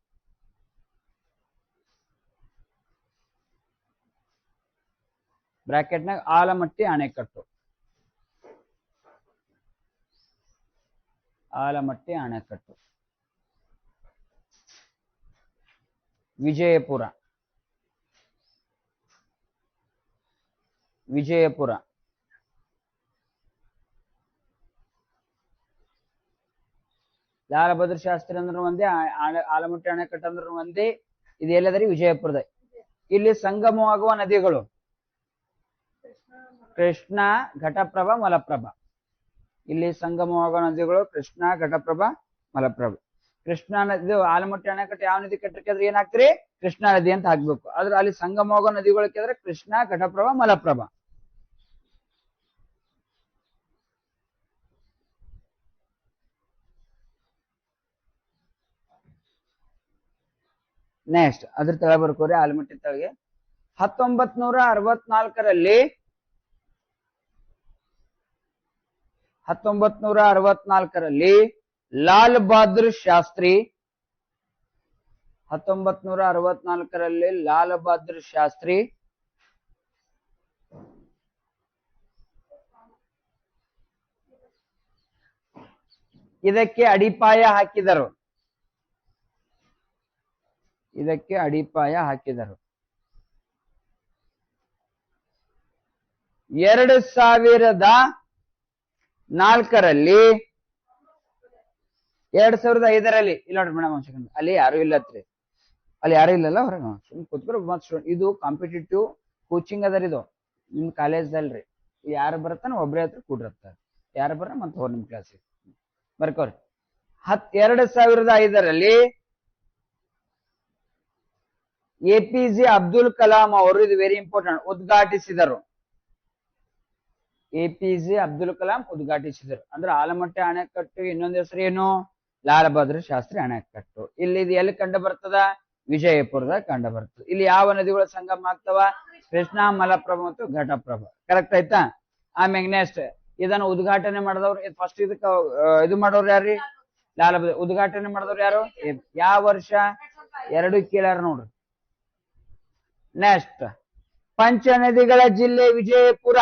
ಬ್ರಾಕೆಟ್ನಾಗ ಆಲಮಟ್ಟಿ ಅಣೆಕಟ್ಟು. ಆಲಮಟ್ಟಿ ಅಣೆಕಟ್ಟು. ವಿಜಯಪುರ. ವಿಜಯಪುರ. ಲಾಲ್ ಬಹದ್ದೂರ್ ಶಾಸ್ತ್ರಿ ಅಂದ್ರೂ ಒಂದೇ, ಆಲಮಟ್ಟಿ ಅಣೆಕಟ್ಟು ಅಂದ್ರೂ ಒಂದೇ. ಇದು ಎಲ್ಲದರಿ? ವಿಜಯಪುರದ. ಇಲ್ಲಿ ಸಂಗಮವಾಗುವ ನದಿಗಳು ಕೃಷ್ಣ, ಘಟಪ್ರಭಾ, ಮಲಪ್ರಭಾ. ಇಲ್ಲಿ ಸಂಗಮವಾಗುವ ನದಿಗಳು ಕೃಷ್ಣ, ಘಟಪ್ರಭಾ, ಮಲಪ್ರಭಾ. ಕೃಷ್ಣಾ ನದಿ, ಆಲಮಟ್ಟಿ ಅಣೆಕಟ್ಟು ಯಾವ ನದಿ ಕಟ್ಟಕ್ಕಾದ್ರೆ ಏನಾಗ್ತರಿ? ಕೃಷ್ಣಾ ನದಿ ಅಂತ ಹಾಕ್ಬೇಕು. ಆದ್ರೆ ಅಲ್ಲಿ ಸಂಗಮವಾಗುವ ನದಿಗಳು ಕೇಳಿದ್ರೆ ಕೃಷ್ಣ, ಘಟಪ್ರಭಾ, ಮಲಪ್ರಭಾ. ನೆಕ್ಸ್ಟ್ ಅದ್ರ ತಳ ಬರ್ಕೋರಿ, ಆಲಮಟ್ಟಿ ತಳಗೆ 1964ರಲ್ಲಿ 1964ರಲ್ಲಿ ಲಾಲ್ ಬಹದ್ದೂರ್ ಶಾಸ್ತ್ರಿ 1964ರಲ್ಲಿ ಲಾಲ್ ಬಹದ್ದೂರ್ ಶಾಸ್ತ್ರಿ ಇದಕ್ಕೆ ಅಡಿಪಾಯ ಹಾಕಿದರು. ಇದಕ್ಕೆ ಅಡಿಪಾಯ ಹಾಕಿದರು. 2004ರಲ್ಲಿ 2005ರಲ್ಲಿ ಇಲ್ಲ ನೋಡ್ರಿ ಮೇಡಮ್, ಒಂದ್ ಸೆಕೆಂಡ್. ಅಲ್ಲಿ ಯಾರು ಇಲ್ಲತ್ರಿ, ಅಲ್ಲಿ ಯಾರು ಇಲ್ಲಲ್ಲ ಹೊರಗೆ ಸುಮ್ ಕೂತ್ಕೊರು. ಮತ್ ಇದು ಕಾಂಪಿಟೇಟಿವ್ ಕೋಚಿಂಗ್ ಅದರ, ಇದು ನಿಮ್ ಕಾಲೇಜ್ದಲ್ರಿ. ಯಾರು ಬರತ್ತಾನ ಒಬ್ರೇ ಹತ್ರ ಕೂಡಿರ್ತಾರ, ಯಾರು ಬರ ಮತ್ ಹೋರ್ ನಿಮ್ ಕ್ಲಾಸಿಗೆ ಬರ್ಕೋರಿ. 2005ರಲ್ಲಿ APJ ಅಬ್ದುಲ್ ಕಲಾಂ ಅವರು, ಇದು ವೆರಿ ಇಂಪಾರ್ಟೆಂಟ್, ಉದ್ಘಾಟಿಸಿದರು. APJ ಅಬ್ದುಲ್ ಕಲಾಂ ಉದ್ಘಾಟಿಸಿದರು. ಅಂದ್ರೆ ಆಲಮಟ್ಟಿ ಅಣೆಕಟ್ಟು ಇನ್ನೊಂದು ಹೆಸರು ಏನು? ಲಾಲ್ ಬಹದ್ದೂರ್ ಶಾಸ್ತ್ರಿ ಅಣೆಕಟ್ಟು. ಇಲ್ಲಿ ಇದು ಎಲ್ಲಿ ಕಂಡು ಬರ್ತದ? ವಿಜಯಪುರದಾಗ ಕಂಡು ಬರ್ತದೆ. ಇಲ್ಲಿ ಯಾವ ನದಿಗಳ ಸಂಗಮ ಆಗ್ತವ? ಕೃಷ್ಣ, ಮಲಪ್ರಭಾ ಮತ್ತು ಘಟಪ್ರಭಾ. ಕರೆಕ್ಟ್ ಆಯ್ತಾ? ಆಮ್ಯಾಗ ನೆಕ್ಸ್ಟ್ ಇದನ್ನು ಉದ್ಘಾಟನೆ ಮಾಡಿದವ್ರು, ಫಸ್ಟ್ ಇದಕ್ಕ ಇದು ಮಾಡೋರು ಯಾರ್ರಿ? ಲಾಲ್ ಬಹದ್ದೂರ್. ಉದ್ಘಾಟನೆ ಮಾಡಿದವ್ರು ಯಾರು? ಯಾವ ವರ್ಷ? 2 ಕೇಳ್ಯಾರ ನೋಡ್ರಿ. ನೆಕ್ಸ್ಟ್ ಪಂಚನದಿಗಳ ಜಿಲ್ಲೆ ವಿಜಯಪುರ.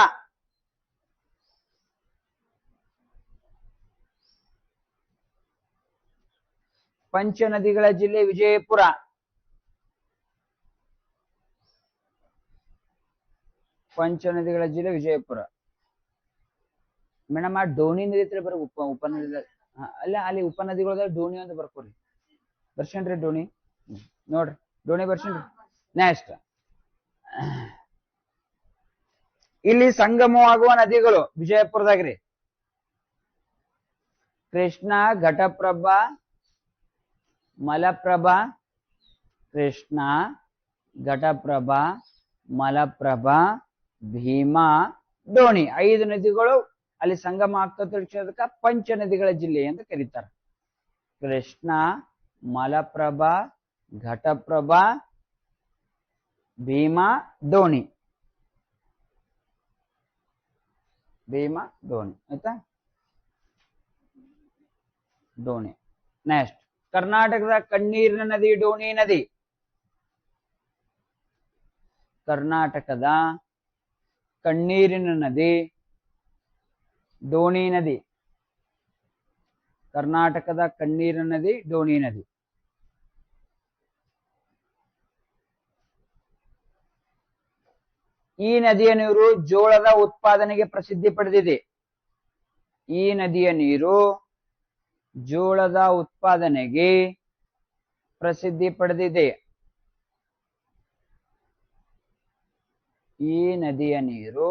ಪಂಚನದಿಗಳ ಜಿಲ್ಲೆ ವಿಜಯಪುರ. ಪಂಚನದಿಗಳ ಜಿಲ್ಲೆ ವಿಜಯಪುರ. ಮೇಡಮ್ ಆ ಡೋಣಿ ನದಿ ಹತ್ರ ಬರ ಉಪನದಿ ಅಲ್ಲ, ಅಲ್ಲಿ ಉಪನದಿಗಳದಾಗ ಡೋಣಿ ಅಂತ ಬರ್ಕೋರಿ. ಬರ್ಸೇನ್ರಿ ಡೋಣಿ? ನೋಡ್ರಿ ಡೋಣಿ ಬರ್ಸೇನ್ರಿ. ನೆಕ್ಸ್ಟ್ ಇಲ್ಲಿ ಸಂಗಮವಾಗುವ ನದಿಗಳು ವಿಜಯಪುರದಾಗ್ರಿ ಕೃಷ್ಣ, ಘಟಪ್ರಭಾ, ಮಲಪ್ರಭಾ. ಕೃಷ್ಣ, ಘಟಪ್ರಭಾ, ಮಲಪ್ರಭಾ, ಭೀಮಾ, ಡೋಣಿ. 5 ನದಿಗಳು ಅಲ್ಲಿ ಸಂಗಮ ಆಗ್ತಾ ತಿಳಿಸೋದಕ್ಕ ಪಂಚ ನದಿಗಳ ಜಿಲ್ಲೆ ಅಂತ ಕರೀತಾರೆ. ಕೃಷ್ಣ, ಮಲಪ್ರಭಾ, ಘಟಪ್ರಭಾ, ಭೀಮಾ, ಡೋಣಿ. ಭೀಮಾ, ಡೋಣಿ ಆಯ್ತಾ? ಡೋಣಿ. ನೆಕ್ಸ್ಟ್ ಕರ್ನಾಟಕದ ಕಣ್ಣೀರಿನ ನದಿ ಡೋಣಿ ನದಿ. ಕರ್ನಾಟಕದ ಕಣ್ಣೀರಿನ ನದಿ ಡೋಣಿ ನದಿ. ಕರ್ನಾಟಕದ ಕಣ್ಣೀರಿನ ನದಿ ಡೋಣಿ ನದಿ. ಈ ನದಿಯ ನೀರು ಜೋಳದ ಉತ್ಪಾದನೆಗೆ ಪ್ರಸಿದ್ಧಿ ಪಡೆದಿದೆ. ಈ ನದಿಯ ನೀರು ಜೋಳದ ಉತ್ಪಾದನೆಗೆ ಪ್ರಸಿದ್ಧಿ ಪಡೆದಿದೆ. ಈ ನದಿಯ ನೀರು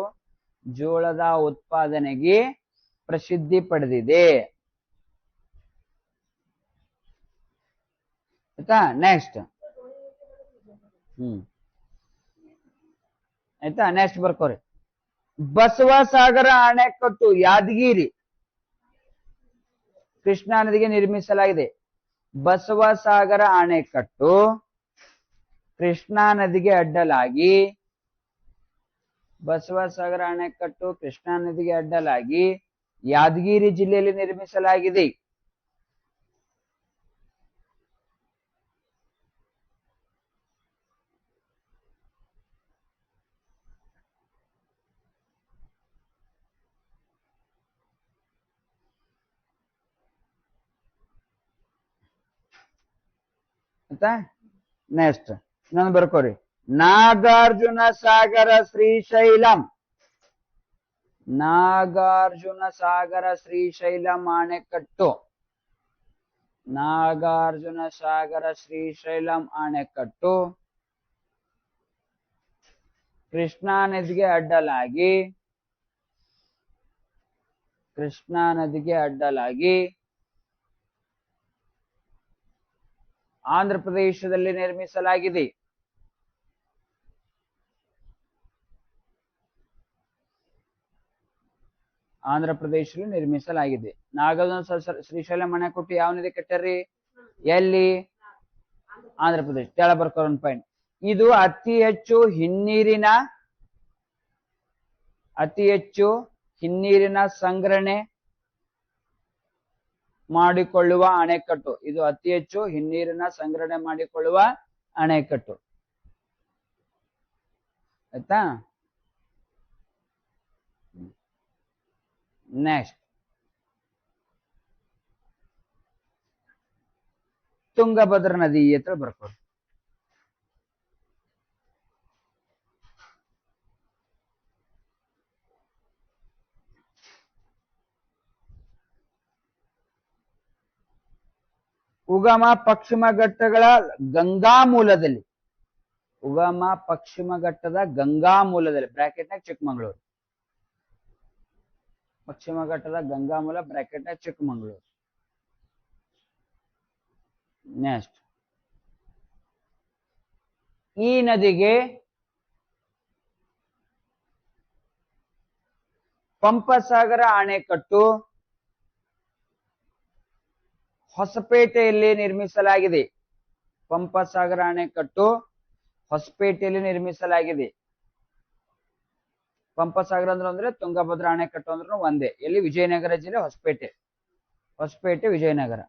ಜೋಳದ ಉತ್ಪಾದನೆಗೆ ಪ್ರಸಿದ್ಧಿ ಪಡೆದಿದೆ. ಆಯ್ತಾ? ನೆಕ್ಸ್ಟ್ ಆಯ್ತಾ? ನೆಕ್ಸ್ಟ್ ಬರ್ಕೋರಿ. ಬಸವಸಾಗರ ಅಣೆಕಟ್ಟು ಯಾದಗಿರಿ ಕೃಷ್ಣಾ ನದಿಗೆ ನಿರ್ಮಿಸಲಾಗಿದೆ. ಬಸವಸಾಗರ ಅಣೆಕಟ್ಟು ಕೃಷ್ಣಾ ನದಿಗೆ ಅಡ್ಡಲಾಗಿ, ಬಸವಸಾಗರ ಅಣೆಕಟ್ಟು ಕೃಷ್ಣಾ ನದಿಗೆ ಅಡ್ಡಲಾಗಿ ಯಾದಗಿರಿ ಜಿಲ್ಲೆಯಲ್ಲಿ ನಿರ್ಮಿಸಲಾಗಿದೆ. ಆಯ್ತಾ. ನೆಕ್ಸ್ಟ್ ಇನ್ನೊಂದು ಬರ್ಕೋರಿ. ನಾಗಾರ್ಜುನ ಸಾಗರ ಶ್ರೀಶೈಲಂ. ನಾಗಾರ್ಜುನ ಸಾಗರ ಶ್ರೀಶೈಲಂ ಆಣೆಕಟ್ಟು. ನಾಗಾರ್ಜುನ ಸಾಗರ ಶ್ರೀಶೈಲಂ ಆಣೆಕಟ್ಟು ಕೃಷ್ಣಾ ನದಿಗೆ ಅಡ್ಡಲಾಗಿ ಆಂಧ್ರ ಪ್ರದೇಶದಲ್ಲಿ ನಿರ್ಮಿಸಲಾಗಿದೆ. ಆಂಧ್ರ ಪ್ರದೇಶದಲ್ಲಿ ನಿರ್ಮಿಸಲಾಗಿದೆ. ನಾಗಾರ್ಜುನ ಶ್ರೀಶೈಲಂ ಅಣೆಕಟ್ಟು ಯಾವ ನದಿ ಕಟ್ಟಾರಿ? ಎಲ್ಲಿ? ಆಂಧ್ರ ಪ್ರದೇಶ. ಕೆಳ ಬರ್ಕೋರ್ ಒಂದು ಪಾಯಿಂಟ್. ಇದು ಅತಿ ಹೆಚ್ಚು ಹಿನ್ನೀರಿನ ಸಂಗ್ರಹಣೆ ಮಾಡಿಕೊಳ್ಳುವ ಅಣೆಕಟ್ಟು. ಇದು ಅತಿ ಹೆಚ್ಚು ಹಿನ್ನೀರಿನ ಸಂಗ್ರಹಣೆ ಮಾಡಿಕೊಳ್ಳುವ ಅಣೆಕಟ್ಟು. ಆಯ್ತಾ. ನೆಕ್ಸ್ಟ್ ತುಂಗಭದ್ರಾ ನದಿ ಹತ್ರ ಬರ್ಕೊಳ್ಳಿ. ಉಗಮ ಪಶ್ಚಿಮ ಘಟ್ಟಗಳ ಗಂಗಾ ಮೂಲದಲ್ಲಿ. ಉಗಮ ಪಶ್ಚಿಮ ಘಟ್ಟದ ಗಂಗಾ ಮೂಲದಲ್ಲಿ ಬ್ರಾಕೆಟ್ನಾಗ ಚಿಕ್ಕಮಗಳೂರು. ಪಶ್ಚಿಮ ಘಟ್ಟದ ಗಂಗಾ ಮೂಲ ಬ್ರಾಕೆಟ್ನಾಗ ಚಿಕ್ಕಮಗಳೂರು. ನೆಕ್ಸ್ಟ್ ಈ ನದಿಗೆ ಪಂಪಸಾಗರ ಅಣೆಕಟ್ಟು ಹೊಸಪೇಟೆಯಲ್ಲಿ ನಿರ್ಮಿಸಲಾಗಿದೆ. ಪಂಪಸಾಗರ ಅಣೆಕಟ್ಟು ಹೊಸಪೇಟೆಯಲ್ಲಿ ನಿರ್ಮಿಸಲಾಗಿದೆ. ಪಂಪಸಾಗರ ಅಂದ್ರೆ ತುಂಗಭದ್ರಾ ಅಣೆಕಟ್ಟು ಅಂದ್ರೂ ಒಂದೇ. ಎಲ್ಲಿ? ವಿಜಯನಗರ ಜಿಲ್ಲೆ ಹೊಸಪೇಟೆ ವಿಜಯನಗರ.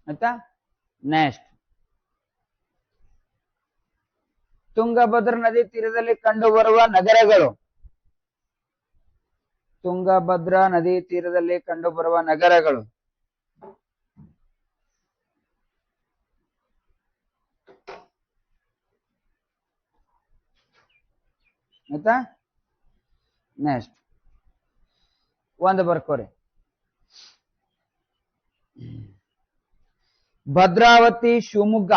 ಆಯ್ತಾ. ನೆಕ್ಸ್ಟ್ ತುಂಗಭದ್ರಾ ನದಿ ತೀರದಲ್ಲಿ ಕಂಡುಬರುವ ನಗರಗಳು. ತುಂಗಭದ್ರಾ ನದಿ ತೀರದಲ್ಲಿ ಕಂಡುಬರುವ ನಗರಗಳು. ಆಯ್ತಾ. ನೆಕ್ಸ್ಟ್ ಒಂದು ಬರ್ಕೋರಿ. ಭದ್ರಾವತಿ ಶಿವಮೊಗ್ಗ.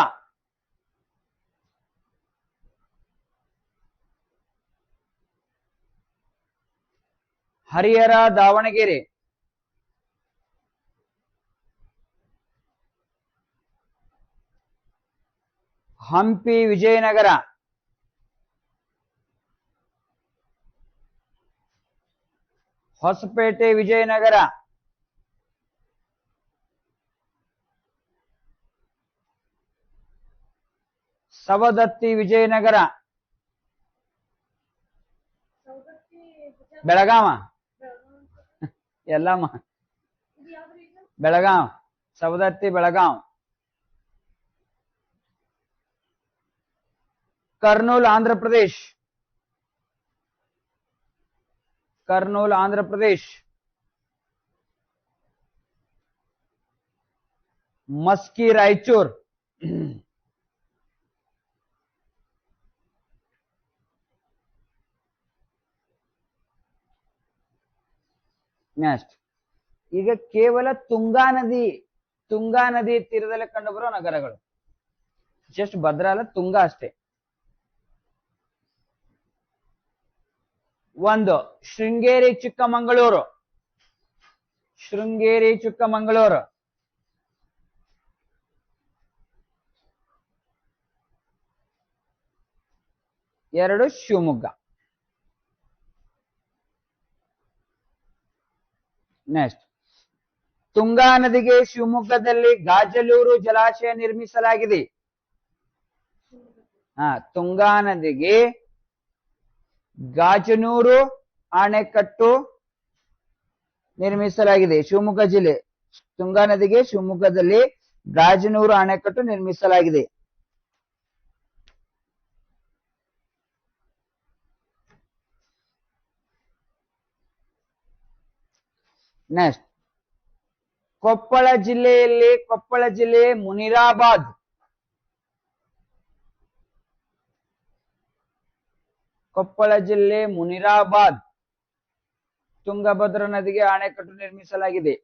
ಹರಿಹರ ದಾವಣಗೆರೆ. ಹಂಪಿ ವಿಜಯನಗರ. ಹೊಸಪೇಟೆ ವಿಜಯನಗರ. ಸವದತ್ತಿ ವಿಜಯನಗರ. ಬೆಳಗಾವ. ಎಲ್ಲಮ್ಮ ಬೆಳಗಾವ್. ಸವದತ್ತಿ ಬೆಳಗಾವ್. ಕರ್ನೂಲ್ ಆಂಧ್ರ ಪ್ರದೇಶ್. ಕರ್ನೂಲ್ ಆಂಧ್ರ ಪ್ರದೇಶ್. ಮಸ್ಕಿ ರಾಯಚೂರ್. ನೆಕ್ಸ್ಟ್ ಈಗ ಕೇವಲ ತುಂಗಾ ನದಿ ತೀರದಲ್ಲಿ ಕಂಡುಬರುವ ನಗರಗಳು. ಜಸ್ಟ್ ಭದ್ರಾ ಅಲ್ಲ, ತುಂಗಾ ಅಷ್ಟೇ. ಒಂದು ಶೃಂಗೇರಿ ಚಿಕ್ಕಮಗಳೂರು. ಶೃಂಗೇರಿ ಚಿಕ್ಕಮಗಳೂರು. ಎರಡು ಶಿವಮೊಗ್ಗ. ನೆಕ್ಸ್ಟ್ ತುಂಗಾ ನದಿಗೆ ಶಿವಮೊಗ್ಗದಲ್ಲಿ ಗಾಜಲೂರು ಜಲಾಶಯ ನಿರ್ಮಿಸಲಾಗಿದೆ. ತುಂಗಾ ನದಿಗೆ ಗಾಜನೂರು ಅಣೆಕಟ್ಟು ನಿರ್ಮಿಸಲಾಗಿದೆ. ಶಿವಮೊಗ್ಗ ಜಿಲ್ಲೆ ತುಂಗಾ ನದಿಗೆ ಶಿವಮೊಗ್ಗದಲ್ಲಿ ಗಾಜನೂರು ಅಣೆಕಟ್ಟು ನಿರ್ಮಿಸಲಾಗಿದೆ. ನೆಕ್ಸ್ಟ್ ಕೊಪ್ಪಳ ಜಿಲ್ಲೆ ಮುನಿರಾಬಾದ್. ಕೊಪ್ಪಳ ಜಿಲ್ಲೆ ಮುನಿರಾಬಾದ್ ತುಂಗಭದ್ರಾ ನದಿಗೆ ಅಣೆಕಟ್ಟು ನಿರ್ಮಿಸಲಾಗಿದೆ.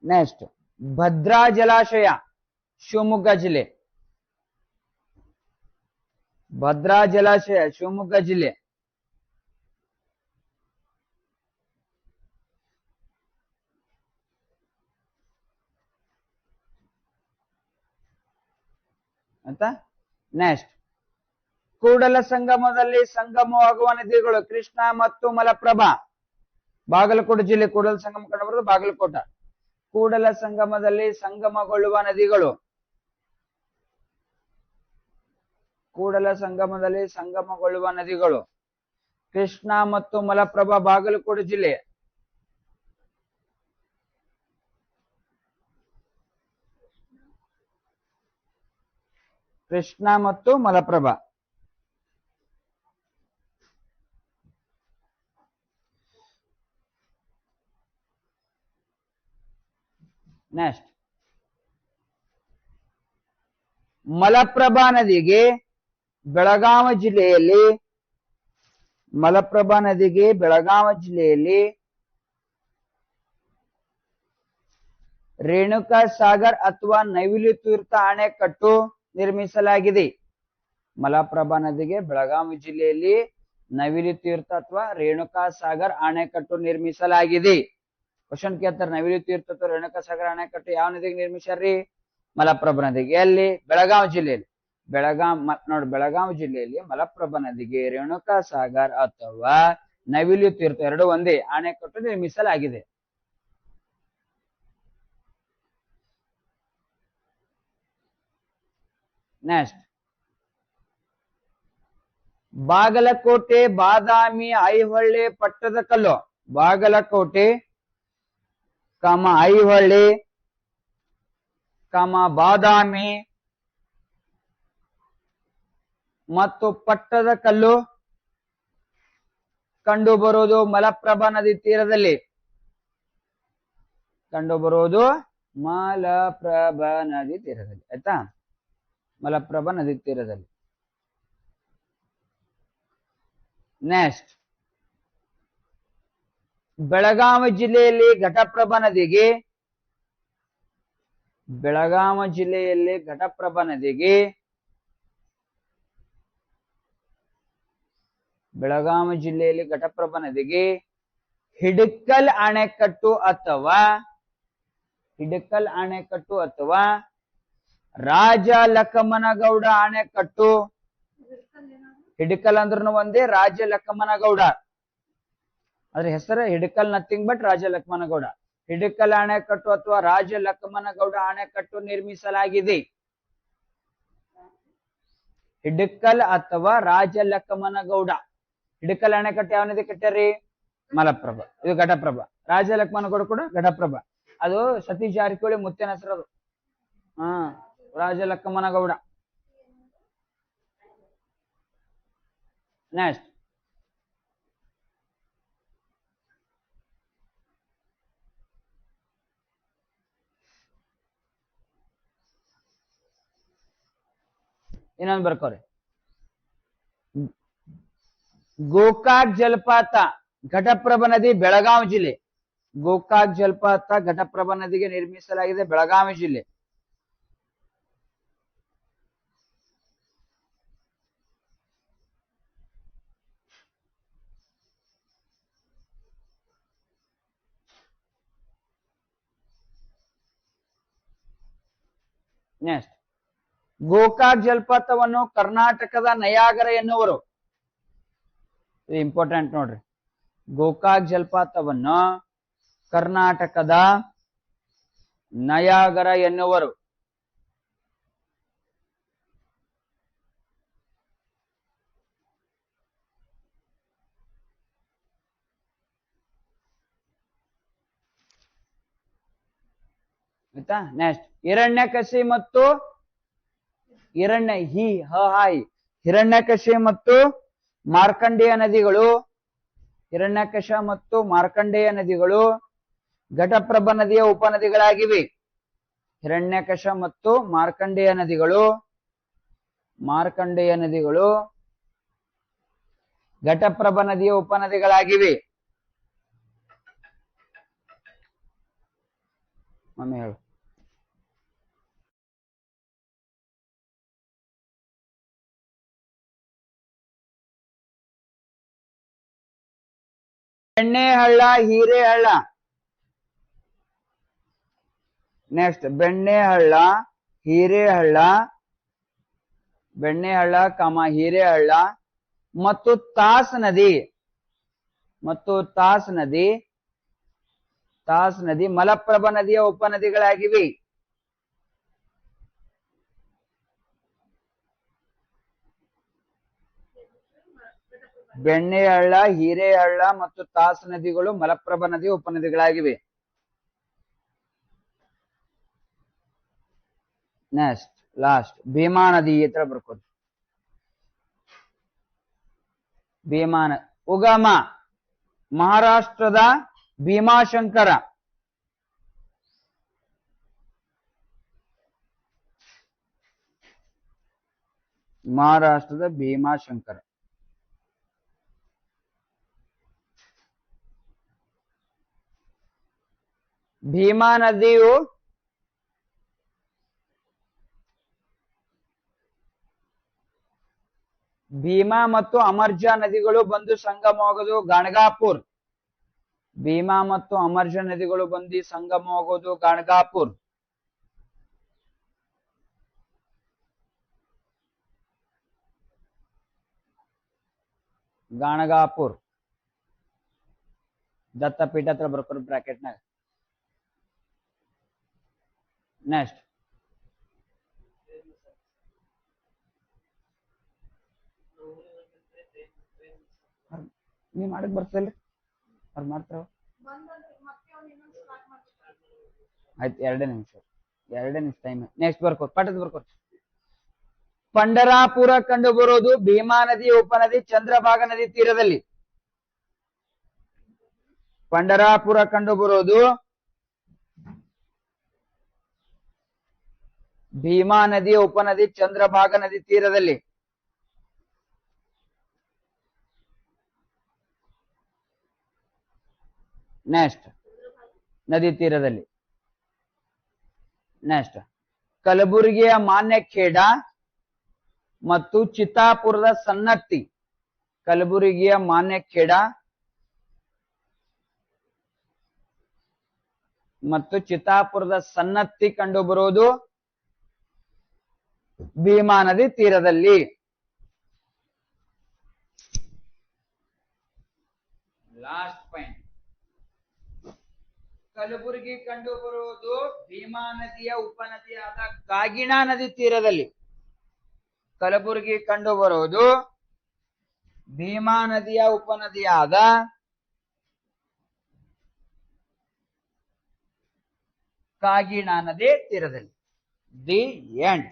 ನೆಕ್ಸ್ಟ್ ಭದ್ರಾ ಜಲಾಶಯ ಶಿವಮೊಗ್ಗ ಜಿಲ್ಲೆ. ಭದ್ರಾ ಜಲಾಶಯ ಶಿವಮೊಗ್ಗ ಜಿಲ್ಲೆ. ಅಂತ ನೆಕ್ಸ್ಟ್ ಕೂಡಲ ಸಂಗಮದಲ್ಲಿ ಸಂಗಮವಾಗುವ ನದಿಗಳು ಕೃಷ್ಣ ಮತ್ತು ಮಲಪ್ರಭಾ. ಬಾಗಲಕೋಟೆ ಜಿಲ್ಲೆ ಕೂಡಲ ಸಂಗಮ ಕಂಡುಬರುವುದು ಬಾಗಲಕೋಟ. ಕೂಡಲ ಸಂಗಮದಲ್ಲಿ ಸಂಗಮಗೊಳ್ಳುವ ನದಿಗಳು ಕೂಡಲ ಸಂಗಮದಲ್ಲಿ ಸಂಗಮಗೊಳ್ಳುವ ನದಿಗಳು ಕೃಷ್ಣ ಮತ್ತು ಮಲಪ್ರಭಾ ಬಾಗಲಕೋಟೆ ಜಿಲ್ಲೆ. ಕೃಷ್ಣ ಮತ್ತು ಮಲಪ್ರಭಾ. ನೆಕ್ಸ್ಟ್ ಮಲಪ್ರಭಾ ನದಿಗೆ ಬೆಳಗಾವಿ ಜಿಲ್ಲೆಯಲ್ಲಿ ರೇಣುಕಾ ಸಾಗರ್ ಅಥವಾ ನವಿಲು ತೀರ್ಥ ಅಣೆಕಟ್ಟು ನಿರ್ಮಿಸಲಾಗಿದೆ. ಮಲಪ್ರಭಾ ನದಿಗೆ ಬೆಳಗಾವಿ ಜಿಲ್ಲೆಯಲ್ಲಿ ನವಿಲು ತೀರ್ಥ ಅಥವಾ ರೇಣುಕಾ ಸಾಗರ್ ಅಣೆಕಟ್ಟು ನಿರ್ಮಿಸಲಾಗಿದೆ. ಕ್ವಶನ್ ಕೇಳ್ತಾರೆ, ನವಿಲು ತೀರ್ಥ ಅಥವಾ ರೇಣುಕಾ ಸಾಗರ್ ಅಣೆಕಟ್ಟು ಯಾವ ನದಿಗೆ ನಿರ್ಮಿಸ್ಯಾರ್ರಿ? ಮಲಪ್ರಭಾ ನದಿಗೆ. ಎಲ್ಲಿ? ಬೆಳಗಾವಿ ಜಿಲ್ಲೆಯಲ್ಲಿ. ಬೆಳಗಾವಿ ಜಿಲ್ಲೆಯಲ್ಲಿ ಮಲಪ್ರಭಾ ನದಿಗೆ ರೇಣುಕಾ ಸಾಗರ್ ಅಥವಾ ನವಿಲು ತೀರ್ಥ ಎರಡು ಒಂದೇ ಅಣೆಕಟ್ಟು ನಿರ್ಮಿಸಲಾಗಿದೆ. ನೆಕ್ಸ್ಟ್ ಬಾಗಲಕೋಟೆ, ಬಾದಾಮಿ, ಐಹೊಳೆ, ಪಟ್ಟದಕಲ್ಲು. ಬಾಗಲಕೋಟೆ, ಐಹೊಳೆ, ಬಾದಾಮಿ ಮತ್ತು ಪಟ್ಟದಕಲ್ಲು ಕಂಡುಬರುವುದು ಮಲಪ್ರಭಾ ನದಿ ತೀರದಲ್ಲಿ. ಮಲಪ್ರಭಾ ನದಿ ತೀರದಲ್ಲಿ. ಆಯ್ತಾ? ಮಲಪ್ರಭಾ ನದಿ ತೀರದಲ್ಲಿ. ನೆಕ್ಸ್ಟ್ ಬೆಳಗಾವಿ ಜಿಲ್ಲೆಯಲ್ಲಿ ಘಟಪ್ರಭಾ ನದಿಗೆ ಹಿಡಕಲ್ ಅಣೆಕಟ್ಟು ಅಥವಾ ರಾಜ ಲಕ್ಷ್ಮನಗೌಡ ಅಣೆಕಟ್ಟು. ಹಿಡಕಲ್ ಅಂದ್ರೂ ಒಂದೇ, ರಾಜ ಲಕ್ಷ್ಮನಗೌಡ ಅದ್ರ ಹೆಸರು ಹಿಡಕಲ್ ನಥಿಂಗ್ ಬಟ್ ರಾಜ ಲಕ್ಷ್ಮನಗೌಡ. ಹಿಡಕಲ್ ಅಣೆಕಟ್ಟು ಅಥವಾ ರಾಜ ಲಕ್ಷ್ಮನಗೌಡ ಅಣೆಕಟ್ಟು ನಿರ್ಮಿಸಲಾಗಿದೆ. ಹಿಡಕಲ್ ಅಥವಾ ರಾಜ ಲಕ್ಷ್ಮನಗೌಡ. ಹಿಡಕಲ್ ಅಣೆಕಟ್ಟು ಯಾವ ನದಿ ಕಟ್ಟಾರಿ? ಮಲಪ್ರಭಾ. ಇದು ಘಟಪ್ರಭಾ. ರಾಜ ಲಕ್ಷ್ಮನಗೌಡ ಕೂಡ ಘಟಪ್ರಭಾ. ಅದು ಸತೀಶ್ ಜಾರಕಿಹೊಳಿ ಮುತ್ತಿನ ಹೆಸರು ಅದು. ರಾಜ ಲಕ್ಷ್ಮನಗೌಡ. ನೆಕ್ಸ್ಟ್ ಇನ್ನೊಂದು ಬರ್ಕೋರಿ. ಗೋಕಾಕ್ ಜಲಪಾತ ಘಟಪ್ರಭಾ ನದಿ ಬೆಳಗಾವಿ ಜಿಲ್ಲೆ. ಗೋಕಾಕ್ ಜಲಪಾತ ಘಟಪ್ರಭಾ ನದಿಗೆ ನಿರ್ಮಿಸಲಾಗಿದೆ, ಬೆಳಗಾವಿ ಜಿಲ್ಲೆ. ನೆಕ್ಸ್ಟ್ ಗೋಕಾಕ್ ಜಲಪಾತವನ್ನು ಕರ್ನಾಟಕದ ನಯಾಗರ ಎನ್ನುವರು. ಇದು ಇಂಪಾರ್ಟೆಂಟ್ ನೋಡ್ರಿ. ಗೋಕಾಕ್ ಜಲಪಾತವನ್ನು ಕರ್ನಾಟಕದ ನಯಾಗರ ಎನ್ನುವರು. ಆಯ್ತಾ? ನೆಕ್ಸ್ಟ್ ಹಿರಣ್ಯಕಶಿ ಮತ್ತು ಹಿರಣ್ಯಕಶಿ ಮತ್ತು ಮಾರ್ಕಂಡೇಯ ನದಿಗಳು ಹಿರಣ್ಯಕಶ ಮತ್ತು ಮಾರ್ಕಂಡೇಯ ನದಿಗಳು ಘಟಪ್ರಭಾ ನದಿಯ ಉಪನದಿಗಳಾಗಿವೆ. ಹಿರಣ್ಯಕಶ ಮತ್ತು ಮಾರ್ಕಂಡೇಯ ನದಿಗಳು ಘಟಪ್ರಭಾ ನದಿಯ ಉಪನದಿಗಳಾಗಿವೆ. ಮಮ್ಮಿ ಹೇಳು. ಬೆಣ್ಣೆಹಳ್ಳ, ಹಿರೇಹಳ್ಳ. ನೆಕ್ಸ್ಟ್ ಬೆಣ್ಣೆಹಳ್ಳ, ಹಿರೇಹಳ್ಳ, ಹಿರೇಹಳ್ಳ ಮತ್ತು ತಾಸ್ ನದಿ ಮಲಪ್ರಭಾ ನದಿಯ ಉಪನದಿಗಳಾಗಿವೆ. ಬೆಣ್ಣೆಹಳ್ಳ, ಹಿರೇಹಳ್ಳ ಮತ್ತು ತಾಸ್ ನದಿಗಳು ಮಲಪ್ರಭಾ ನದಿಯ ಉಪನದಿಗಳಾಗಿವೆ. ನೆಕ್ಸ್ಟ್ ಲಾಸ್ಟ್ ಭೀಮಾ ನದಿ ಹತ್ರ ಬರ್ಕೋದು. ಭೀಮಾ ಉಗಮ ಮಹಾರಾಷ್ಟ್ರದ ಭೀಮಾಶಂಕರ. ಮಹಾರಾಷ್ಟ್ರದ ಭೀಮಾಶಂಕರ. ಭೀಮಾ ನದಿಯು ಭೀಮಾ ಮತ್ತು ಅಮರ್ಜಾ ನದಿಗಳು ಬಂದು ಸಂಗಮವಾಗೋದು ಗಾಣಗಾಪುರ್. ಭೀಮಾ ಮತ್ತು ಅಮರ್ಜಾ ನದಿಗಳು ಬಂದು ಸಂಗಮವಾಗೋದು ಗಾಣಗಾಪುರ್. ಗಾಣಗಾಪುರ್ ದತ್ತಪೀಠ ಹತ್ರ ಬರ್ಕೋರು ಬ್ರಾಕೆಟ್ನಾಗ. ನೆಕ್ಸ್ಟ್ ನೀವ್ ಮಾಡಕ್ ಬರ್ತಲ್ರಿ, ಅವ್ರು ಮಾಡ್ತಾರ. ಆಯ್ತು, 2 ನಿಮಿಷ ಟೈಮ್. ನೆಕ್ಸ್ಟ್ ಬರ್ಕೋರ್, ಪಟ್ಟದ ಬರ್ಕೋರ್. ಪಂಡರಾಪುರ ಕಂಡು ಬರೋದು ಭೀಮಾ ನದಿ ಉಪನದಿ ಚಂದ್ರಭಾಗ ನದಿ ತೀರದಲ್ಲಿ. ಪಂಡರಾಪುರ ಕಂಡು ಬರೋದು ಭೀಮಾ ನದಿಯ ಉಪನದಿ ಚಂದ್ರಭಾಗ ನದಿ ತೀರದಲ್ಲಿ. ನೆಕ್ಸ್ಟ್ ನದಿ ತೀರದಲ್ಲಿ. ನೆಕ್ಸ್ಟ್ ಕಲಬುರಗಿಯ ಮಾನ್ಯಖೇಡ ಮತ್ತು ಚಿತ್ತಾಪುರದ ಸನ್ನತ್ತಿ. ಕಲಬುರಗಿಯ ಮಾನ್ಯಖೇಡ ಮತ್ತು ಚಿತ್ತಾಪುರದ ಸನ್ನತ್ತಿ ಕಂಡು ಬರುವುದು ಭೀಮಾ ನದಿ ತೀರದಲ್ಲಿ. ಲಾಸ್ಟ್ ಪಾಯಿಂಟ್, ಕಲಬುರಗಿ ಕಂಡು ಬರುವುದು ಭೀಮಾ ನದಿಯ ಉಪನದಿಯಾದ ಕಾಗಿಣಾ ನದಿ ತೀರದಲ್ಲಿ. ಕಲಬುರಗಿ ಕಂಡು ಬರುವುದು ಭೀಮಾ ನದಿಯ ಉಪನದಿಯಾದ ಕಾಗಿಣಾ ನದಿ ತೀರದಲ್ಲಿ. The end.